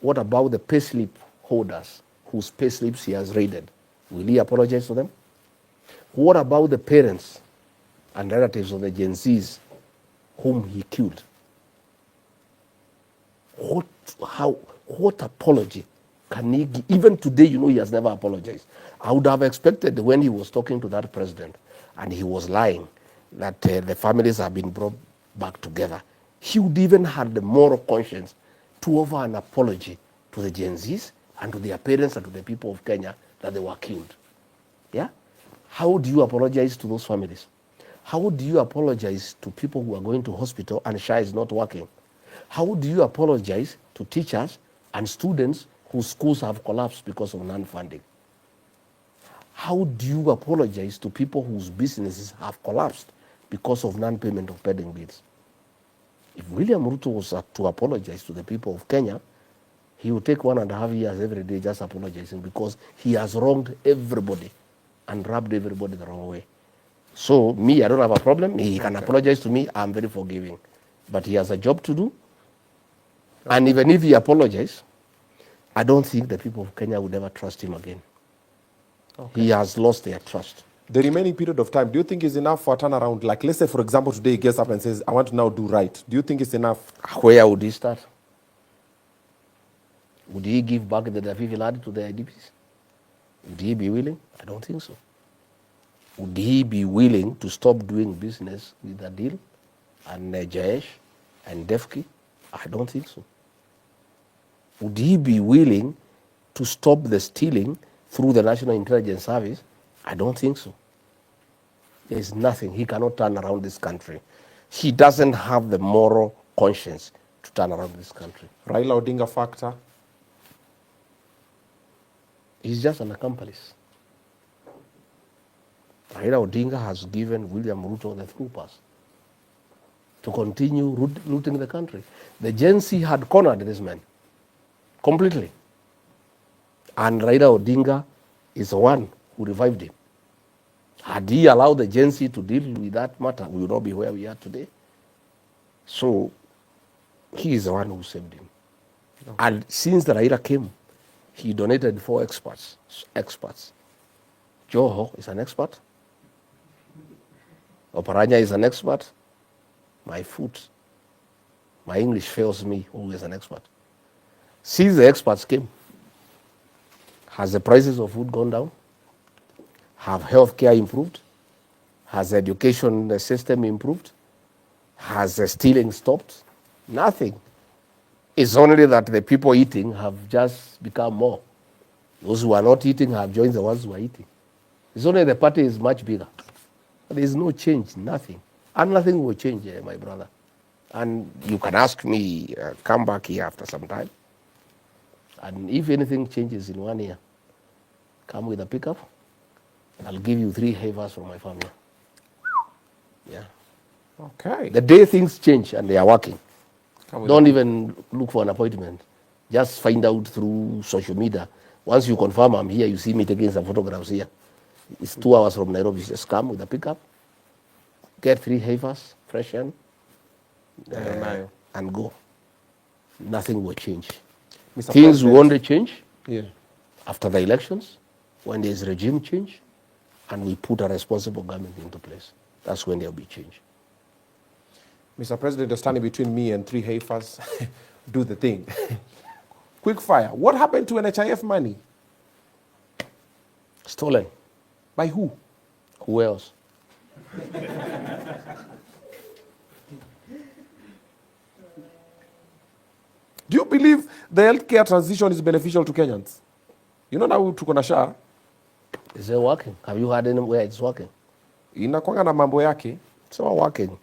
What about the payslip holders whose payslips he has raided? Will he apologize to them? What about the parents and relatives of the Gen Zs whom he killed? What apology can he give? Even today, you know, he has never apologized. I would have expected when he was talking to that president and he was lying that the families have been brought back together, he would even have the moral conscience to offer an apology to the Gen Zs and to their parents and to the people of Kenya that they were killed. Yeah? How do you apologize to those families? How do you apologize to people who are going to hospital and SHA is not working? How do you apologize to teachers and students whose schools have collapsed because of non-funding? How do you apologize to people whose businesses have collapsed because of non-payment of pending bills? If William Ruto was to apologize to the people of Kenya, he would take 1.5 years every day just apologizing because he has wronged everybody and rubbed everybody the wrong way. So me, I don't have a problem. He can apologize to me. I'm very forgiving. But he has a job to do. And even if he apologizes, I don't think the people of Kenya would ever trust him again. He has lost their trust. The remaining period of time, do you think is enough for a turnaround? Like, let's say, for example, today he gets up and says, I want to now do right. Do you think it's enough? Where would he start? Would he give back the Dafifi Lad to the IDPs? Would he be willing? I don't think so. Would he be willing to stop doing business with Adil and Jayesh and Defki? I don't think so. Would he be willing to stop the stealing through the National Intelligence Service? I don't think so. There is nothing. He cannot turn around this country. He doesn't have the moral conscience to turn around this country. Raila Odinga factor? He's just an accomplice. Raila Odinga has given William Ruto the through pass to continue looting the country. The Gen Z had cornered this man completely. And Raila Odinga is the one who revived him. Had he allowed the Gen Z to deal with that matter, we would not be where we are today. So he is the one who saved him. Okay. And since the Raila came, he donated 4 experts. Joho is an expert. Oparanya is an expert. My English fails me, who is an expert. Since the experts came, has the prices of food gone down? Have healthcare improved? Has the education system improved? Has the stealing stopped? Nothing. It's only that the people eating have just become more. Those who are not eating have joined the ones who are eating. It's only the party is much bigger. There is no change, nothing. And nothing will change, my brother. And you can ask me, come back here after some time. And if anything changes in 1 year, come with a pickup. I'll give you 3 havers from my family. Yeah. Okay. The day things change and they are working, don't even look for an appointment. Just find out through social media. Once you confirm I'm here, you see me taking some photographs here. It's 2 hours from Nairobi. Just come with a pickup, get 3 havers, fresh and go. Nothing will change. Mr. Things will only change after the elections, when there is regime change, and we put a responsible government into place. That's when there will be change. Mr. President, you're standing between me and 3 heifers. Do the thing. Quick fire. What happened to NHIF money? Stolen. By who? Who else? Do you believe the healthcare transition is beneficial to Kenyans? You know now tuko na SHA. Is it working? Have you heard anywhere it's working? Inakwanga na mambo yake. It's not working.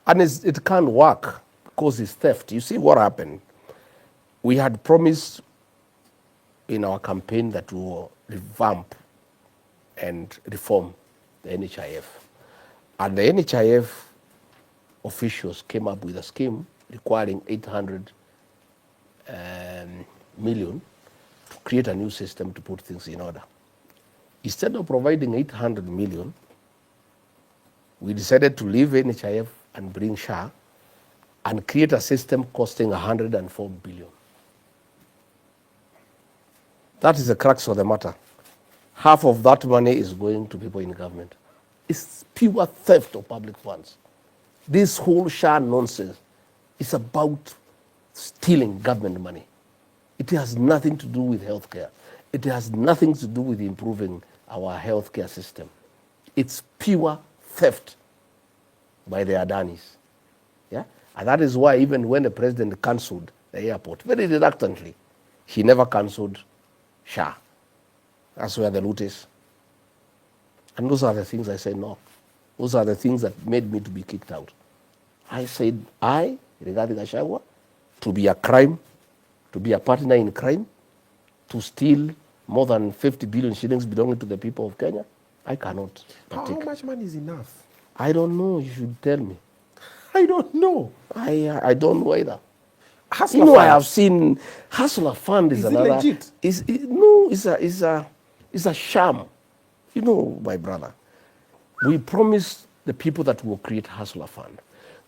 And it can't work because it's theft. You see what happened? We had promised in our campaign that we will revamp and reform the NHIF. And the NHIF officials came up with a scheme requiring 800 million to create a new system to put things in order. Instead of providing 800 million, we decided to leave NHIF and bring SHA and create a system costing 104 billion. That is the crux of the matter. Half of that money is going to people in government. It's pure theft of public funds. This whole SHA nonsense is about stealing government money. It has nothing to do with healthcare. It has nothing to do with improving our healthcare system. It's pure theft by the Adanis. Yeah? And that is why even when the president cancelled the airport, very reluctantly, he never cancelled SHA. That's where the loot is. And those are the things I said no. Those are the things that made me to be kicked out. I said, regarding Gachagua, to be a crime, to be a partner in crime, to steal more than 50 billion shillings belonging to the people of Kenya, I cannot partake. How much money is enough? I don't know. You should tell me. I don't know. I don't know either. Hustler You know, I fund. have seen Hustler Fund is Is it another. legit? No, it's a sham. You know, my brother, we promised the people that we will create Hustler Fund.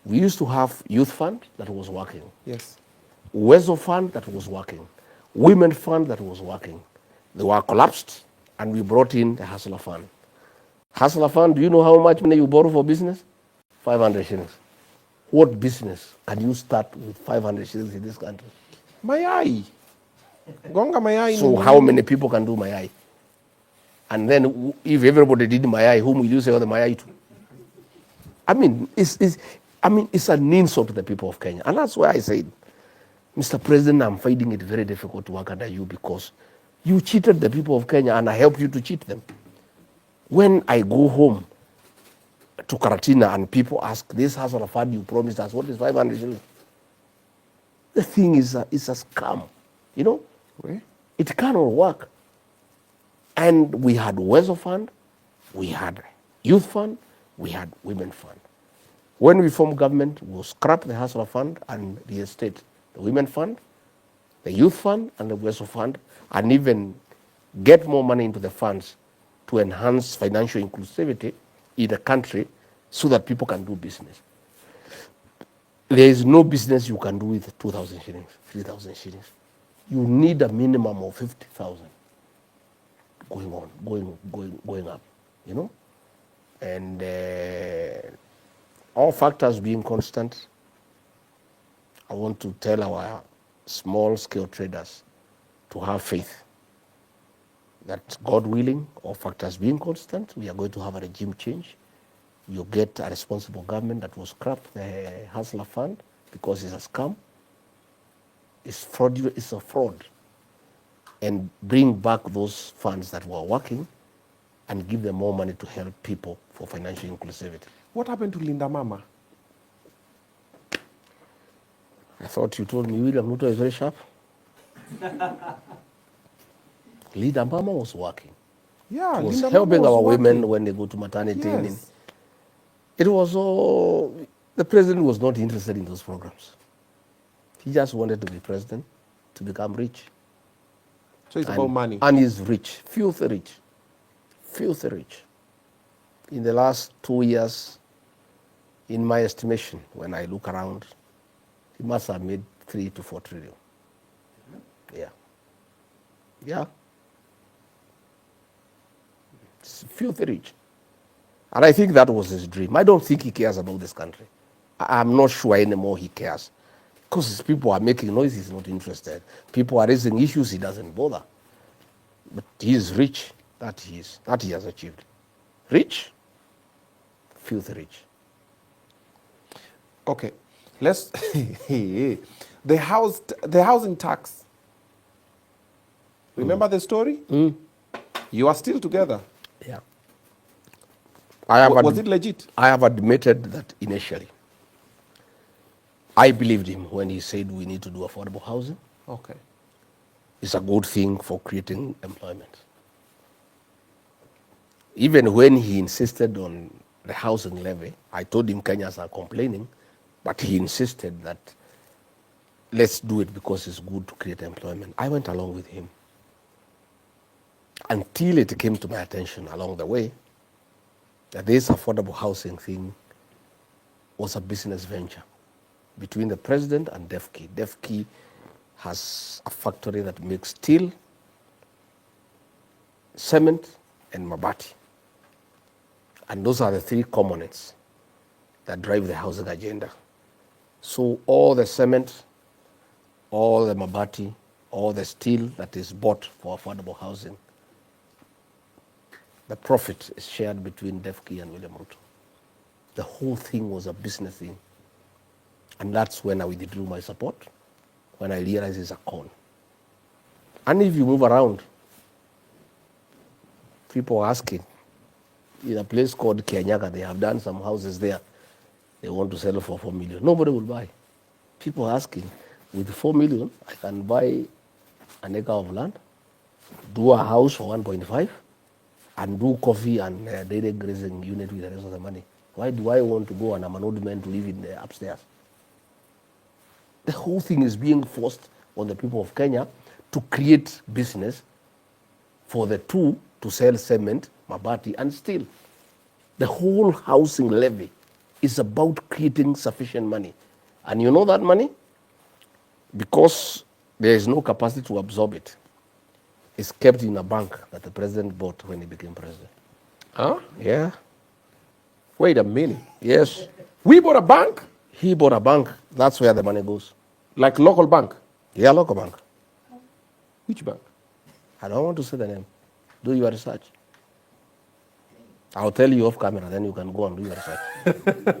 We used to have Youth Fund that was working. Yes. Wezo Fund that was working. Women Fund that was working. They were collapsed, and we brought in the Hustler Fund. Hustler Fund, do you know how much money you borrow for business? 500 shillings. What business can you start with 500 shillings in this country? Mayai. Gonga mayai. So how many people can do mayai? And then if everybody did mayai, whom will you say the mayai to? I mean, it's an insult to the people of Kenya. And that's why I said, Mr. President, I'm finding it very difficult to work under you because you cheated the people of Kenya and I helped you to cheat them. When I go home to Karatina and people ask, this Hustler Fund you promised us, what is 500 shillings? The thing is a scam, you know? Where? It cannot work. And we had Wezo Fund, we had Youth Fund, we had Women Fund. When we formed government, we'll scrap the Hustler Fund and reinstate the Women Fund, the Youth Fund, and the Wezo Fund, and even get more money into the funds to enhance financial inclusivity in the country so that people can do business. There is no business you can do with 2,000 shillings, 3,000 shillings. You need a minimum of 50,000 going up, you know? And all factors being constant, I want to tell our small-scale traders to have faith that, God willing, all factors being constant, we are going to have a regime change. You'll get a responsible government that will scrap the Hustler Fund because it's a scam. It's fraudulent, it's a fraud. And bring back those funds that were working and give them more money to help people for financial inclusivity. What happened to Linda Mama? I thought you told me William Ruto is very sharp. Linda Mama was working. Yeah, It was Linda helping Mama our was women working. when they go to maternity. Yes. It was all, the president was not interested in those programs. He just wanted to be president, to become rich. So it's about money. And he's rich, filthy rich, filthy rich. In the last 2 years, in my estimation, when I look around, he must have made 3 to 4 trillion. Yeah. Yeah. It's filthy rich. And I think that was his dream. I don't think he cares about this country. I'm not sure anymore he cares. Because people are making noise, he's not interested. People are raising issues, he doesn't bother. But he is rich, that he has achieved. Rich, filthy rich. Okay, let's the housing tax. Remember the story? You are still together. Yeah. Was it legit? I have admitted that initially. I believed him when he said we need to do affordable housing. Okay. It's a good thing for creating employment. Even when he insisted on the housing levy, I told him Kenyans are complaining, but he insisted that let's do it because it's good to create employment. I went along with him until it came to my attention along the way that this affordable housing thing was a business venture between the president and DEFCI. DEFCI has a factory that makes steel, cement, and mabati. And those are the three components that drive the housing agenda. So all the cement, all the mabati, all the steel that is bought for affordable housing, the profit is shared between DEFCI and William Ruto. The whole thing was a business thing. And that's when I withdrew my support, when I realized it's a con. And if you move around, people are asking, in a place called Kianyaga, they have done some houses there. They want to sell for 4 million. Nobody will buy. People are asking, with 4 million, I can buy an acre of land, do a house for 1.5, and do coffee and dairy grazing unit with the rest of the money. Why do I want to go and I'm an old man to live in the upstairs? The whole thing is being forced on the people of Kenya to create business for the two to sell cement, mabati, and steel. The whole housing levy is about creating sufficient money. And you know that money? Because there is no capacity to absorb it, it's kept in a bank that the president bought when he became president. Huh? Yeah. Wait a minute. Yes. We bought a bank? He bought a bank. That's where the money goes. Like local bank? Yeah, local bank. Which bank? I don't want to say the name. Do your research. I'll tell you off camera, then you can go and do your research.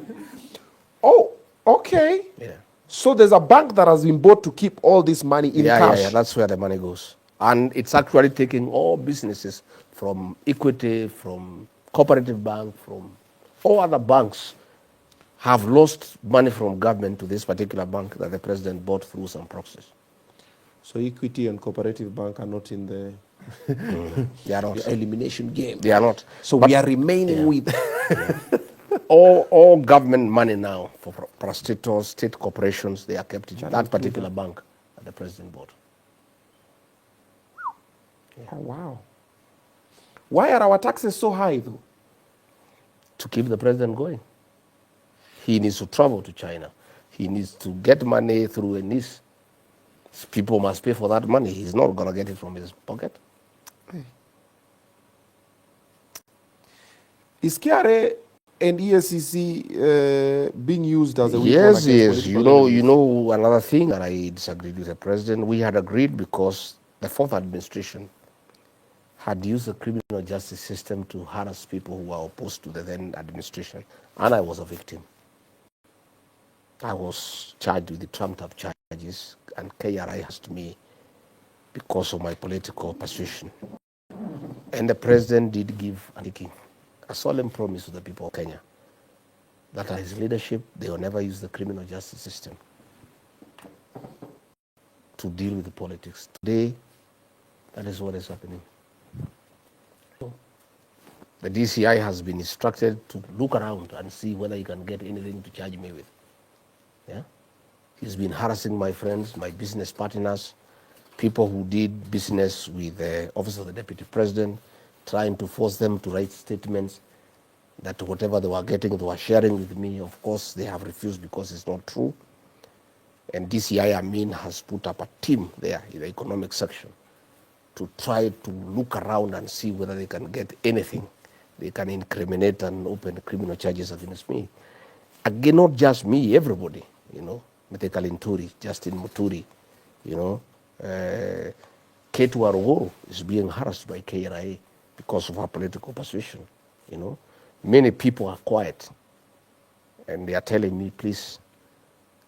Oh, okay. Yeah. So there's a bank that has been bought to keep all this money in cash. Yeah, that's where the money goes. And it's actually taking all businesses from Equity, from Cooperative Bank, from all other banks have lost money from government to this particular bank that the president bought through some proxies. So Equity and Cooperative Bank are not in the They are not. the elimination game. They are not. So But we are remaining with all government money now for prostitutes, state corporations, they are kept in that particular bank that the president bought. Oh, wow. Why are our taxes so high though? To keep the president going. He needs to travel to China. He needs to get money through a niece. People must pay for that money. He's not going to get it from his pocket. Is KRA and ESCC being used as a weapon Yes, against yes. political You enemies? know another thing, and I disagreed with the president. We had agreed because the fourth administration had used the criminal justice system to harass people who were opposed to the then administration, and I was a victim. I was charged with the trumped-up charges, and KRI asked me because of my political persuasion. And the president did give a solemn promise to the people of Kenya that under his leadership, they will never use the criminal justice system to deal with the politics. Today, that is what is happening. The DCI has been instructed to look around and see whether he can get anything to charge me with. Yeah? He's been harassing my friends, my business partners, people who did business with the Office of the Deputy President, trying to force them to write statements that whatever they were getting, they were sharing with me. Of course, they have refused because it's not true. And DCI Amin has put up a team there in the economic section to try to look around and see whether they can get anything. They can incriminate and open criminal charges against me. Again, not just me, everybody, you know. Metekalinturi, Justin Muturi, you know. Ketu Aruguru is being harassed by KRA because of her political position, you know. Many people are quiet, and they are telling me, please,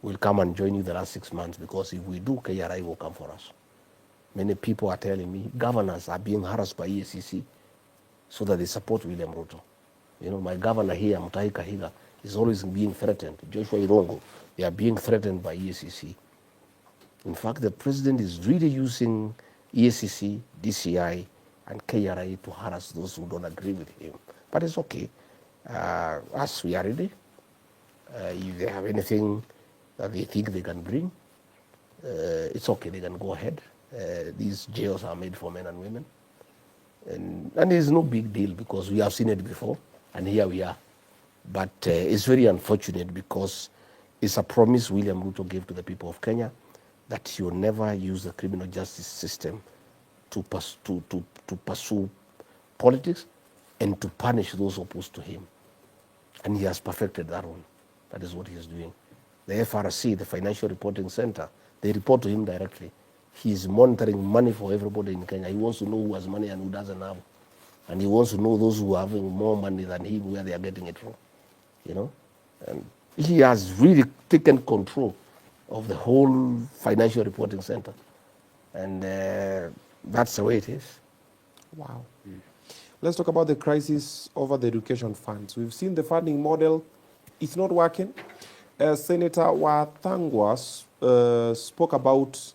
we'll come and join you the last 6 months, because if we do, KRA will come for us. Many people are telling me governors are being harassed by EACC so that they support William Ruto. You know, my governor here, Mutahi Kahiga, is always being threatened. Joshua Irongo, they are being threatened by EACC. In fact, the president is really using EACC, DCI, and KRA to harass those who don't agree with him. But it's okay. Us, we are ready. If they have anything that they think they can bring, it's okay, they can go ahead. These jails are made for men and women. And it's no big deal, because we have seen it before, and here we are. But it's very unfortunate, because it's a promise William Ruto gave to the people of Kenya that he will never use the criminal justice system to pursue politics and to punish those opposed to him. And he has perfected that one. That is what he is doing. The FRC, the Financial Reporting Center, they report to him directly. He is monitoring money for everybody in Kenya. He wants to know who has money and who doesn't have. And he wants to know those who are having more money than him, where they are getting it from. You know? And he has really taken control of the whole Financial Reporting Center. And that's the way it is. Wow. Let's talk about the crisis over the education funds. We've seen the funding model. It's not working. Senator Wathangwa spoke about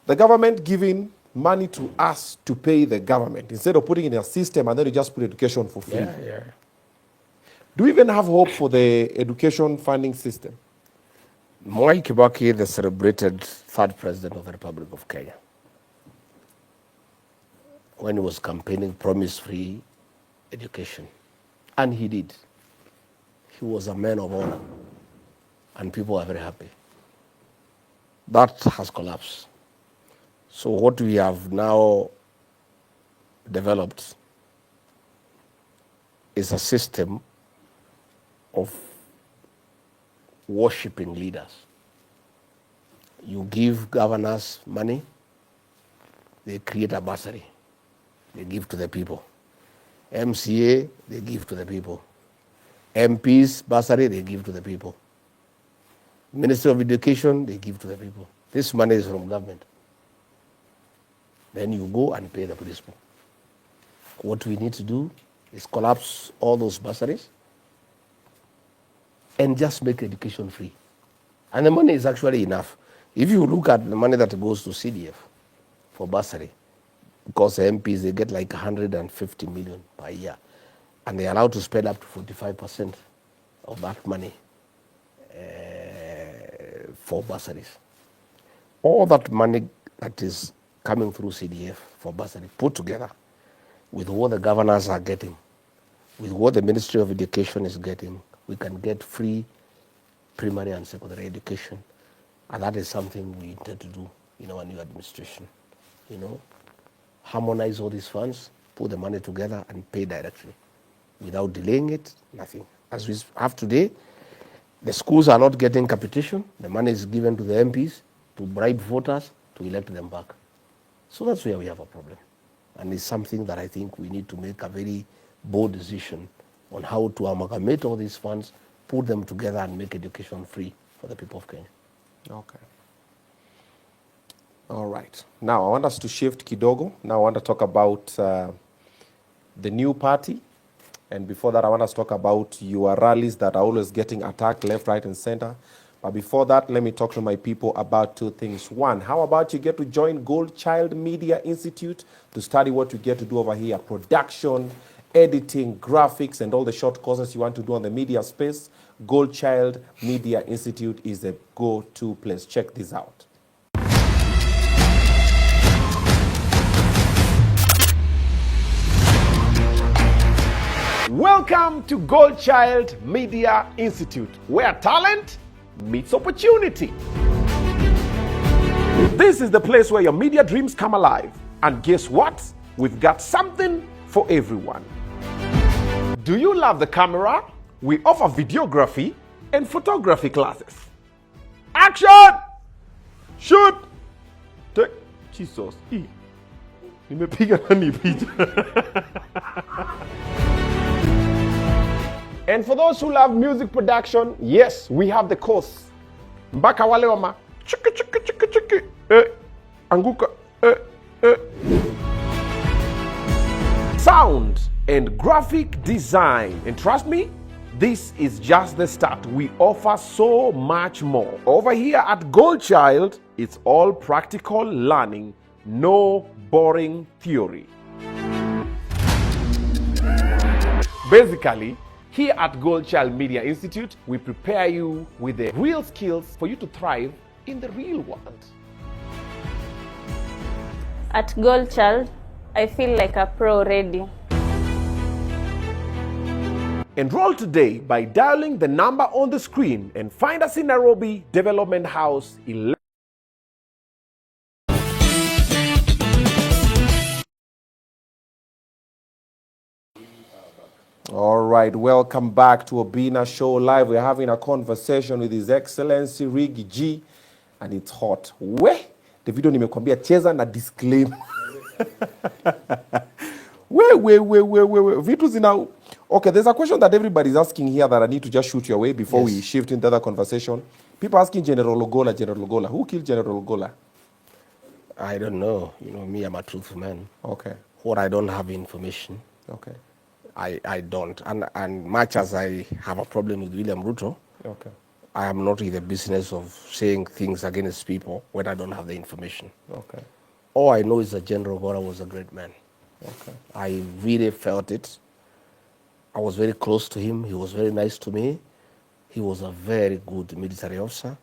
the government giving money to us to pay the government instead of putting it in a system, and then you just put education for free. Yeah. Do we even have hope for the education funding system? Mwai Kibaki, the celebrated third president of the Republic of Kenya, when he was campaigning, promised free education. And he did. He was a man of honor, and people are very happy. That has collapsed. So what we have now developed is a system of worshipping leaders. You give governors money, they create a bursary, they give to the people. MCA, they give to the people. MPs, bursary, they give to the people. Ministry of Education, they give to the people. This money is from government. Then you go and pay the principal. What we need to do is collapse all those bursaries and just make education free. And the money is actually enough. If you look at the money that goes to CDF for bursary, because the MPs, they get like 150 million per year, and they're allowed to spend up to 45% of that money for bursaries. All that money that is coming through CDF for bursary, put together with what the governors are getting, with what the Ministry of Education is getting, we can get free primary and secondary education. And that is something we intend to do in our new administration. You know, harmonize all these funds, put the money together and pay directly without delaying it, nothing. As we have today, the schools are not getting capitation. The money is given to the MPs to bribe voters to elect them back. So that's where we have a problem. And it's something that I think we need to make a very bold decision on how to amalgamate all these funds, put them together and make education free for the people of Kenya. Okay. All right. Now, I want us to shift kidogo. Now, I want to talk about the new party. And before that, I want us to talk about your rallies that are always getting attacked left, right, and center. But before that, let me talk to my people about two things. One, how about you get to join Gold Child Media Institute to study what you get to do over here, production, editing, graphics, and all the short courses you want to do on the media space. Gold Child Media Institute is the go-to place. Check this out. Welcome to Gold Child Media Institute, where talent meets opportunity. This is the place where your media dreams come alive. And guess what? We've got something for everyone. Do you love the camera? We offer videography and photography classes. Action! Shoot! Take. Jesus. Nimepiga nani picha. And for those who love music production, yes, we have the course. Mpaka wale wama chiki chiki chiki chiki. Anguka. Sound and graphic design. And trust me, this is just the start. We offer so much more. Over here at Goldchild, it's all practical learning, no boring theory. Basically, here at Goldchild Media Institute, we prepare you with the real skills for you to thrive in the real world. At Goldchild, I feel like a pro already. Enroll today by dialing the number on the screen and find us in Nairobi Development House 11. All right, welcome back to Obina Show Live. We're having a conversation with His Excellency Riggy G, and it's hot. The video nimekwambia cheza na disclaimer. Vitu zina. Okay, there's a question that everybody's asking here that I need to just shoot your way before we shift into the other conversation. People asking General Ogola. Who killed General Ogola? I don't know. You know, me, I'm a truthful man. Okay. What I don't have information. Okay. I don't. And much as I have a problem with William Ruto, okay, I am not in the business of saying things against people when I don't have the information. Okay. All I know is that General Ogola was a great man. Okay. I really felt it. I was very close to him. He was very nice to me. He was a very good military officer.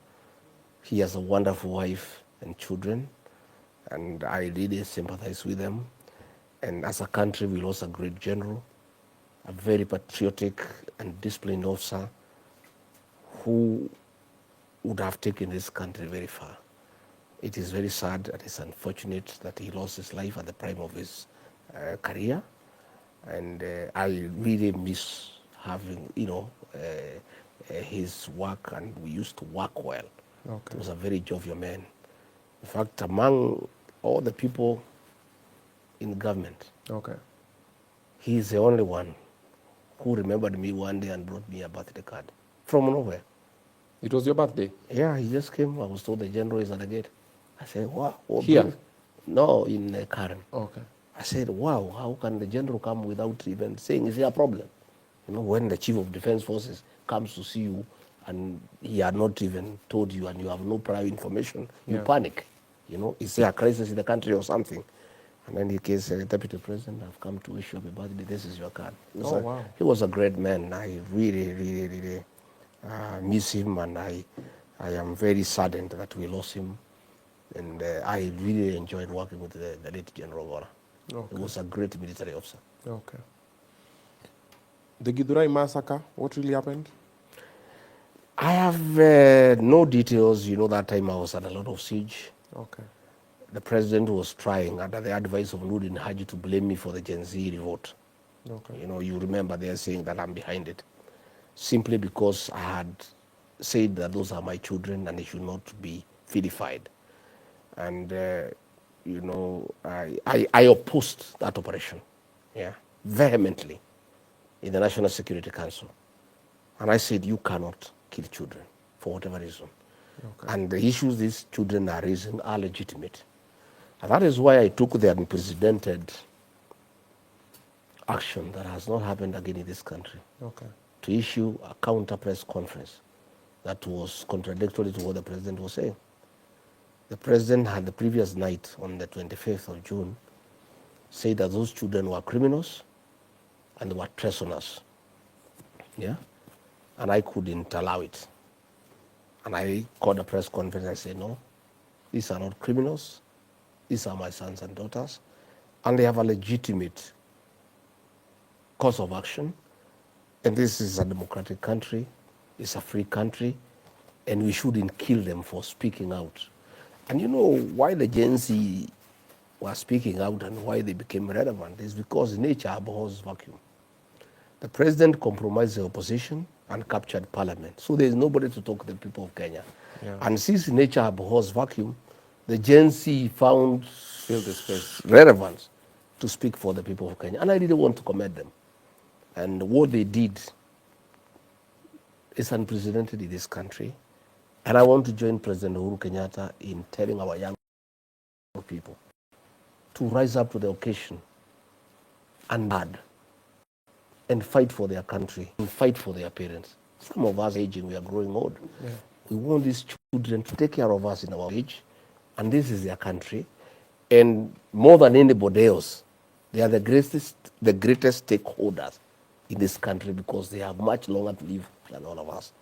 He has a wonderful wife and children, and I really sympathize with them. And as a country, we lost a great general, a very patriotic and disciplined officer who would have taken this country very far. It is very sad and it's unfortunate that he lost his life at the prime of his career. And I really miss having, his work, and we used to work well. Okay. He was a very jovial man. In fact, among all the people in government, okay, he's the only one who remembered me one day and brought me a birthday card from nowhere. It was your birthday? Yeah, he just came. I was told the general is at the gate. I said, wow. Here? No, in Karen. Okay. I said, wow, how can the general come without even saying, is there a problem? You know, when the chief of defense forces comes to see you and he had not even told you and you have no prior information, you panic. You know, is there a crisis in the country or something? And then he said, Deputy President, I've come to wish you happy birthday. This is your card. Wow. He was a great man. I really miss him, and I am very saddened that we lost him. And I really enjoyed working with the late General Ogola. Okay. He was a great military officer. Okay. The Githurai massacre, what really happened? I have no details. You know, that time I was at a lot of siege. Okay. The president was trying, under the advice of Nurdin Haji, to blame me for the Gen Z revolt. Okay. You know, you remember they're saying that I'm behind it, simply because I had said that those are my children and they should not be vilified. And, you know, I opposed that operation, vehemently in the National Security Council. And I said, you cannot kill children for whatever reason. Okay. And the issues these children are raising are legitimate. And that is why I took the unprecedented action that has not happened again in this country, to issue a counter press conference that was contradictory to what the president was saying. The president had the previous night, on the 25th of June, said that those children were criminals and they were treasoners. Yeah? And I couldn't allow it. And I called a press conference. I said, no, these are not criminals. These are my sons and daughters. And they have a legitimate cause of action. And this is a democratic country. It's a free country. And we shouldn't kill them for speaking out. And you know why the Gen Z were speaking out and why they became relevant is because nature abhors vacuum. The president compromised the opposition and captured parliament. So there is nobody to talk to the people of Kenya. Yeah. And since nature abhors vacuum, the Gen Z found Fill the space. relevance to speak for the people of Kenya. And I really want to commend them. And what they did is unprecedented in this country. And I want to join President Uhuru Kenyatta in telling our young people to rise up to the occasion and add and fight for their country and fight for their parents. Some of us are aging, we are growing old. Yeah. We want these children to take care of us in our age, and this is their country. And more than anybody else, they are the greatest stakeholders in this country because they have much longer to live than all of us.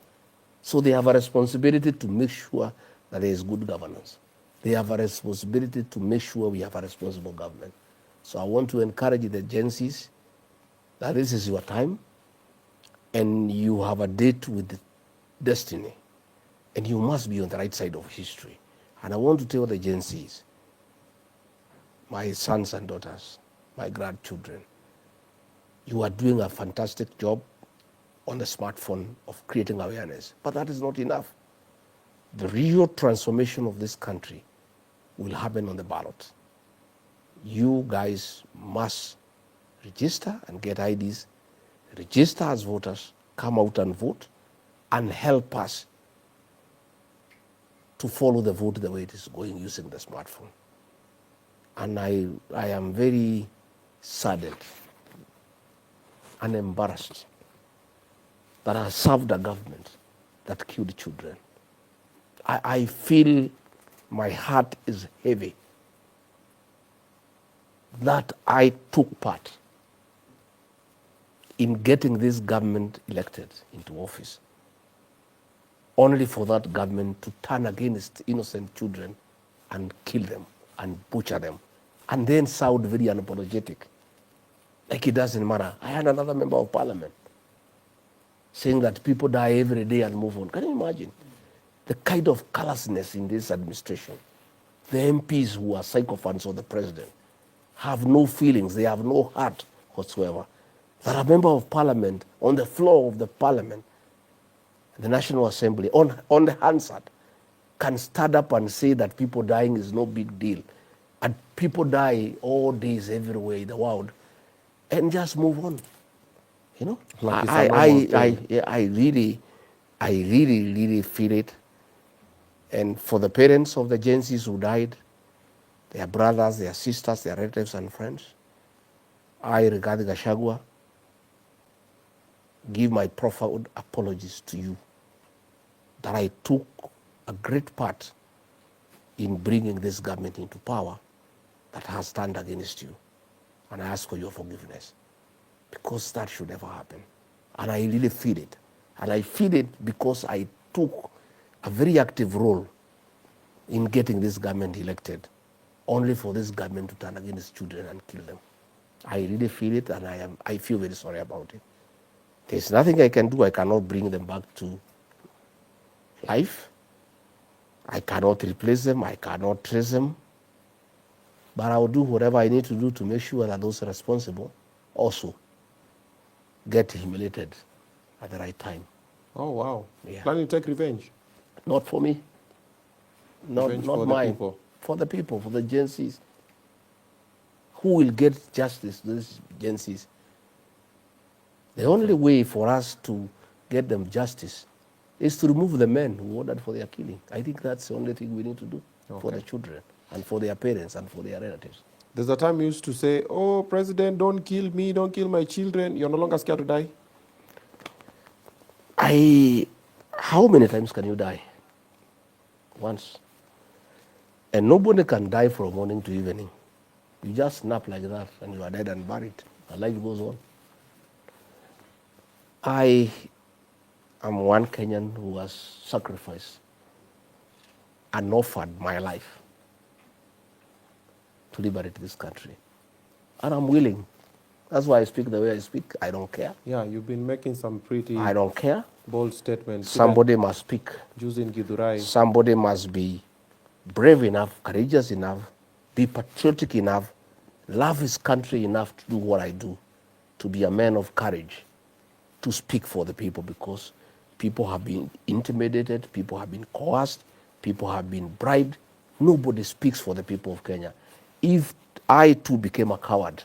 So they have a responsibility to make sure that there is good governance. They have a responsibility to make sure we have a responsible government. So I want to encourage the Gen Zs that this is your time and you have a date with destiny and you must be on the right side of history. And I want to tell the Gen Zs, my sons and daughters, my grandchildren, you are doing a fantastic job on the smartphone of creating awareness, but that is not enough. The real transformation of this country will happen on the ballot. You guys must register and get IDs, register as voters, come out and vote, and help us to follow the vote the way it is going using the smartphone. And I am very saddened and embarrassed that I served a government that killed children. I feel my heart is heavy that I took part in getting this government elected into office, only for that government to turn against innocent children and kill them and butcher them, and then sound very unapologetic, like it doesn't matter. I had another member of parliament saying that people die every day and move on. Can you imagine the kind of callousness in this administration? The MPs who are sycophants of the president have no feelings, they have no heart whatsoever. That a member of parliament on the floor of the parliament, the National Assembly, on the Hansard, can stand up and say that people dying is no big deal. And people die all days everywhere in the world and just move on. You know, Like I really feel it. And for the parents of the Gen Zs who died, their brothers, their sisters, their relatives and friends, I, Rigathi Gachagua, give my profound apologies to you that I took a great part in bringing this government into power that has turned against you. And I ask for your forgiveness, because that should never happen. And I really feel it. And I feel it because I took a very active role in getting this government elected, only for this government to turn against children and kill them. I really feel it, and I feel very sorry about it. There's nothing I can do. I cannot bring them back to life. I cannot replace them. I cannot trace them. But I will do whatever I need to do to make sure that those responsible also get humiliated at the right time. Oh, wow. Yeah. Planning to take revenge? Not for me. Not for mine. the people. For the people, for the Gen Zs. Who will get justice to these Gen Zs? The only way for us to get them justice is to remove the men who ordered for their killing. I think that's the only thing we need to do for the children and for their parents and for their relatives. There's a time you used to say, oh, President, don't kill me, don't kill my children. You're no longer scared to die? How many times can you die? Once. And nobody can die from morning to evening. You just snap like that and you are dead and buried. And life goes on. I am one Kenyan who has sacrificed and offered my life to liberate this country. And I'm willing. That's why I speak the way I speak. I don't care. Yeah, you've been making some pretty I don't care. bold statements. Somebody must speak. Using Githurai. Somebody must be brave enough, courageous enough, be patriotic enough, love his country enough to do what I do, to be a man of courage to speak for the people, because people have been intimidated, people have been coerced, people have been bribed. Nobody speaks for the people of Kenya. If I too became a coward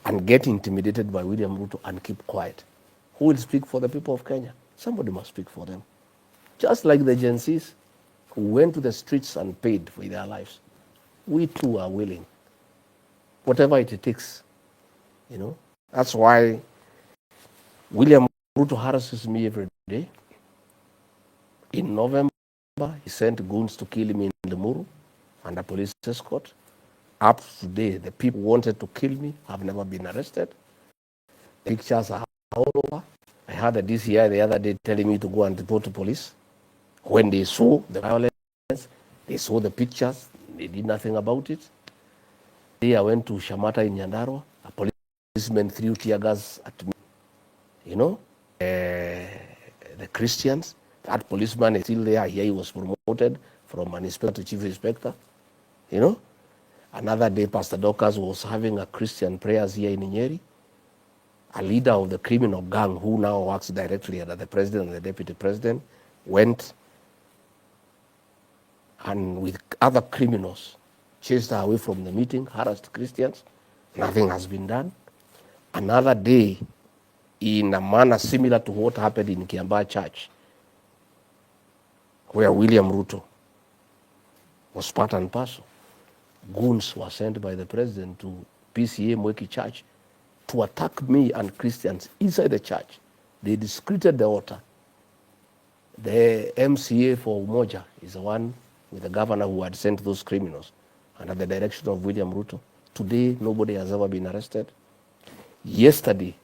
and get intimidated by William Ruto and keep quiet, who will speak for the people of Kenya? Somebody must speak for them. Just like the Gen Zs who went to the streets and paid for their lives. We too are willing, whatever it takes, you know. That's why William Ruto harasses me every day. In November, he sent goons to kill me in Limuru under police escort. Up to today, the people who wanted to kill me have never been arrested. The pictures are all over. I had the DCI the other day telling me to go and report to police. When they saw the violence, they saw the pictures, they did nothing about it. Today I went to Shamata in Nyandarua. A policeman threw tear gas at me. You know, the Christians, that policeman is still there. Here he was promoted from an inspector to chief inspector. You know, another day Pastor Dorcas was having a Christian prayers here in Nyeri. A leader of the criminal gang who now works directly under the president and the deputy president went and with other criminals chased her away from the meeting, harassed Christians. Nothing has been done. Another day, in a manner similar to what happened in Kiambaa Church, where William Ruto was part and parcel, goons were sent by the president to PCA Mweki Church to attack me and Christians inside the church. They discreted the altar. The MCA for Umoja is the one with the governor who had sent those criminals under the direction of William Ruto. Today, nobody has ever been arrested. Yesterday,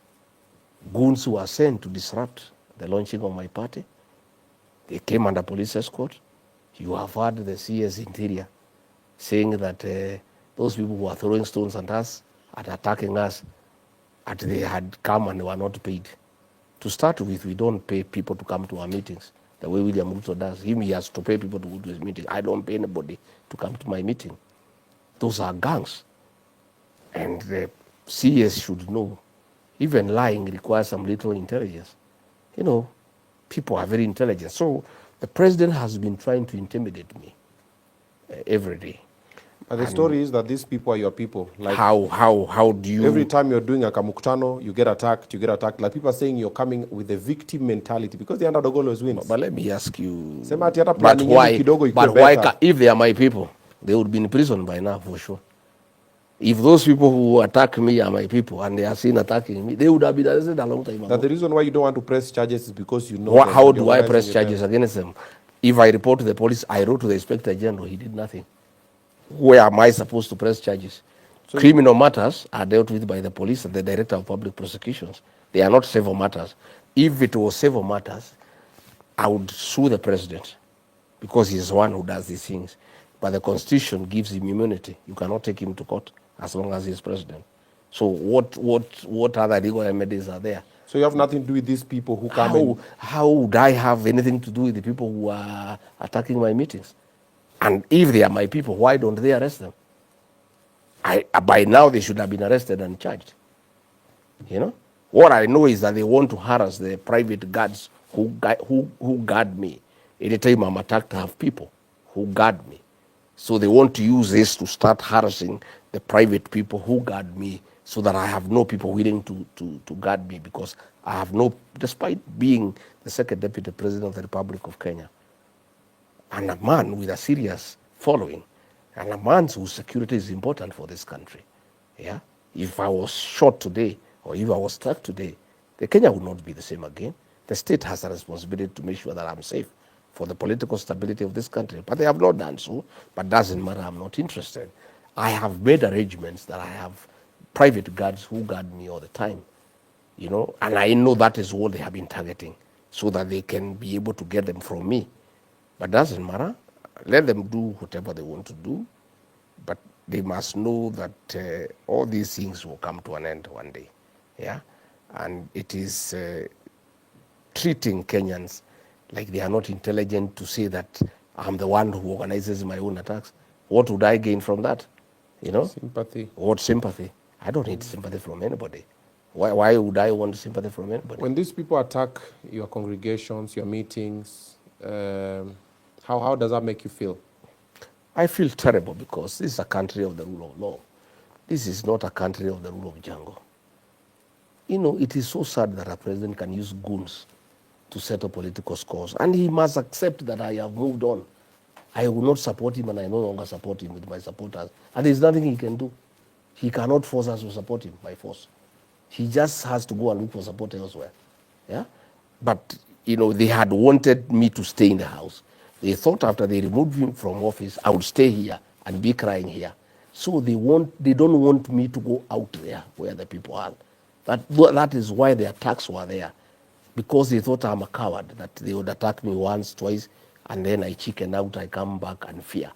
goons who were sent to disrupt the launching of my party, they came under police escort. You have heard the CS Interior saying that those people who are throwing stones at us and attacking us, that they had come and were not paid. To start with, we don't pay people to come to our meetings the way William Ruto does. He has to pay people to go to his meeting. I don't pay anybody to come to my meeting. Those are gangs. And the CS should know, even lying requires some little intelligence. You know, people are very intelligent. So the president has been trying to intimidate me every day. But the story is that these people are your people. Like how do you... Every time you're doing a kamukutano, you get attacked. Like people are saying you're coming with a victim mentality because the underdog always wins. But let me ask you, but why if they are my people, they would be in prison by now for sure. If those people who attack me are my people and they are seen attacking me, they would have been arrested a long time ago. That the reason why you don't want to press charges is because you know... How do I press charges against them? If I report to the police, I wrote to the Inspector General, he did nothing. Where am I supposed to press charges? So criminal matters are dealt with by the police and the Director of Public Prosecutions. They are not civil matters. If it was civil matters, I would sue the president because he's the one who does these things. But the Constitution gives him immunity. You cannot take him to court as long as he's president. So what other legal remedies are there? So you have nothing to do with these people who come in? How would I have anything to do with the people who are attacking my meetings? And if they are my people, why don't they arrest them? By now, they should have been arrested and charged. You know? What I know is that they want to harass the private guards who guard me. Anytime I'm attacked, I have people who guard me. So they want to use this to start harassing the private people who guard me so that I have no people willing to guard me because I have no, despite being the second deputy president of the Republic of Kenya, and a man with a serious following, and a man whose security is important for this country. Yeah? If I was shot today, or if I was struck today, the Kenya would not be the same again. The state has a responsibility to make sure that I'm safe for the political stability of this country. But they have not done so, but doesn't matter, I'm not interested. I have made arrangements that I have private guards who guard me all the time, you know, and I know that is what they have been targeting, so that they can be able to get them from me. But doesn't matter. Let them do whatever they want to do. But they must know that all these things will come to an end one day. Yeah? And it is treating Kenyans like they are not intelligent to say that I'm the one who organizes my own attacks. What would I gain from that? You know? Sympathy. What sympathy? I don't need sympathy from anybody. Why would I want sympathy from anybody? When these people attack your congregations, your meetings, how does that make you feel? I feel terrible because this is a country of the rule of law. This is not a country of the rule of jungle. You know, it is so sad that a president can use goons to settle political scores. And he must accept that I have moved on. I will not support him, and I no longer support him with my supporters. And there's nothing he can do. He cannot force us to support him by force. He just has to go and look for support elsewhere. Yeah? But, you know, they had wanted me to stay in the house. They thought after they removed him from office, I would stay here and be crying here. So they don't want me to go out there where the people are. That is why the attacks were there. Because they thought I'm a coward, that they would attack me once, twice, and then I chicken out, I come back and fear.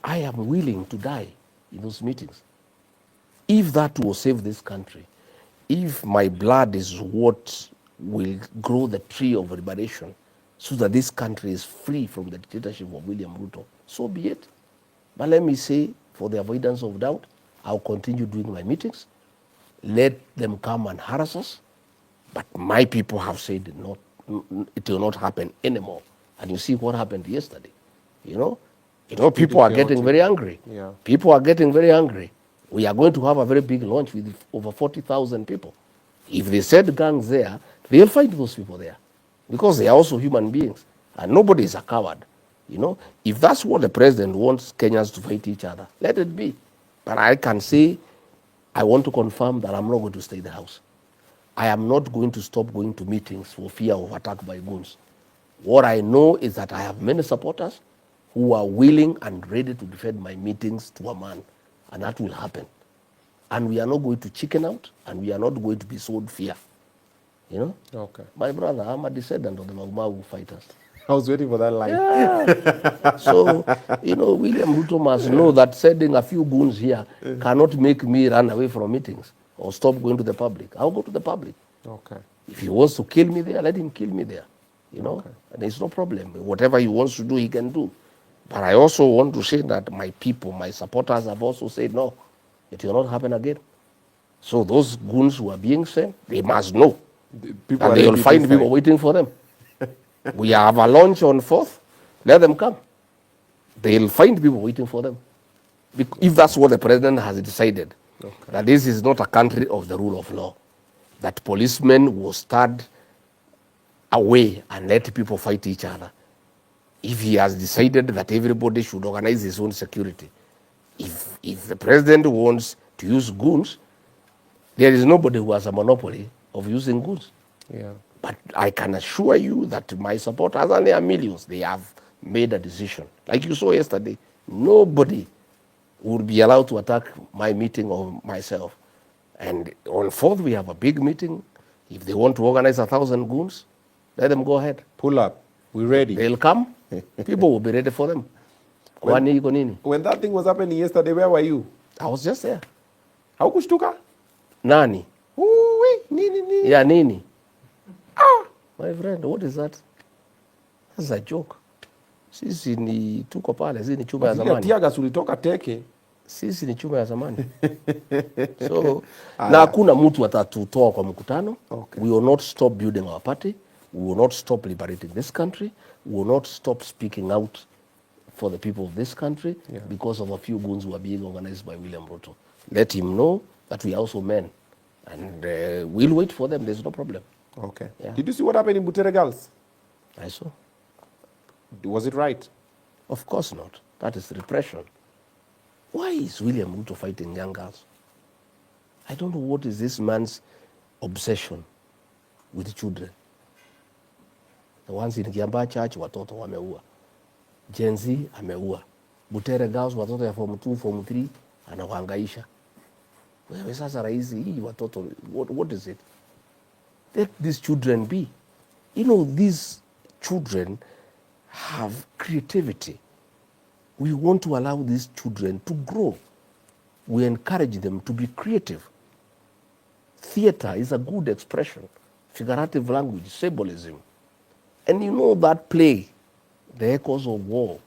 I am willing to die in those meetings. If that will save this country, if my blood is what will grow the tree of liberation so that this country is free from the dictatorship of William Ruto, so be it. But let me say, for the avoidance of doubt, I'll continue doing my meetings. Let them come and harass us. But my people have said it will not happen anymore. And you see what happened yesterday. You know, people are getting very angry. Yeah. People are getting very angry. We are going to have a very big launch with over 40,000 people. If they set gangs there, they'll fight those people there because they are also human beings. And nobody is a coward. You know, if that's what the president wants Kenyans to fight each other, let it be. But I can say, I want to confirm that I'm not going to stay in the house. I am not going to stop going to meetings for fear of attack by goons. What I know is that I have many supporters who are willing and ready to defend my meetings to a man, and that will happen. And we are not going to chicken out, and we are not going to be sold fear. You know? Okay. My brother, I'm a descendant of the Maumau fighters. I was waiting for that line. Yeah. So, you know, William Ruto must know that sending a few goons here cannot make me run away from meetings or stop going to the public. I'll go to the public. Okay. If he wants to kill me there, let him kill me there. You know, and there's no problem. Whatever he wants to do, he can do. But I also want to say that my people, my supporters have also said, no, it will not happen again. So those goons who are being sent, they must know. And they will find people waiting for them. We have a launch on 4th. Let them come. They'll find people waiting for them. If that's what the president has decided, that this is not a country of the rule of law, that policemen will stand away and let people fight each other. If he has decided that everybody should organize his own security, if the president wants to use goons, there is nobody who has a monopoly of using goons. Yeah. But I can assure you that my supporters, and there are millions, they have made a decision. Like you saw yesterday, nobody would be allowed to attack my meeting or myself. And on 4th, we have a big meeting. If they want to organize 1,000 goons, let them go ahead. Pull up. We're ready. They'll come. People will be ready for them. When that thing was happening yesterday, where were you? I was just there. Haukushtuka? Nani? Nini. Yeah, Nini. My friend, what is that? That's a joke. Sisi ni tuko pale, sisi ni chuma ya zamani. Tiagas ulitoka teke. Sisi ni chuma ya zamani. So, na hakuna mtu atatutoa kwa mkutano. Okay. We will not stop building our party. We will not stop liberating this country. We will not stop speaking out for the people of this country because of a few goons who are being organized by William Ruto. Let him know that we are also men. And we'll wait for them. There's no problem. Okay. Yeah. Did you see what happened in Butere Girls? I saw. Was it right? Of course not. That is repression. Why is William Ruto fighting young girls? I don't know what is this man's obsession with children. The ones in Kiambaa Church, watoto wameua. Gen Z ameua. Butere Girls, watoto ya form 2, form 3, anawahangaisha. Wewe sasa rais, hii watoto, what is it? Let these children be. You know, these children have creativity. We want to allow these children to grow. We encourage them to be creative. Theater is a good expression. Figurative language, symbolism. And you know that play, The Echoes of War,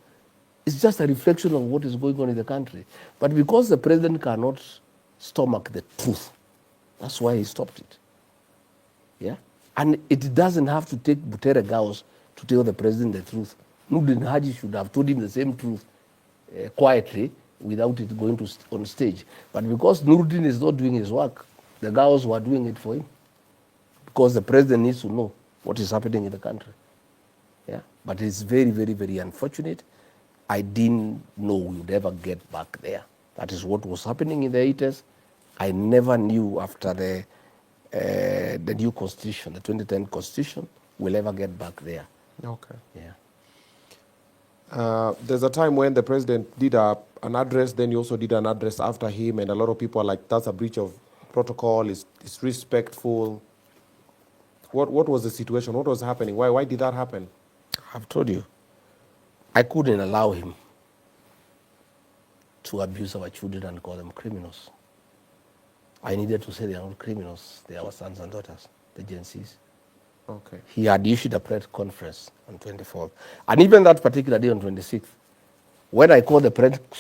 is just a reflection of what is going on in the country. But because the president cannot stomach the truth, That's why he stopped it. Yeah? And it doesn't have to take Butere Gaos to tell the president the truth. Nurdin Haji should have told him the same truth quietly without it going to on stage. But because Nurdin is not doing his work, the Gaos were doing it for him. Because the president needs to know what is happening in the country. Yeah? But it's very, very, very unfortunate. I didn't know we would ever get back there. That is what was happening in the 80s. I never knew after the new constitution, the 2010 constitution, we'll ever get back there. Okay. Yeah. There's a time when the president did an address, then you also did an address after him, and a lot of people are like, that's a breach of protocol, it's disrespectful. What was the situation? What was happening? Why did that happen? I've told you, I couldn't allow him to abuse our children and call them criminals. I needed to say they are not criminals, they are our sons and daughters, the Gen Zs. Okay. He had issued a press conference on 24th. And even that particular day on 26th, when I called the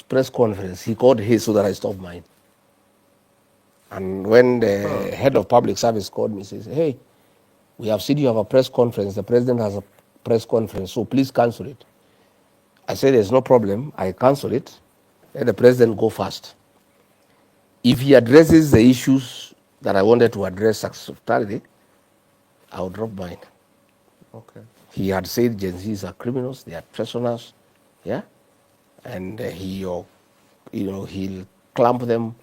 press conference, he called his so that I stopped mine. And when the head of public service called me, he says, hey, we have seen you have a press conference. The president has a press conference, so please cancel it. I said, there's no problem. I cancel it. Let the president go first. If he addresses the issues that I wanted to address satisfactorily, I will drop mine. Okay. He had said Gen Zs are criminals, they are prisoners, yeah? And he'll clamp them.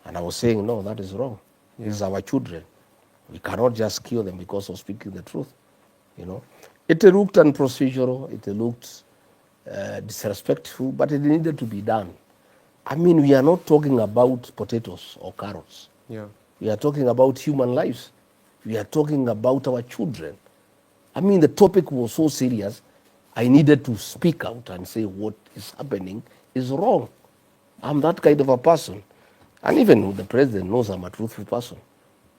And I was saying, no, that is wrong. Yeah. These are our children. We cannot just kill them because of speaking the truth, you know? It looked unprocedural, it looked disrespectful, but it needed to be done. I mean, we are not talking about potatoes or carrots. Yeah. We are talking about human lives. We are talking about our children. I mean, the topic was so serious, I needed to speak out and say what is happening is wrong. I'm that kind of a person. And even the president knows I'm a truthful person.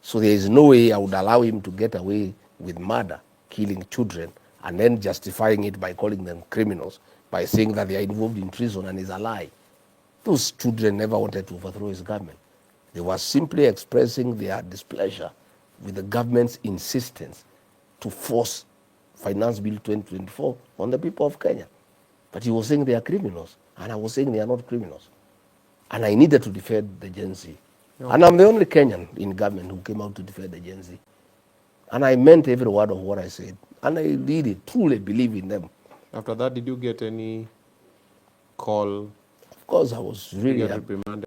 So there is no way I would allow him to get away with murder, killing children, and then justifying it by calling them criminals, by saying that they are involved in treason, and it's a lie. Those children never wanted to overthrow his government. They were simply expressing their displeasure with the government's insistence to force Finance Bill 2024 on the people of Kenya. But he was saying they are criminals, and I was saying they are not criminals. And I needed to defend the Gen Z. Okay. And I'm the only Kenyan in government who came out to defend the Gen Z. And I meant every word of what I said. And I really, truly believe in them. After that, did you get any call? Of course, I was really,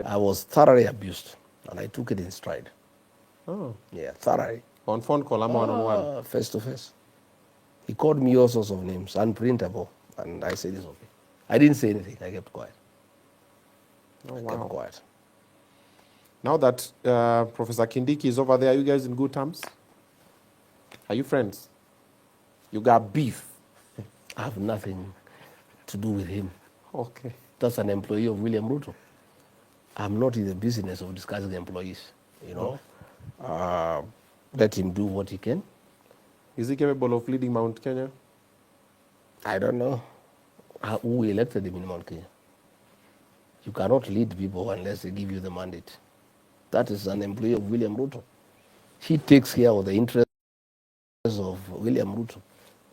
I was thoroughly abused. And I took it in stride. Oh. Yeah, thoroughly. On phone call, I'm one-on-one? Face to face. He called me all sorts of names, unprintable. And I said, it's okay. I didn't say anything. I kept quiet. Oh, I kept quiet. Now that Professor Kindiki is over there, are you guys in good terms? Are you friends? You got beef? I have nothing to do with him. Okay. That's an employee of William Ruto. I'm not in the business of discussing employees, you know. Let him do what he can. Is he capable of leading Mount Kenya? I don't know who elected him in Mount Kenya. You cannot lead people unless they give you the mandate. That is an employee of William Ruto. He takes care of the interests of William Ruto.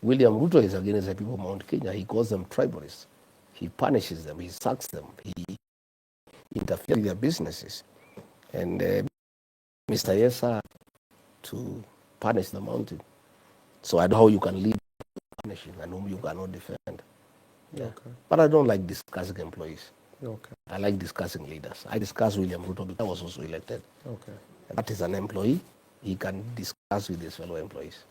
William Ruto is against the people of Mount Kenya. He calls them tribalists. He punishes them. He sacks them. He interferes with their businesses. And Mr. Yesa to punish the mountain. So I don't know how you can lead punishing and whom you cannot defend. Yeah. Okay. But I don't like discussing employees. Okay. I like discussing leaders. I discuss William Ruto because I was also elected. Okay. That is an employee. He can discuss with his fellow employees.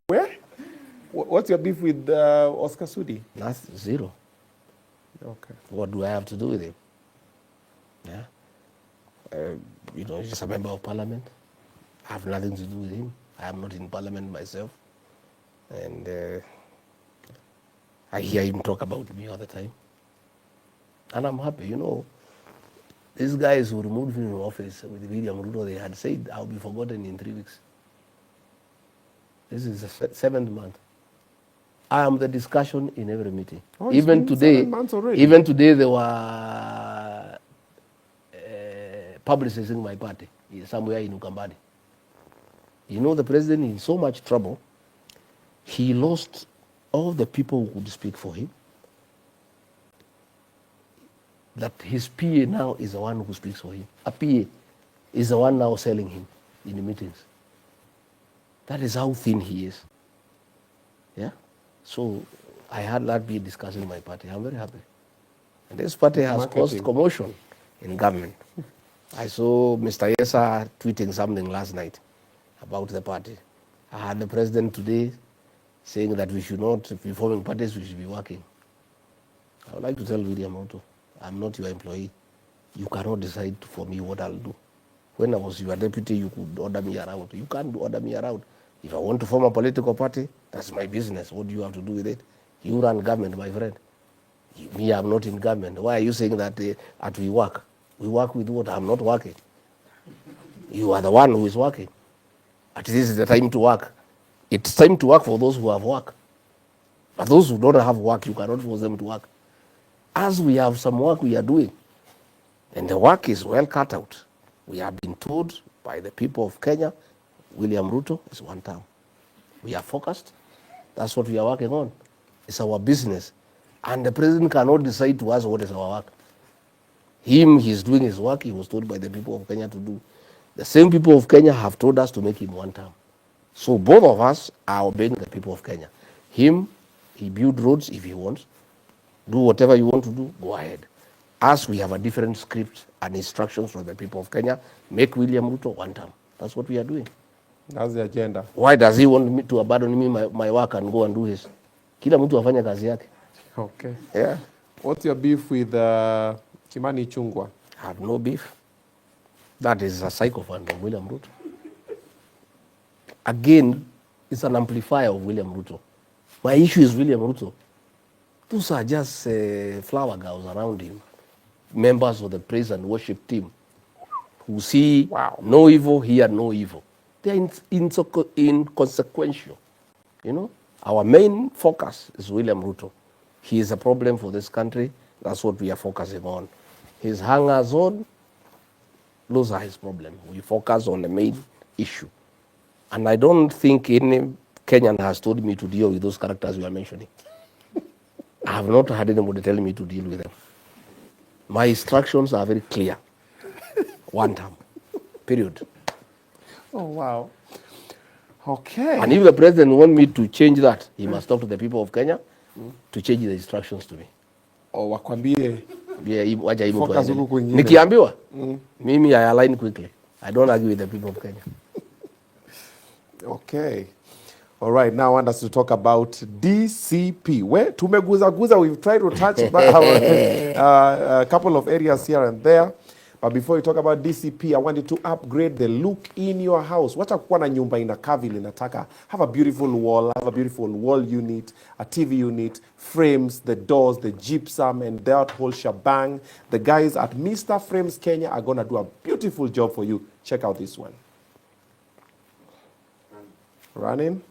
Where? What's your beef with Oscar Sudi? That's zero. Okay. What do I have to do with him? Yeah. He's just a member of parliament. I have nothing to do with him. I am not in parliament myself. And I hear him talk about me all the time. And I'm happy, These guys who removed me from office with William Ruto, they had said I'll be forgotten in 3 weeks. This is the 7th month. I am the discussion in every meeting. Oh, even today, 7 months already. Even today, there were publicizing my party somewhere in Ukambani. You know, the president is in so much trouble, he lost all the people who could speak for him, that his PA now is the one who speaks for him. A PA is the one now selling him in the meetings. That is how thin he is. Yeah? So I had that be discussing in my party. I'm very happy. And this party has caused commotion in government. I saw Mr. Yesa tweeting something last night about the party. I had the president today saying that we should not be forming parties, we should be working. I would like to tell William Ruto, I'm not your employee. You cannot decide for me what I'll do. When I was your deputy, you could order me around. You can't order me around. If I want to form a political party, that's my business. What do you have to do with it? You run government, my friend. Me, I'm not in government. Why are you saying that at we work? We work with what? I'm not working. You are the one who is working. At least it's the time to work. It's time to work for those who have work. But those who don't have work, you cannot force them to work. As we have some work we are doing, and the work is well cut out. We have been told by the people of Kenya, William Ruto is one term. We are focused. That's what we are working on. It's our business. And the president cannot decide to us what is our work. He's doing his work he was told by the people of Kenya to do. The same people of Kenya have told us to make him one term. So both of us are obeying the people of Kenya. He build roads if he wants. Do whatever you want to do, go ahead. Us, we have a different script and instructions from the people of Kenya. Make William Ruto one term. That's what we are doing. That's the agenda. Why does he want me to abandon me my work and go and do his? Kila mtu afanya kazi yake. Okay. Yeah. What's your beef with Kimani Ichung'wah? I have no beef. That is a sycophant of William Ruto. Again, it's an amplifier of William Ruto. My issue is William Ruto. Those are just flower girls around him, members of the praise and worship team, who see no evil, hear no evil. They are inconsequential. You know, our main focus is William Ruto. He is a problem for this country. That's what we are focusing on. His hangers on, those are his problems. We focus on the main issue. And I don't think any Kenyan has told me to deal with those characters you are mentioning. I have not had anybody tell me to deal with them. My instructions are very clear. One term. Period. Oh, wow. Okay. And if the president wants me to change that, he must talk to the people of Kenya to change the instructions to me. Oh, wakwambie. Yeah, wacha hivyo Focus tuendelee. huku kwingine. Nikiambiwa, mimi I align quickly. I don't argue with the people of Kenya. Okay. All right, now I want us to talk about DCP. Where tumeguza, we've tried to touch a couple of areas here and there. But before we talk about DCP, I want you to upgrade the look in your house. Wacha kuwa na nyumba inakaa vile inataka. Have a beautiful wall, have a beautiful wall unit, a TV unit, frames, the doors, the gypsum, and that whole shebang. The guys at Mr. Frames Kenya are going to do a beautiful job for you. Check out this one. Running.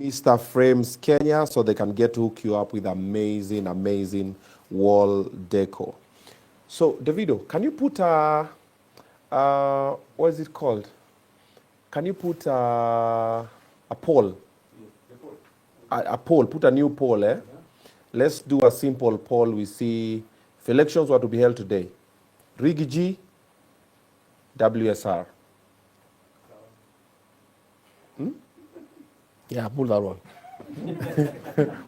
Mr. Frames Kenya, so they can get to hook you up with amazing, amazing wall decor. So, Davido, can you put what is it called? Can you put a poll? A poll, put a new poll, eh? Let's do a simple poll. We see If elections were to be held today, Riggy, WSR. Yeah, pull that one.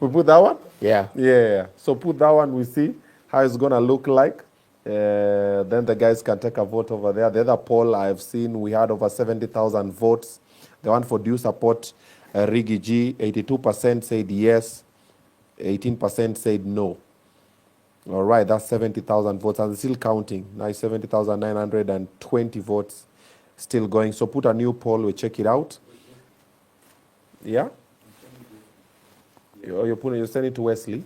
We put that one? Yeah. Yeah. So put that one, we see how it's going to look like. Then the guys can take a vote over there. The other poll I've seen, we had over 70,000 votes. The one for due support, Riggy, 82% said yes, 18% said no. All right, that's 70,000 votes, and still counting. Now 70,920 votes still going. So put a new poll, we check it out. Yeah? You send it to Wesley.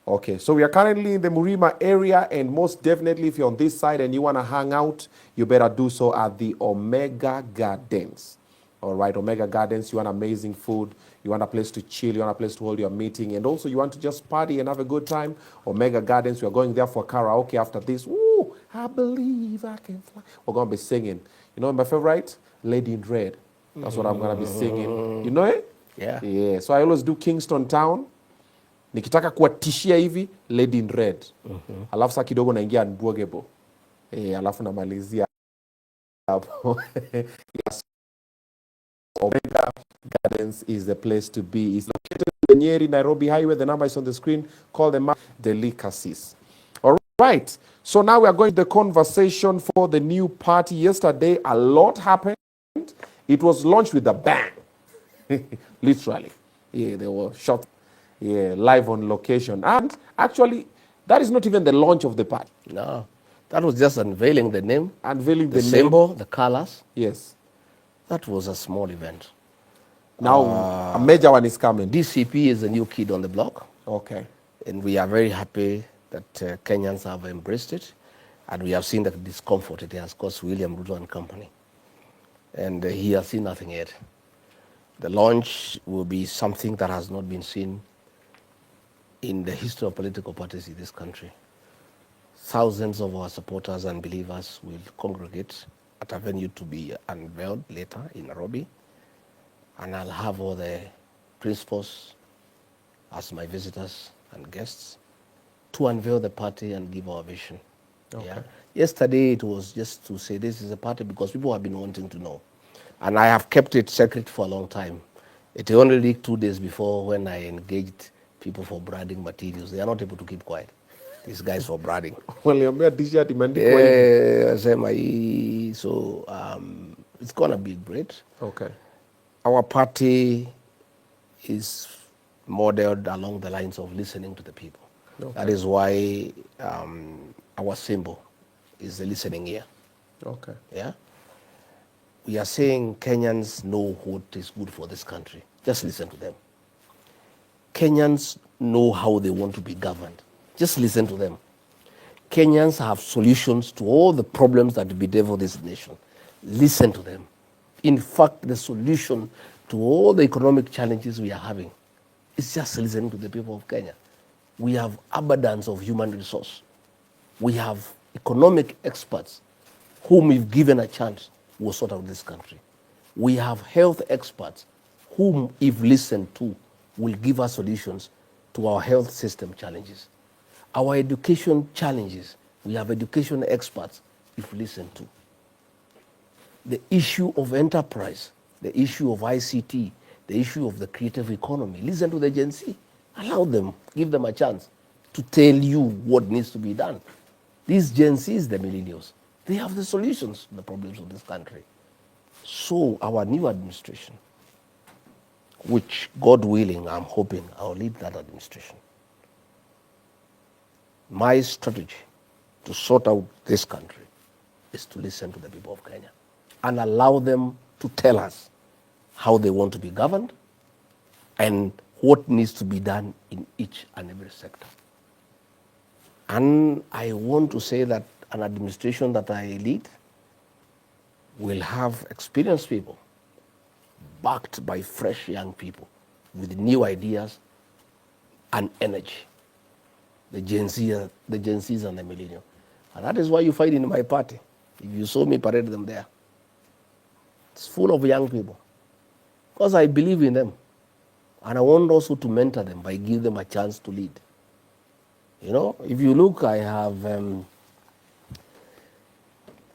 Okay, so we are currently in the Murima area, and most definitely if you're on this side and you want to hang out, you better do so at the Omega Gardens. All right, Omega Gardens, you want amazing food, you want a place to chill, you want a place to hold your meeting, and also you want to just party and have a good time. Omega Gardens, we are going there for karaoke after this. Ooh, I believe I can fly. We're going to be singing. You know my favorite? Lady in Red. That's what I'm going to be singing. You know it? Yeah. Yeah, so I always do Kingston Town. Nikitaka kuwatishia hivi, Lady in Red. Alafu saa kidogo naingia Unbreakable. Alafu namalizia hapo. Yes. Omega Gardens is the place to be. It's located in the Nyeri Nairobi Highway. The number is on the screen. Call them up. Delicacies. All right. So now we are going to the conversation for the new party. Yesterday, a lot happened. It was launched with a bang. Literally. Yeah, they were shot. Yeah, live on location. And actually, that is not even the launch of the party. No, that was just unveiling the name, Unveiling the the symbol, name. the colors. Yes. That was a small event. Now, a major one is coming. DCP is a new kid on the block. Okay. And we are very happy that Kenyans have embraced it. And we have seen the discomfort it has caused William Ruto and company. And he has seen nothing yet. The launch will be something that has not been seen in the history of political parties in this country. Thousands of our supporters and believers will congregate at a venue to be unveiled later in Nairobi. And I'll have all the principals as my visitors and guests to unveil the party and give our vision. Okay. Yeah? Yesterday it was just to say this is a party because people have been wanting to know. And I have kept it secret for a long time. It only leaked 2 days before when I engaged people for branding materials. They are not able to keep quiet. These guys for branding. Waliambia t-shirt imeandikwa hivi. Sema hii. So it's gonna be great. Okay. Our party is modeled along the lines of listening to the people. Okay. That is why our symbol is the listening ear. Okay. Yeah. We are saying Kenyans know what is good for this country. Just listen to them. Kenyans know how they want to be governed. Just listen to them. Kenyans have solutions to all the problems that bedevil this nation. Listen to them. In fact, the solution to all the economic challenges we are having is just listening to the people of Kenya. We have abundance of human resource. We have economic experts whom we've given a chance will sort out this country. We have health experts whom, if listened to, will give us solutions to our health system challenges. Our education challenges, we have education experts, if listened to. The issue of enterprise, the issue of ICT, the issue of the creative economy, listen to the Gen Z. Allow them, give them a chance to tell you what needs to be done. These Gen Zs, the millennials, they have the solutions to the problems of this country. So our new administration, which God willing, I'm hoping I'll lead that administration. My strategy to sort out this country is to listen to the people of Kenya and allow them to tell us how they want to be governed and what needs to be done in each and every sector. And I want to say that an administration that I lead will have experienced people backed by fresh young people with new ideas and energy. The Gen Zs and the millennials. And that is why you find in my party. If you saw me parade them there, it's full of young people. Because I believe in them. And I want also to mentor them by giving them a chance to lead. You know, if you look, I have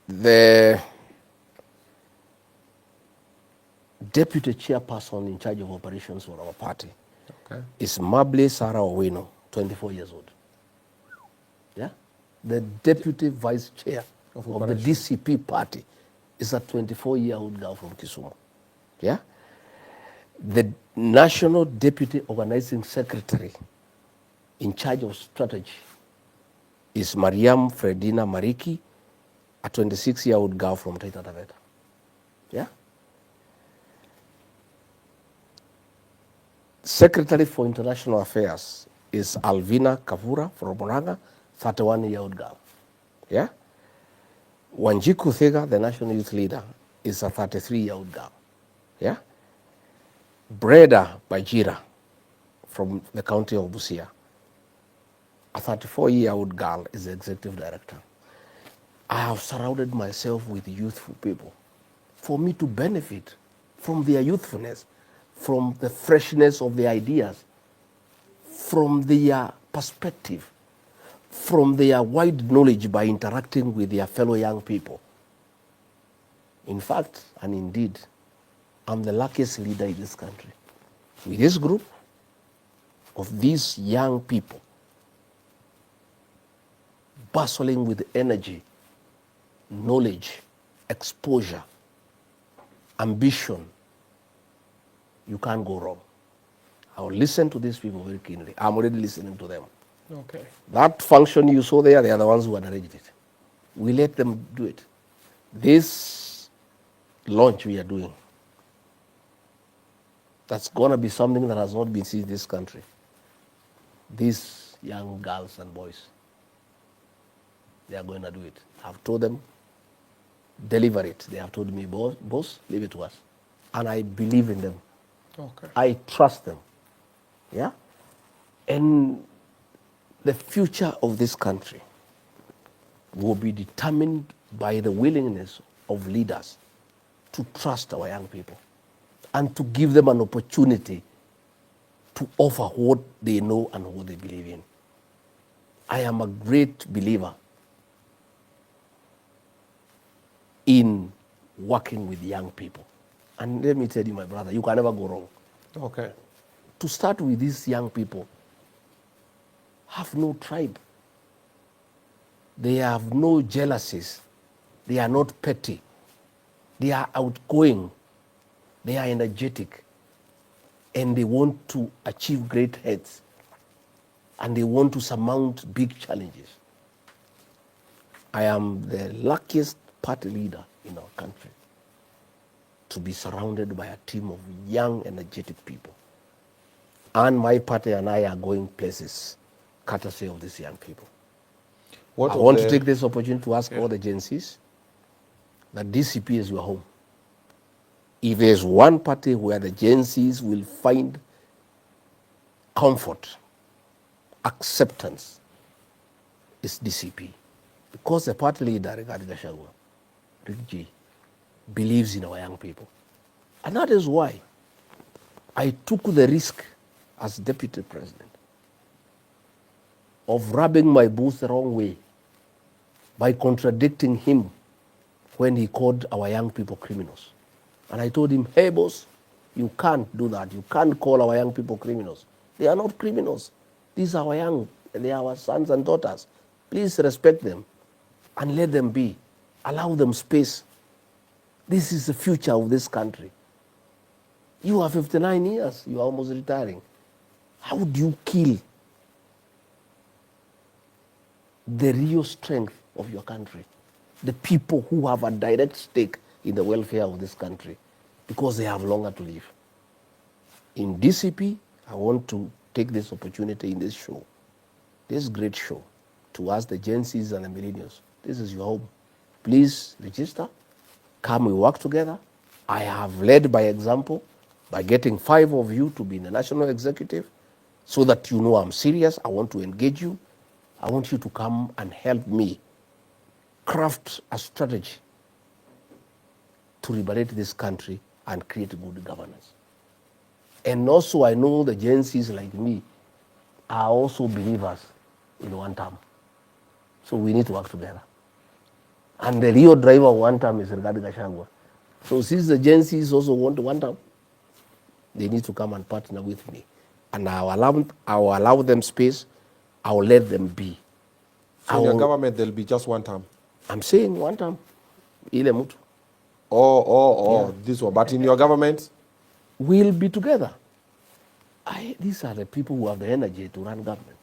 the deputy chairperson in charge of operations for our party. Okay. Is Mable Sarah Owino, 24 years old. Yeah? The deputy vice chair of the DCP party is a 24-year-old girl from Kisumu. Yeah? The national deputy organizing secretary in charge of strategy is Mariam Fredina Mariki, a 26-year-old girl from Taita Taveta. Yeah? Secretary for International Affairs is Alvina Kavura from Murang'a, 31-year-old girl. Yeah? Wanjiku Thega, the national youth leader, is a 33-year-old girl. Yeah? Breda Bajira from the county of Busia, a 34-year-old girl, is the executive director. I have surrounded myself with youthful people for me to benefit from their youthfulness, from the freshness of the ideas, from their perspective, from their wide knowledge by interacting with their fellow young people. In fact, and indeed, I'm the luckiest leader in this country. With this group of these young people, bustling with energy, knowledge, exposure, ambition, you can't go wrong. I will listen to these people very keenly. I'm already listening to them. Okay. That function you saw there, they are the ones who had arranged it. We let them do it. This launch we are doing, that's going to be something that has not been seen in this country. These young girls and boys, they are going to do it. I've told them, deliver it. They have told me, boss, leave it to us. And I believe in them. Okay. I trust them. Yeah? And the future of this country will be determined by the willingness of leaders to trust our young people and to give them an opportunity to offer what they know and what they believe in. I am a great believer in working with young people. And let me tell you, my brother, you can never go wrong. Okay. To start with, these young people have no tribe. They have no jealousies. They are not petty. They are outgoing. They are energetic. And they want to achieve great heights. And they want to surmount big challenges. I am the luckiest party leader in our country to be surrounded by a team of young, energetic people. And my party and I are going places courtesy of these young people. I want to take this opportunity to ask all the Gen Zs that DCP is your home. If there's one party where the Gen Zs will find comfort, acceptance, it's DCP. Because the party leader, Rigathi Gachagua, Rick G, believes in our young people. And that is why I took the risk as deputy president of rubbing my boots the wrong way by contradicting him when he called our young people criminals. And I told him, hey boss, you can't do that. You can't call our young people criminals. They are not criminals. These are our young, they are our sons and daughters. Please respect them and let them be. Allow them space. This is the future of this country. You are 59 years, you are almost retiring. How do you kill the real strength of your country? The people who have a direct stake in the welfare of this country because they have longer to live. In DCP, I want to take this opportunity in this show, this great show, to ask the Gen Zs and the millennials, this is your home. Please register. Come, we work together. I have led by example by getting 5 of you to be in the national executive so that you know I'm serious. I want to engage you. I want you to come and help me craft a strategy to liberate this country and create good governance. And also I know the Gen Zs like me are also believers in one term. So we need to work together. And the real driver of one term is Rigathi Gachagua. So since the Gen Zs also want one term, they need to come and partner with me. And I will allow them space. I will let them be. So in your government, there'll be just one term. I'm saying one term. Ile mtu. Yeah. This one. But in your government? We'll be together. These are the people who have the energy to run government.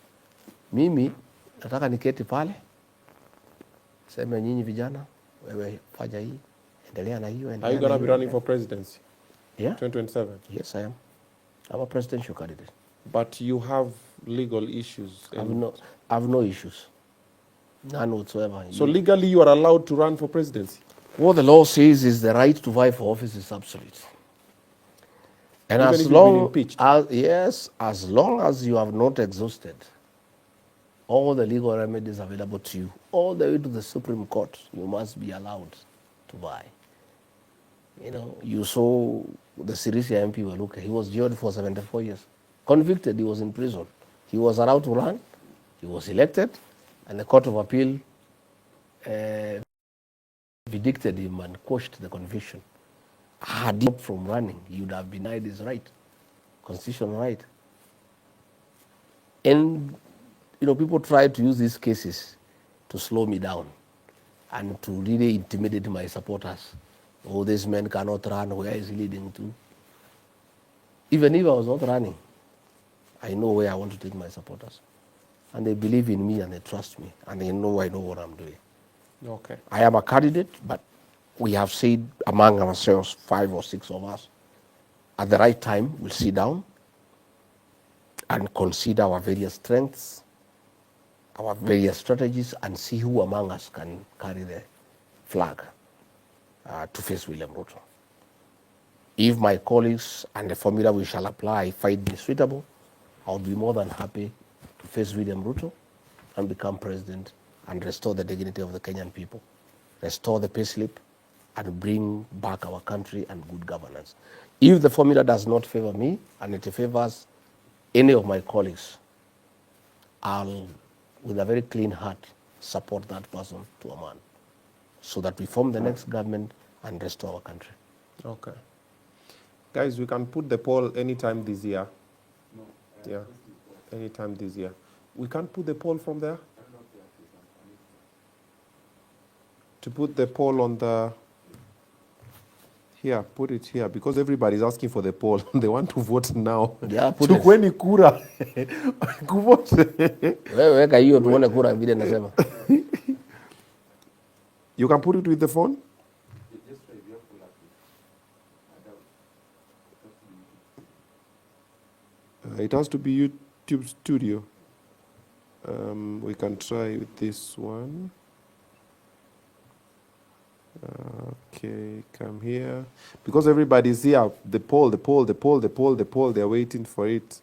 Mimi, nataka niketi pale. Sema nyinyi vijana, wewe fanya hii, endelea na hiyo. Are you going to be running for presidency? Yeah. 2027? Yes, I am. I'm a presidential candidate. But you have legal issues. I have no issues. None whatsoever. So legally you are allowed to run for presidency? What the law says is the right to vie for office is absolute. And Even as if you've long been impeached? as long as you have not exhausted all the legal remedies available to you, all the way to the Supreme Court, you must be allowed to vie. You know, you saw the Sirisia MP Waluke. He was jailed for 74 years. Convicted, he was in prison. He was allowed to run. He was elected, and the Court of Appeal vindicated him and quashed the conviction. Had he stopped from running, he would have been denied his right, constitutional right. And you know, people try to use these cases to slow me down and to really intimidate my supporters. Oh, this man cannot run. Where is he leading to? Even if I was not running, I know where I want to take my supporters. And they believe in me and they trust me. And they know I know what I'm doing. Okay. I am a candidate, but we have said among ourselves, 5 or 6 of us, at the right time, we'll sit down and consider our various strengths, our various strategies, and see who among us can carry the flag to face William Ruto. If my colleagues and the formula we shall apply find me suitable, I'll be more than happy to face William Ruto and become president and restore the dignity of the Kenyan people, restore the payslip, and bring back our country and good governance. If the formula does not favor me and it favors any of my colleagues, I'll, with a very clean heart, support that person to a man so that we form the next government and restore our country. Okay. Guys, we can put the poll anytime this year. No. Yeah, anytime this year. We can't put the poll from there? To put the poll on the... Here, put it here, because everybody's asking for the poll. They want to vote now. Yeah, put it. Chukweni kura. Kuvote. Weka hiyo tuone kura vile nasema. You can put it with the phone? It has to be YouTube Studio. We can try with this one. Okay, come here. Because everybody's here, the poll, they're waiting for it.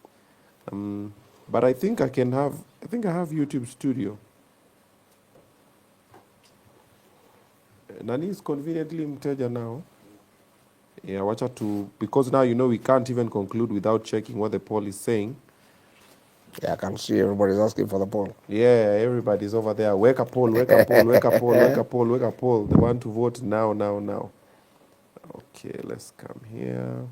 But I think I have YouTube Studio. Nani is conveniently mteja now. Yeah, watch out because now you know we can't even conclude without checking what the poll is saying. Yeah, I can see everybody's asking for the poll. Yeah, everybody's over there. Wake a poll, wake a poll, wake a poll, wake a poll, wake a poll. They want to vote now. Okay, let's come here.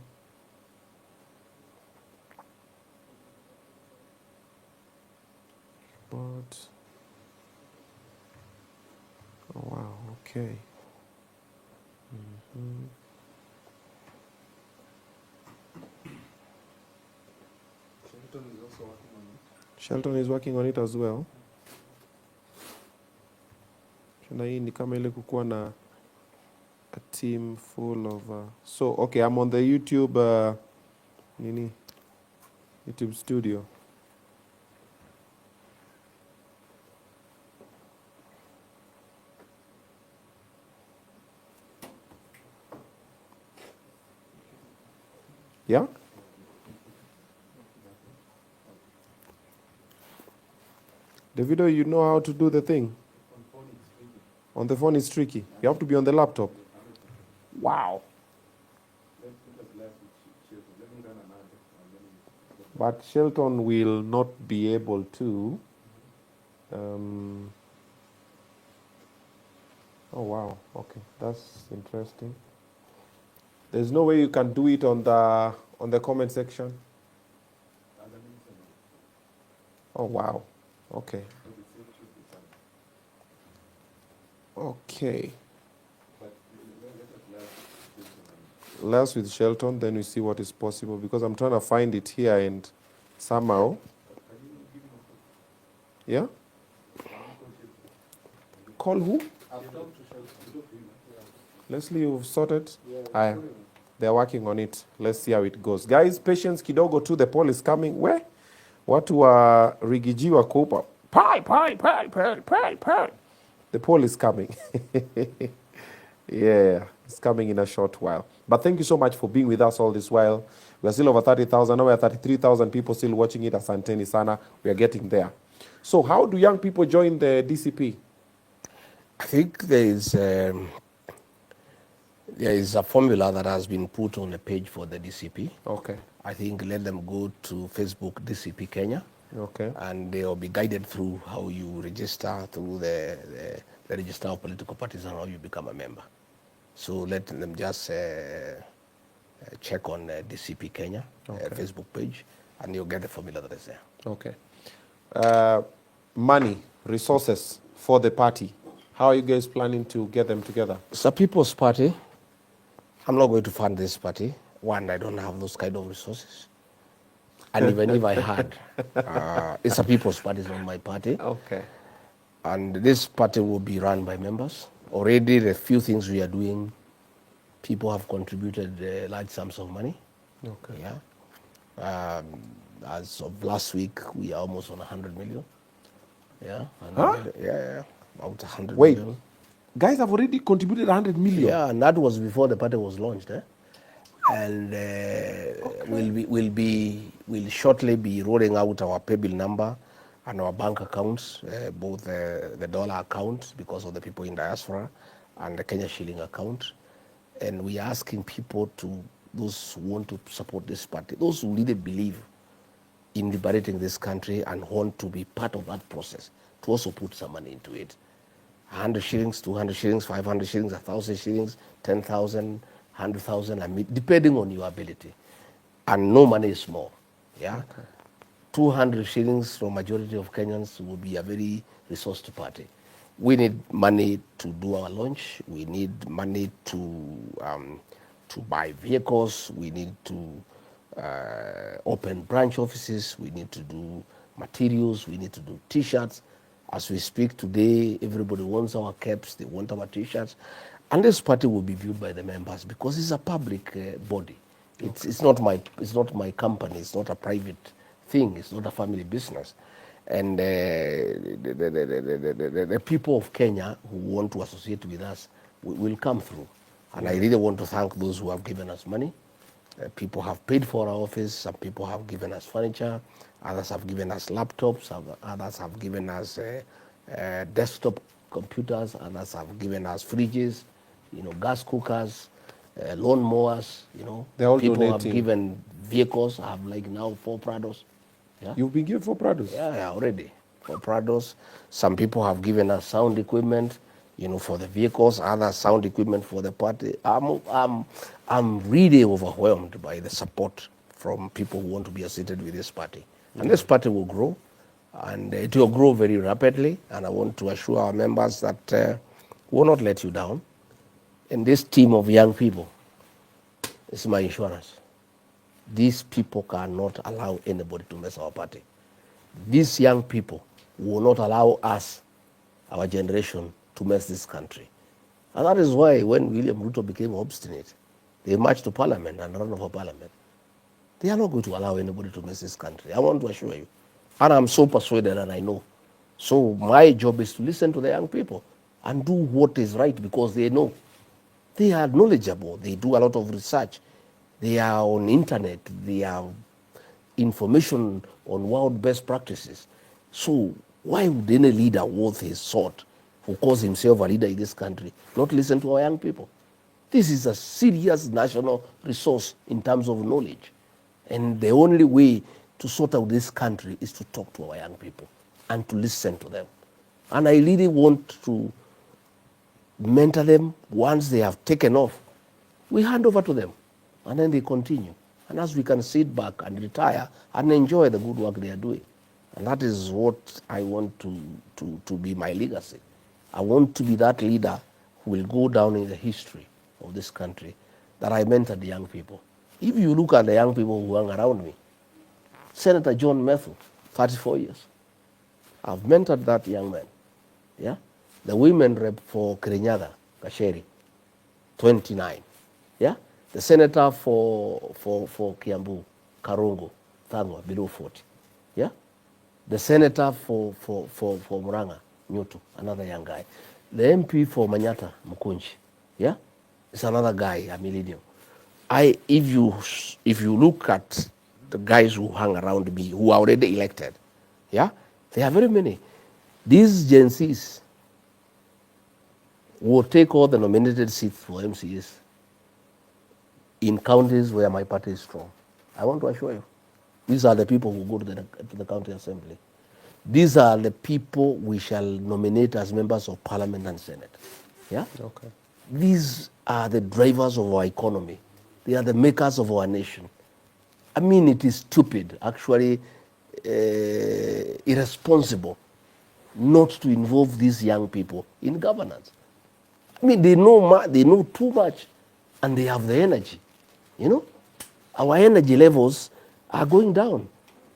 But oh wow, okay. Shelton is working on it as well. Na hii ni kama ile kukuwa na a team full of so okay, I'm on the YouTube YouTube Studio. Yeah? Davido, you know how to do the thing? On the phone it's tricky. You have to be on the laptop. Wow. But Shelton will not be able to. Oh wow, okay, that's interesting. There's no way you can do it on the comment section. Oh wow, okay. Okay. Last with Shelton, then we see what is possible, because I'm trying to find it here and somehow. Yeah? Call who? Leslie, you've sorted? Aye. They're working on it. Let's see how it goes. Guys, patience kidogo too. The poll is coming. Where? Watu wa Rigiji wako upa. Pie. The poll is coming. Yeah, it's coming in a short while. But thank you so much for being with us all this while. We're still over 30,000. Now we're 33,000 people still watching it. Asanteni sana. We are getting there. So how do young people join the DCP? I think there is a formula that has been put on a page for the DCP. Okay. I think let them go to Facebook DCP Kenya. Okay. And they will be guided through how you register through the register of political parties and how you become a member. So let them just check on DCP Kenya Facebook page, and you'll get the formula that is there. Okay. Money, resources for the party. How are you guys planning to get them together? It's a people's party. I'm not going to fund this party. One, I don't have those kind of resources. And even if I had, it's a people's party, it's not my party. Okay. And this party will be run by members. Already, the few things we are doing, people have contributed large sums of money. Okay. Yeah. As of last week, we are almost on 100 million. Yeah. Huh? Yeah. About 100 Wait. million. Guys have already contributed 100 million. Yeah, and that was before the party was launched. And we'll shortly be rolling out our paybill number and our bank accounts, both the dollar account because of the people in diaspora and the Kenya shilling account. And we are asking people those who want to support this party, those who really believe in liberating this country and want to be part of that process, to also put some money into it. 100 shillings, 200 shillings, 500 shillings, 1,000 shillings, 10,000, 100,000, depending on your ability. And no money is small. Yeah. Okay. 200 shillings for majority of Kenyans will be a very resourced party. We need money to do our launch. We need money to buy vehicles. We need to open branch offices. We need to do materials. We need to do T-shirts. As we speak today, everybody wants our caps. They want our T-shirts. And this party will be viewed by the members because it's a public body. It's not my company. It's not a private thing. It's not a family business. And the people of Kenya who want to associate with us will come through. And I really want to thank those who have given us money. People have paid for our office. Some people have given us furniture. Others have given us laptops. Others have given us desktop computers. Others have given us fridges, gas cookers, lawn mowers. They're all people donating. Have given vehicles. I have now 4 Prados. Yeah? You've been given 4 Prados? Yeah, already. 4 Prados. Some people have given us sound equipment, for the vehicles. Other sound equipment for the party. I'm really overwhelmed by the support from people who want to be associated with this party. And this party will grow, and it will grow very rapidly. And I want to assure our members that we will not let you down. And this team of young people is my insurance. These people cannot allow anybody to mess our party. These young people will not allow us, our generation, to mess this country. And that is why when William Ruto became obstinate, they marched to parliament and ran for parliament. They are not going to allow anybody to mess this country. I want to assure you. And I'm so persuaded, and I know. So my job is to listen to the young people and do what is right because they know. They are knowledgeable. They do a lot of research. They are on internet. They have information on world best practices. So why would any leader worth his salt, who calls himself a leader in this country, not listen to our young people? This is a serious national resource in terms of knowledge. And the only way to sort out this country is to talk to our young people and to listen to them. And I really want to mentor them. Once they have taken off, we hand over to them, and then they continue. And as we can sit back and retire and enjoy the good work they are doing. And that is what I want to be my legacy. I want to be that leader who will go down in the history of this country, that I mentored the young people. If you look at the young people who hang around me, Senator John Method, 34 years. I've mentored that young man. Yeah? The women rep for Kirinyaga, Kasheri, 29. Yeah? The senator for Kiambu, Karungu, Thangwa, below 40. Yeah? The senator for Muranga, Nyutu, another young guy. The MP for Manyata, Mukunji. Yeah? It's another guy, a millennium. If you look at the guys who hang around me, who are already elected, yeah, there are very many. These Gen Zs will take all the nominated seats for MCs in counties where my party is strong. I want to assure you, these are the people who go to the county assembly. These are the people we shall nominate as members of parliament and senate. Yeah? Okay. These are the drivers of our economy. They are the makers of our nation. I mean, it is stupid, actually irresponsible, not to involve these young people in governance. I mean, they know too much, and they have the energy. You know, our energy levels are going down.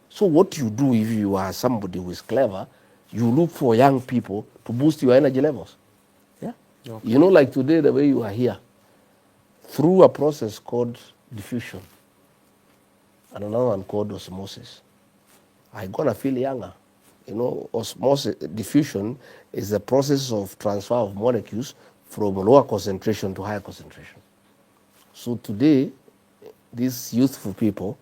So what you do if you are somebody who is clever, you look for young people to boost your energy levels. Yeah. Okay. You know, like today, the way you are here, through a process called diffusion and another one called osmosis, I'm gonna feel younger. You know, osmosis, diffusion is the process of transfer of molecules from lower concentration to higher concentration. So today, these youthful people,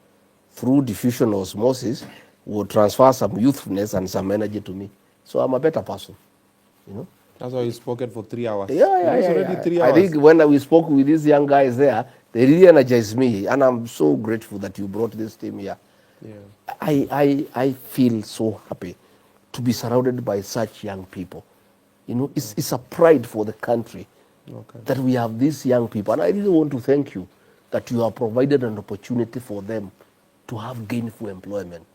through diffusion osmosis, will transfer some youthfulness and some energy to me. So I'm a better person, you know. That's why you spoken for 3 hours. Yeah. It's already 3 hours. I think when we spoke with these young guys there, they really energized me, and I'm so grateful that you brought this team here. Yeah. I feel so happy to be surrounded by such young people. You know, it's a pride for the country that we have these young people. And I really want to thank you that you have provided an opportunity for them to have gainful employment.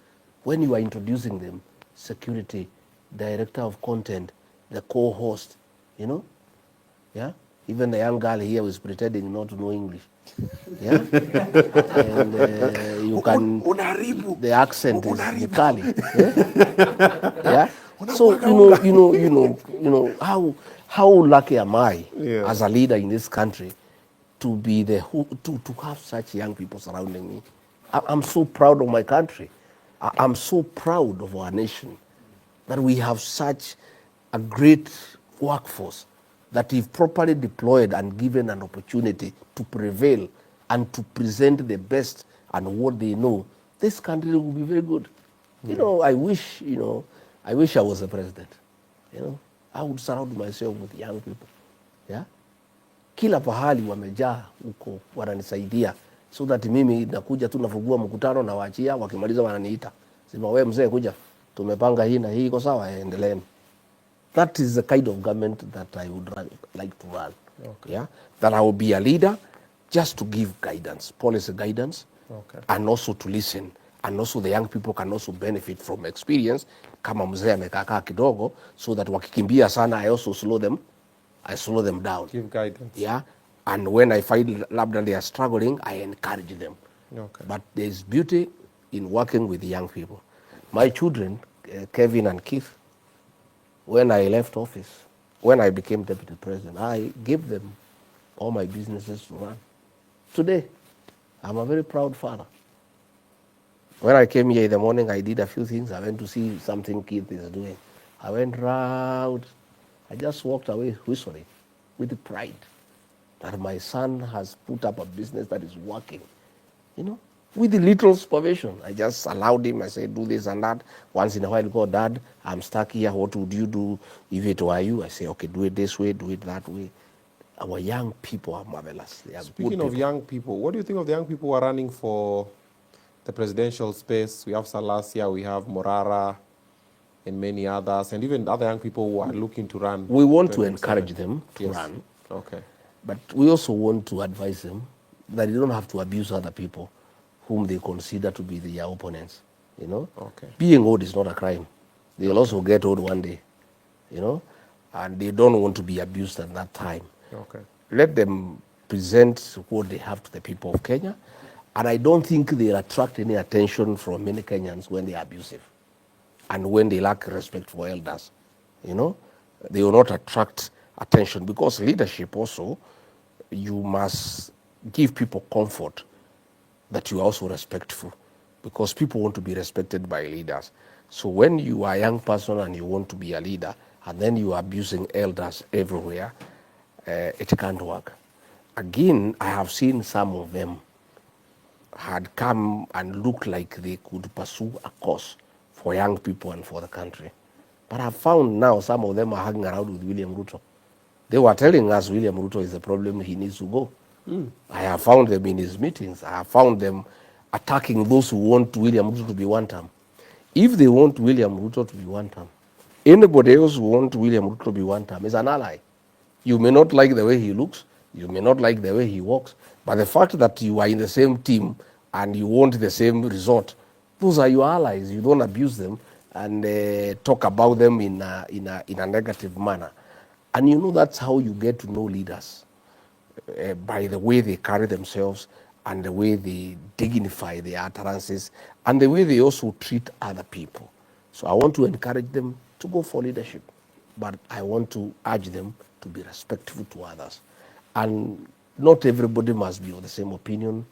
When you are introducing them, security, director of content, the co-host, you know, yeah? Even the young girl here was pretending not to know English. Yeah? And you can, the accent is Bukali. Yeah? So, you know, how lucky am I as a leader in this country to be to have such young people surrounding me. I'm so proud of my country. I'm so proud of our nation that we have such a great workforce that if properly deployed and given an opportunity to prevail and to present the best and what they know, this country will be very good. You know, I wish I was a president. You know, I would surround myself with young people. Yeah? Kila pahali wamejaa huko wananisaidia, so that mimi nakuja tu nafungua mkutano na waachia, wakimaliza wananiita. Sema wewe mzee kuja, tumepanga hii na hii iko sawa, endeleeni. That is the kind of government that I would like to run. Okay. Yeah? That I will be a leader just to give guidance, policy guidance, and also to listen. And also the young people can also benefit from experience. Kama mzee amekaa kidogo, so that wakikimbia sana, I also slow them down. Give guidance. Yeah? And when I find labda they are struggling, I encourage them. Okay. But there's beauty in working with young people. My children, Kevin and Keith, when I left office, when I became deputy president, I gave them all my businesses to run. Today, I'm a very proud father. When I came here in the morning, I did a few things. I went to see something Keith is doing. I went round. I just walked away whistling with pride that my son has put up a business that is working. You know, with the little supervision. I just allowed him. I said, do this and that. Once in a while, go, Dad, I'm stuck here. What would you do if it were you? I say, okay, do it this way, do it that way. Our young people are marvelous. They are Speaking of young people, what do you think of the young people who are running for the presidential space? We have Salasia, we have Morara, and many others, and even other young people who are looking to run. We want to encourage them to Yes. run, Okay. but we also want to advise them that they don't have to abuse other people whom they consider to be their opponents. You know, Okay. being old is not a crime. They'll also get old one day, you know, and they don't want to be abused at that time. Okay. Let them present what they have to the people of Kenya, and I don't think they'll attract any attention from many Kenyans when they are abusive and when they lack respect for elders. You know, they will not attract attention, because leadership also, you must give people comfort that you are also respectful, because people want to be respected by leaders. So when you are a young person and you want to be a leader, and then you are abusing elders everywhere, it can't work. Again, I have seen some of them had come and looked like they could pursue a cause for young people and for the country. But I've found now some of them are hanging around with William Ruto. They were telling us William Ruto is the problem, he needs to go. I have found them in his meetings. I have found them attacking those who want William Ruto to be one term. If they want William Ruto to be one term, anybody else who wants William Ruto to be one term is an ally. You may not like the way he looks, you may not like the way he walks, but the fact that you are in the same team and you want the same result, those are your allies. You don't abuse them and talk about them in a negative manner. And you know, that's how you get to know leaders, by the way they carry themselves and the way they dignify their utterances and the way they also treat other people. So I want to encourage them to go for leadership, but I want to urge them to be respectful to others. And not everybody must be of the same opinion,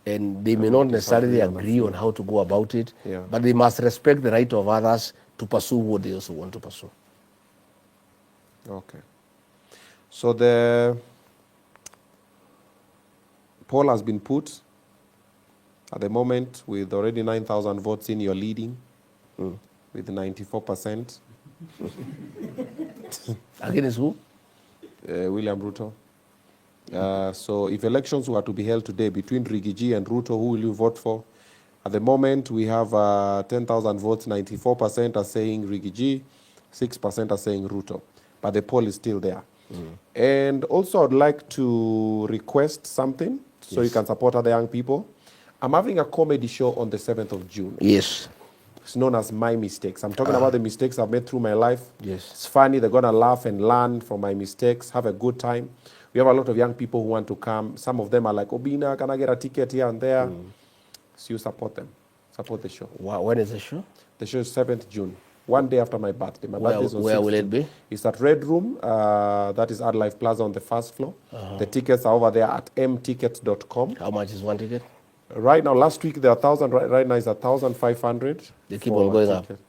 and they may not necessarily agree on how to go about it, Yeah. but they must respect the right of others to pursue what they also want to pursue. Okay. So the poll has been put. At the moment, with already 9,000 votes in, you're leading with 94%. Against who? William Ruto. So if elections were to be held today between Rigiji and Ruto, who will you vote for? At the moment, we have 10,000 votes. 94% are saying Rigiji, 6% are saying Ruto. But the poll is still there. And also, I'd like to request something so you can support other young people. I'm having a comedy show on the 7th of June. Yes. It's known as My Mistakes. I'm talking about the mistakes I've made through my life. Yes. It's funny. They're going to laugh and learn from my mistakes, have a good time. We have a lot of young people who want to come. Some of them are like, Obina, can I get a ticket here and there? So you support them. Support the show. When is the show? The show is 7th June, one day after my birthday. My birthday is on Where 6th will it June. be? It's at Red Room. That is at Life Plaza on the first floor. The tickets are over there at mtickets.com. How much is one ticket? Right now, last week there are 1,000. Right now it's 1,500. They keep for on going a up. ticket.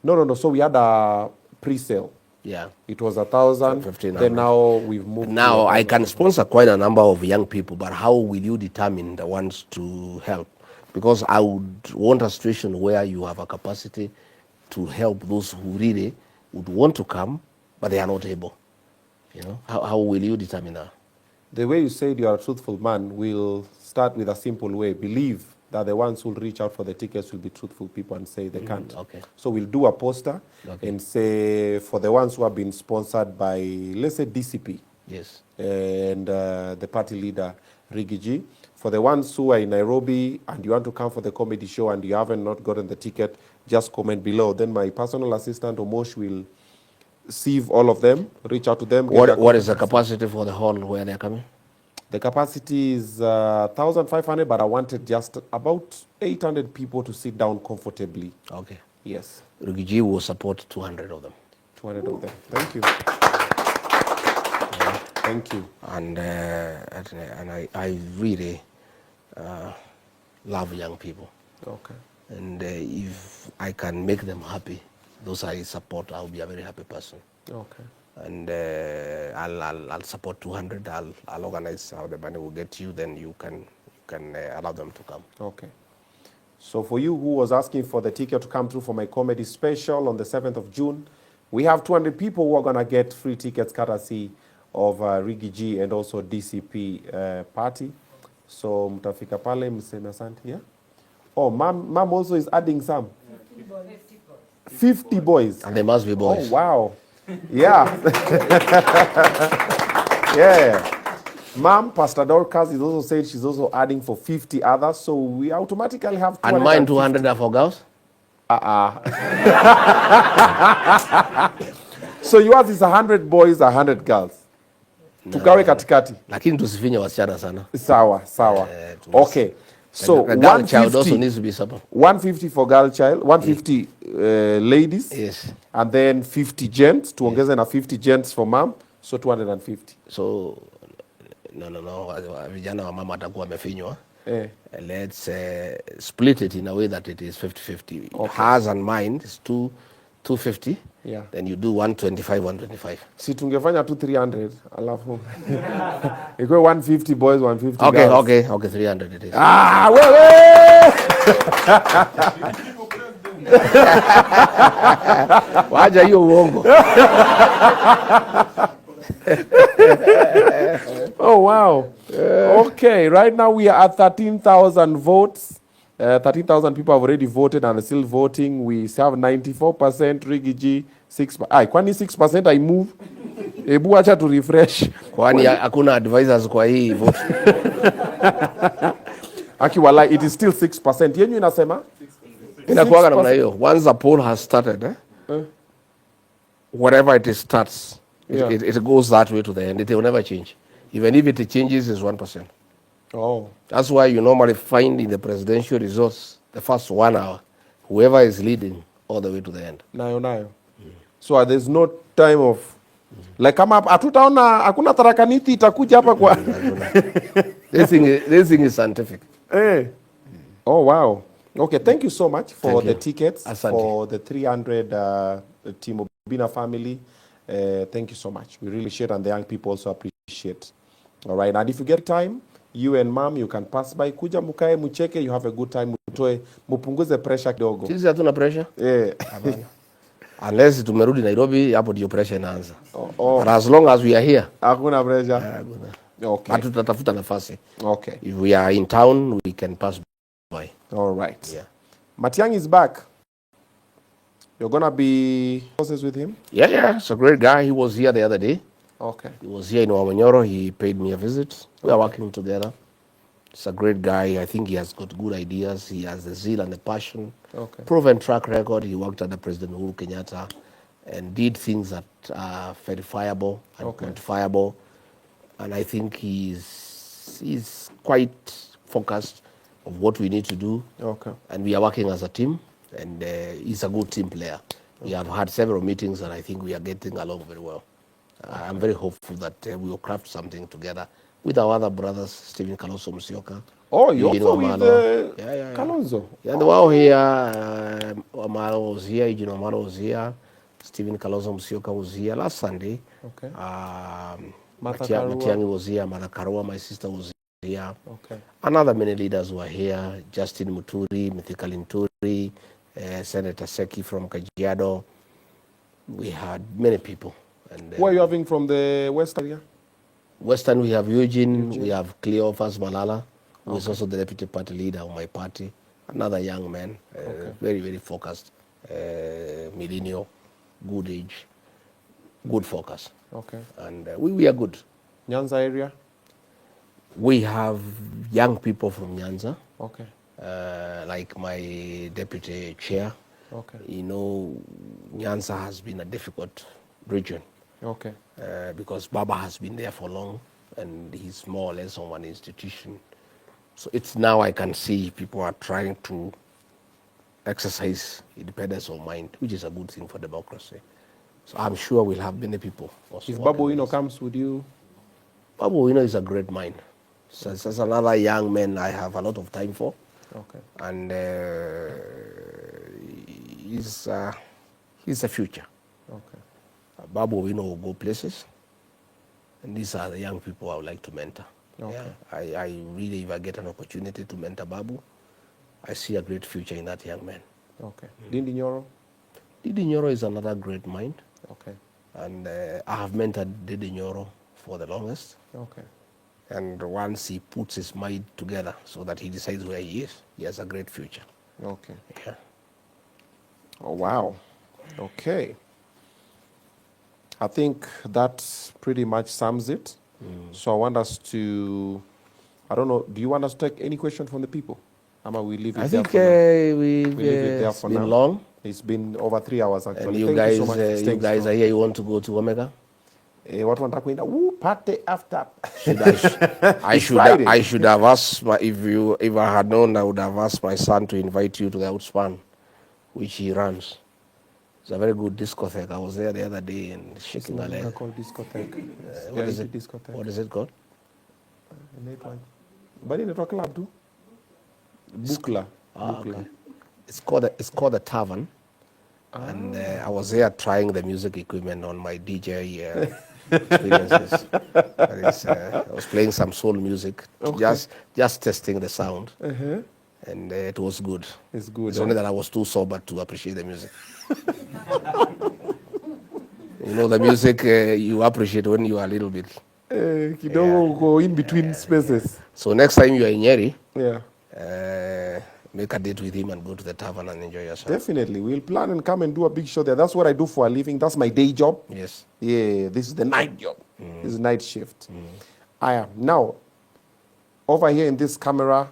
No. So we had a pre-sale. Yeah. It was 1,000. 1,500. Then now we've moved. Now to I can sponsor quite a number of young people, but how will you determine the ones to help? Because I would want a situation where you have a capacity to help those who really would want to come, but they are not able. You know, how will you determine that? The way you said you are a truthful man, we'll start with a simple way. Believe that the ones who will reach out for the tickets will be truthful people and say they can't. Okay. So we'll do a poster Okay. and say for the ones who have been sponsored by, let's say, DCP Yes. and the party leader, Rigiji. For the ones who are in Nairobi and you want to come for the comedy show and you haven't not gotten the ticket, just comment below. Then my personal assistant, Omosh, will sieve all of them, reach out to them. What is the capacity for the hall where they're coming? The capacity is 1,500, but I wanted just about 800 people to sit down comfortably. Okay. Yes, Rigiji will support 200 of them. 200 of them. Thank you. Thank you. And I really love young people. Okay. And if I can make them happy, those I support, I'll be a very happy person. Okay. And I'll support 200. I'll organize how the money will get you. Then you can allow them to come. Okay. So for you who was asking for the ticket to come through for my comedy special on the 7th of June, we have 200 people who are going to get free tickets courtesy of Rigiji and also DCP party. So mtafika pale mseme asante, yeah? Oh, mom also is adding some. 50 boys. And they must be boys. Oh, wow. Yeah. Yeah. Mom, Pastor Dorcas is also said she's also adding for 50 others, so we automatically have 250. And mine 200 are for girls? So yours is 100 boys, 100 girls. Tugawe katikati. Lakini tusifinye wasichana sana. Sawa. Okay. So a girl child also 150, needs to be supple. 150 for girl child, 150 ladies, Yes. and then 50 gents, tuongeze na 50 gents for mom, so 250. So no, vijana wa mama watakuwa wamefinywa. Let's split it in a way that it is 50-50. Hers and mine is 250. Yeah. Then you do 125, 125. Si tungefanya tu 300, alafu ikuwe 150 boys, 150 girls. Okay, 300 it is. Wewe! Waja hiyo uongo. Oh, wow. Okay, right now we are at 13,000 votes. 13,000 people have already voted and are still voting. We have 94%, Rigiji, 6%. Kwani 6% I move? Ebu acha to refresh. Kwani hakuna advisors kwa hii vote. Aki walai, it is still 6%. Yenyu inasema? Inakuwaga namna hiyo. Once a poll has started, whatever it starts, it goes that way to the end. It will never change. Even if it changes, it's 1%. Oh. That's why you normally find in the presidential results, the first 1 hour, whoever is leading all the way to the end. Nayo. So there's no time of like kama hatutaona hakuna tarakaniti itakuja hapa kwa This thing is scientific. Oh, wow. Okay, thank you so much for Thank the you. tickets, Asante. for the 300 Team Obina family. Thank you so much. We really appreciate, and the young people also appreciate. All right, and if you get time, you and mom, you can pass by. Kuja mukae, mucheke, you have a good time. Mutoe, mupunguze pressure kidogo. Sisi hatuna pressure. Unless tumerudi Nairobi, hapo ndio pressure inaanza. But as long as we are here, hakuna pressure. Okay. Hatutatafuta nafasi. Okay. If we are in town, we can pass by. All right. Yeah. Matiang is back. You're gonna be close with him? Yeah, it's a great guy. He was here the other day. Okay. He was here in Wamanyoro. He paid me a visit. We are working together. He's a great guy. I think he has got good ideas. He has the zeal and the passion. Okay. Proven track record. He worked under President Uhuru Kenyatta and did things that are verifiable and quantifiable. And I think he's quite focused of what we need to do. Okay. And we are working as a team. And he's a good team player. We have had several meetings, and I think we are getting along very well. I'm very hopeful that we will craft something together with our other brothers, Stephen Kalonzo Musyoka. Oh, you Eugene also Wamalwa. with Kalonzo? Yeah, they were all here. Wamalwa was here, Eugene Wamalwa was here, Stephen Kalonzo Musyoka was here last Sunday. Okay. Matiang'i was here, Martha Karua, my sister, was here. Okay. Another many leaders were here, Justin Muturi, Mithika Linturi, Senator Seki from Kajiado. We had many people. And, who are you having from the West area? Western, we have Eugene. We have Cleophas Malala, who is also the deputy party leader of my party. Another young man, very, very focused, millennial, good age, good focus. Okay. And we are good. Nyanza area? We have young people from Nyanza. Okay. Like my deputy chair. Okay. You know, Nyanza has been a difficult region. Okay. Because Baba has been there for long and he's more or less on one institution. So it's now I can see people are trying to exercise independence of mind, which is a good thing for democracy. So I'm sure we'll have many people. If Babu Owino comes with you? Babu Owino is a great mind. So that's another young man I have a lot of time for. Okay. And he's a future. Okay. Babu Owino will go places. And these are the young people I would like to mentor. Okay. Yeah, I really, if I get an opportunity to mentor Babu, I see a great future in that young man. Okay. Dindi Nyoro? Didi Nyoro is another great mind. Okay. And I have mentored Didi Nyoro for the longest. Okay. And once he puts his mind together so that he decides where he is, he has a great future. Okay. Yeah. Oh, wow. Okay. I think that pretty much sums it. So I want us to, I don't know, do you want us to take any question from the people? Ama we leave it I there think for now? we We leave it there it's for been now. long. It's been over 3 hours actually. And you Thank guys, you so much for you staying guys strong. are here. You want to go to Omega? What one takwenda? Ooh, party after. I should have asked if I had known, I would have asked my son to invite you to the Outspan, which he runs. It's a very good discotheque. I was there the other day and shaking a leg. Called discotheque. What is it? Discotheque. What is it called? Network. But in network club too. Bukla. Okay. It's called the Tavern. And I was there trying the music equipment on my DJ experiences. I was playing some soul music, just testing the sound, and it was good. It's good. It's only that I was too sober to appreciate the music. You know, the music you appreciate when you are a little bit. Kidogo go in between spaces. So next time you are in Nyeri, Yeah. make a date with him and go to the tavern and enjoy yourself. Definitely. We'll plan and come and do a big show there. That's what I do for a living. That's my day job. Yes. Yeah, this is the night job. This is night shift. I am. Now, over here in this camera,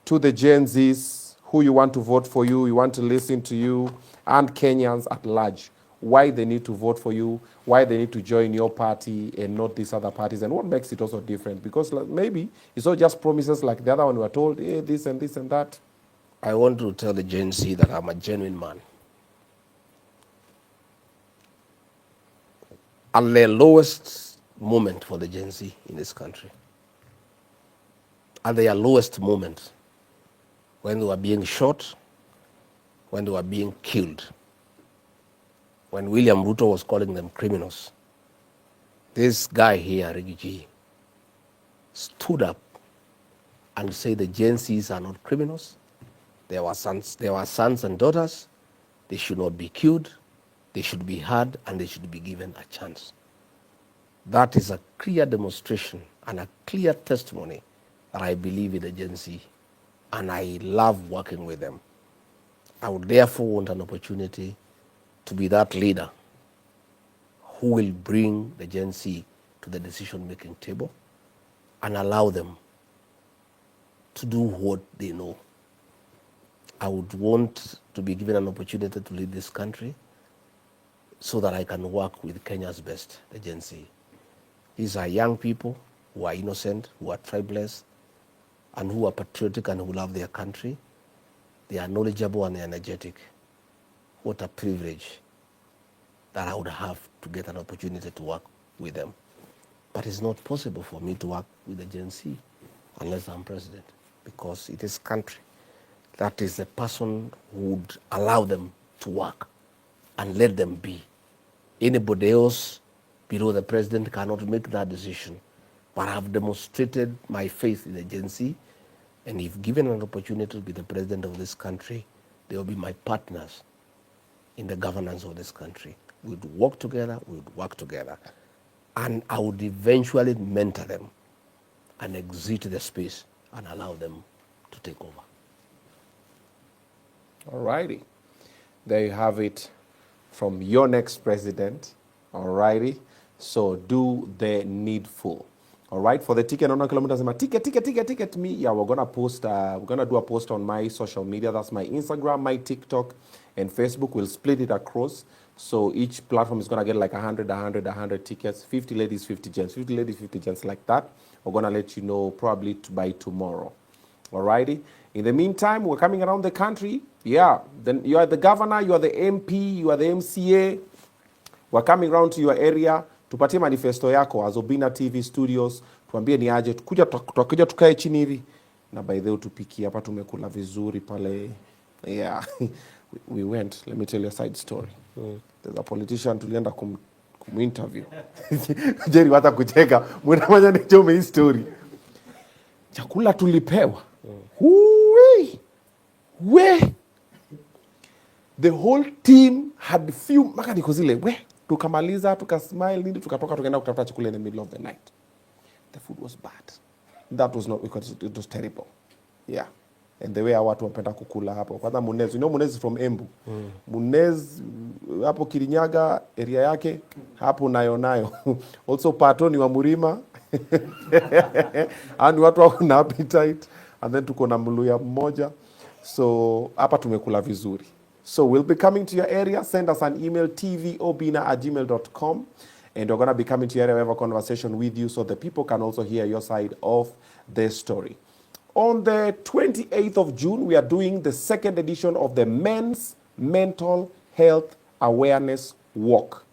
to the Gen Zs, who you want to vote for you want to listen to you, and Kenyans at large, why they need to vote for you, why they need to join your party and not these other parties, and what makes it also different. Because like, maybe it's not just promises like the other one we were told, hey, this and this and that. I want to tell the Gen Z that I'm a genuine man. At the lowest moment for the Gen Z in this country, at their lowest moment, when they were being shot, when they were being killed, when William Ruto was calling them criminals, this guy here, Rigiji, stood up and said the Gen Zs are not criminals. They were sons and daughters. They should not be killed. They should be heard and they should be given a chance. That is a clear demonstration and a clear testimony that I believe in the Gen Z, and I love working with them. I would therefore want an opportunity to be that leader who will bring the Gen Z to the decision-making table and allow them to do what they know. I would want to be given an opportunity to lead this country so that I can work with Kenya's best, the Gen Z. These are young people who are innocent, who are tribeless, and who are patriotic and who love their country. They are knowledgeable and energetic. What a privilege that I would have to get an opportunity to work with them. But it's not possible for me to work with the Gen Z unless I'm president, because it is country. That is the person who would allow them to work and let them be. Anybody else below the president cannot make that decision. But I have demonstrated my faith in the Gen Z, and if given an opportunity to be the president of this country, they will be my partners in the governance of this country. We would work together, and I would eventually mentor them and exit the space and allow them to take over. All righty. There you have it from your next president. All righty. So do the needful. All right. For the ticket, no kilometers, ticket me. Yeah, we're gonna post. We're gonna do a post on my social media. That's my Instagram, my TikTok, and Facebook. We'll split it across. So each platform is gonna get like 100 tickets. 50 ladies, 50 gents. 50 ladies, 50 gents, like that. We're gonna let you know probably by tomorrow. All righty. In the meantime, we're coming around the country. Yeah. Then you are the governor, you are the MP, you are the MCA. We're coming around to your area. Tupatie manifesto yako as Obina TV Studios. Tuambie ni aje. Tutakuja tukae chini hivi. Na by the way tupikie hapa, tumekula vizuri pale. Yeah. We went. Let me tell you a side story. There's a politician tulienda kuminterview. Jerry wata kucheka. Mwana mmoja nichome hii story. Chakula tulipewa. The whole team had few maka niko zile tukamaliza tukasmile nini tukatoka tukaenda kutafuta chakula in the middle of the night. The food was bad. That was not because it was terrible. Yeah. And the way watu wapenda kukula hapo. Kwanza Munez, you know Munez is from Embu. Munez hapo Kirinyaga area yake hapo nayo. Also Pato ni wa Murima. And watu wako na appetite. And then tuko na Mluya mmoja. So hapa tumekula vizuri. So we'll be coming to your area. Send us an email, tvobina@gmail.com. And we're going to be coming to your area. We have a conversation with you so the people can also hear your side of the story. On the 28th of June, we are doing the second edition of the Men's Mental Health Awareness Walk.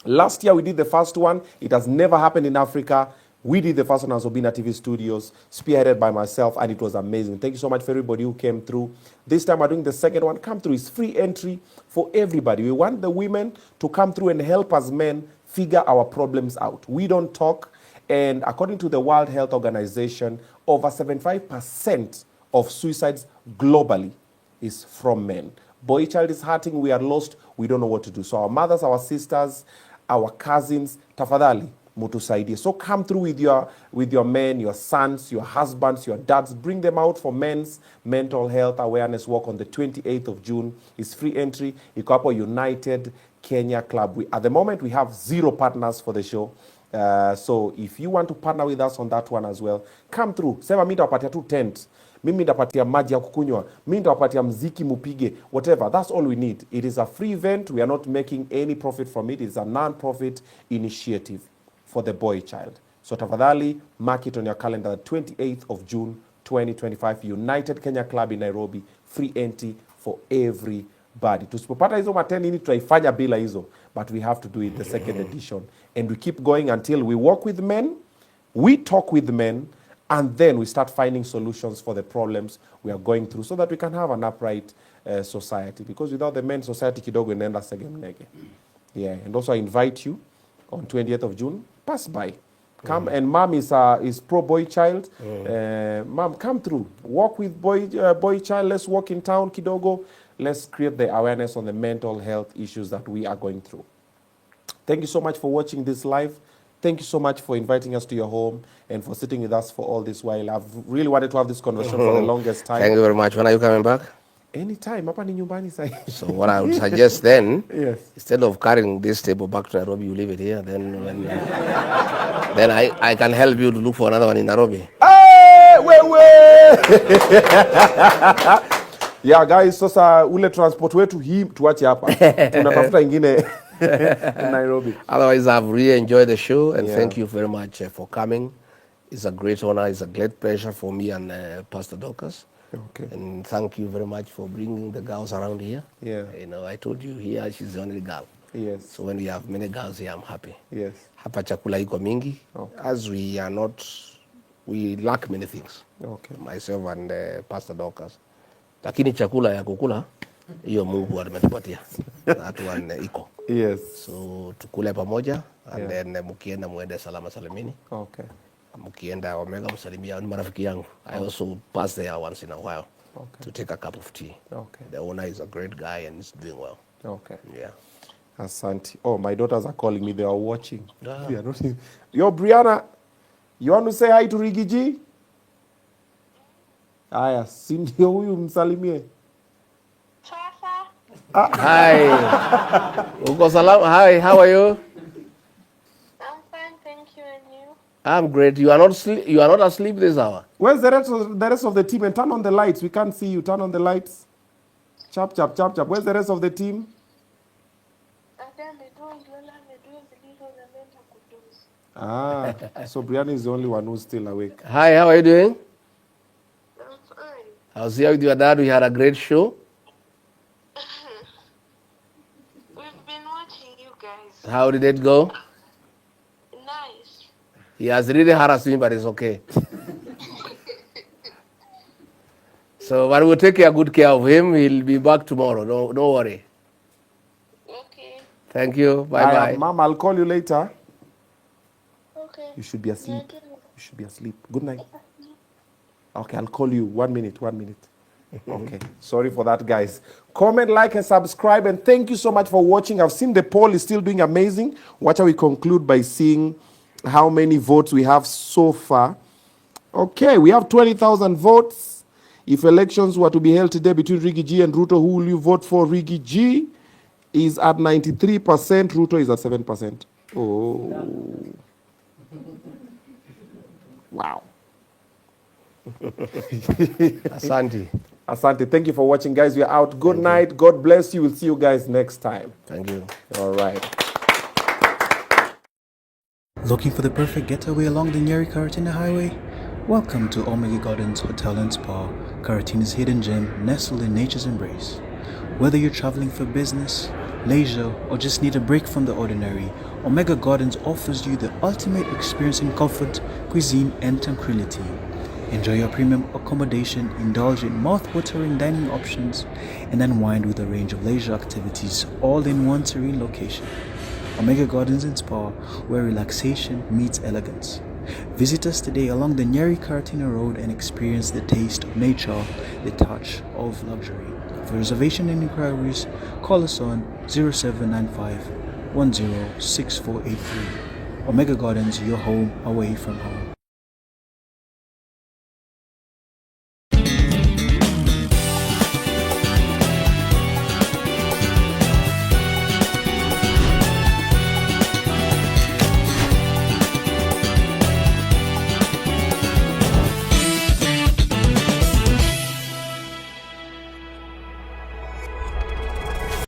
Last year, we did the first one. It has never happened in Africa. We did the first one at Obina TV Studios, spearheaded by myself, and it was amazing. Thank you so much for everybody who came through. This time, we're doing the second one. Come through. It's free entry for everybody. We want the women to come through and help us men figure our problems out. We don't talk. And according to the World Health Organization, over 75% of suicides globally is from men. Boy child is hurting, we are lost, we don't know what to do. So our mothers, our sisters, our cousins, tafadhali, mutusaidie. So come through with your men, your sons, your husbands, your dads. Bring them out for Men's Mental Health Awareness Walk on the 28th of June. It's free entry. Iko hapo United Kenya Club. At the moment, we have 0 partners for the show. So if you want to partner with us on that one as well, come through. Sema mimi nitawapatia tu tent. Mimi nitapatia maji ya kukunywa. Mimi nitawapatia mziki mupige. Whatever. That's all we need. It is a free event. We are not making any profit from it. It's a non-profit initiative for the boy child. So tafadhali, mark it on your calendar, the 28th of June 2025, United Kenya Club in Nairobi. Free entry for everybody. Tusipopata hizo mateni tutaifanya bila hizo. But we have to do it the second edition. And we keep going until we work with men, we talk with men, and then we start finding solutions for the problems we are going through so that we can have an upright society. Because without the men, society kidogo inaenda segemnege. Yeah, and also I invite you on 20th of June, pass by. Come, and mom is pro-boy child. Mom, come through. Walk with boy child. Let's walk in town kidogo. Let's create the awareness on the mental health issues that we are going through. Thank you so much for watching this live. Thank you so much for inviting us to your home and for sitting with us for all this while. I've really wanted to have this conversation for the longest time. Thank you very much. When are you coming back? Anytime. Hapa ni nyumbani sai. So what I would suggest then, yes, instead of carrying this table back to Nairobi, you leave it here. Then when then I can help you to look for another one in Nairobi. Hey, yeah, guys, sasa ule transport wetu hii tuache hapa. Tunatafuta ingine in Nairobi. Otherwise, I've really enjoyed the show, and thank you very much for coming. It's a great honor. It's a great pleasure for me and Pastor Dorcas. Okay. And thank you very much for bringing the girls around here. Yeah. You know, I told you here she's the only girl. Yes. So when we have many girls here, I'm happy. Yes. Hapa chakula iko mingi. Okay. As we are not, we lack many things. Okay. Myself and Pastor Dorcas. Lakini chakula ya kukula, hiyo Mungu ametupatia. That one iko. Yes. So tukule pamoja, and then mukienda muende salama salimini. Okay. Mukienda Omega msalimia ni marafiki yangu. I also pass there once in a while to take a cup of tea. Okay. The owner is a great guy and is doing well. Okay. Yeah. Asante. Oh, my daughters are calling me. They are watching. Ah. They are not. Yo, Brianna, you want to say hi to Riggy G? Aya, si ndio huyu msalimie. Hi. Uko salama? Hi, how are you? I'm fine, thank you, and you? I'm great. You are not asleep this hour. Where's the rest of the team? And turn on the lights. We can't see you. Turn on the lights. Chap, chap, chap, chap. Where's the rest of the team? Ah, so Brianna is the only one who's still awake. Hi, how are you doing? I'm fine. I was here with your dad. We had a great show. We've been watching you guys. How did it go? Nice. He has really harassed me, but it's okay. So, but we'll take good care of him. He'll be back tomorrow. Don't worry. Okay. Thank you. Bye-bye. Mom, I'll call you later. Okay. You should be asleep. You should be asleep. Good night. Okay, I'll call you. 1 minute. Okay. Sorry for that, guys. Comment, like, and subscribe. And thank you so much for watching. I've seen the poll is still doing amazing. Watch how we conclude by seeing how many votes we have so far. Okay, we have 20,000 votes. If elections were to be held today between Riggy G and Ruto, who will you vote for? Riggy G is at 93%, Ruto is at 7%. Oh. Wow. Asante. Asante. Thank you for watching, guys. We are out. Good night. God bless you. We'll see you guys next time. Thank you. All right. Looking for the perfect getaway along the Nyeri Karatina Highway? Welcome to Omega Gardens Hotel and Spa, Karatina's hidden gem nestled in nature's embrace. Whether you're traveling for business, leisure, or just need a break from the ordinary, Omega Gardens offers you the ultimate experience in comfort, cuisine, and tranquility. Enjoy your premium accommodation, indulge in mouth-watering dining options, and unwind with a range of leisure activities all in one serene location. Omega Gardens and Spa, where relaxation meets elegance. Visit us today along the Nyeri Karatina Road and experience the taste of nature, the touch of luxury. For reservation and inquiries, call us on 0795 106483. Omega Gardens, your home away from home.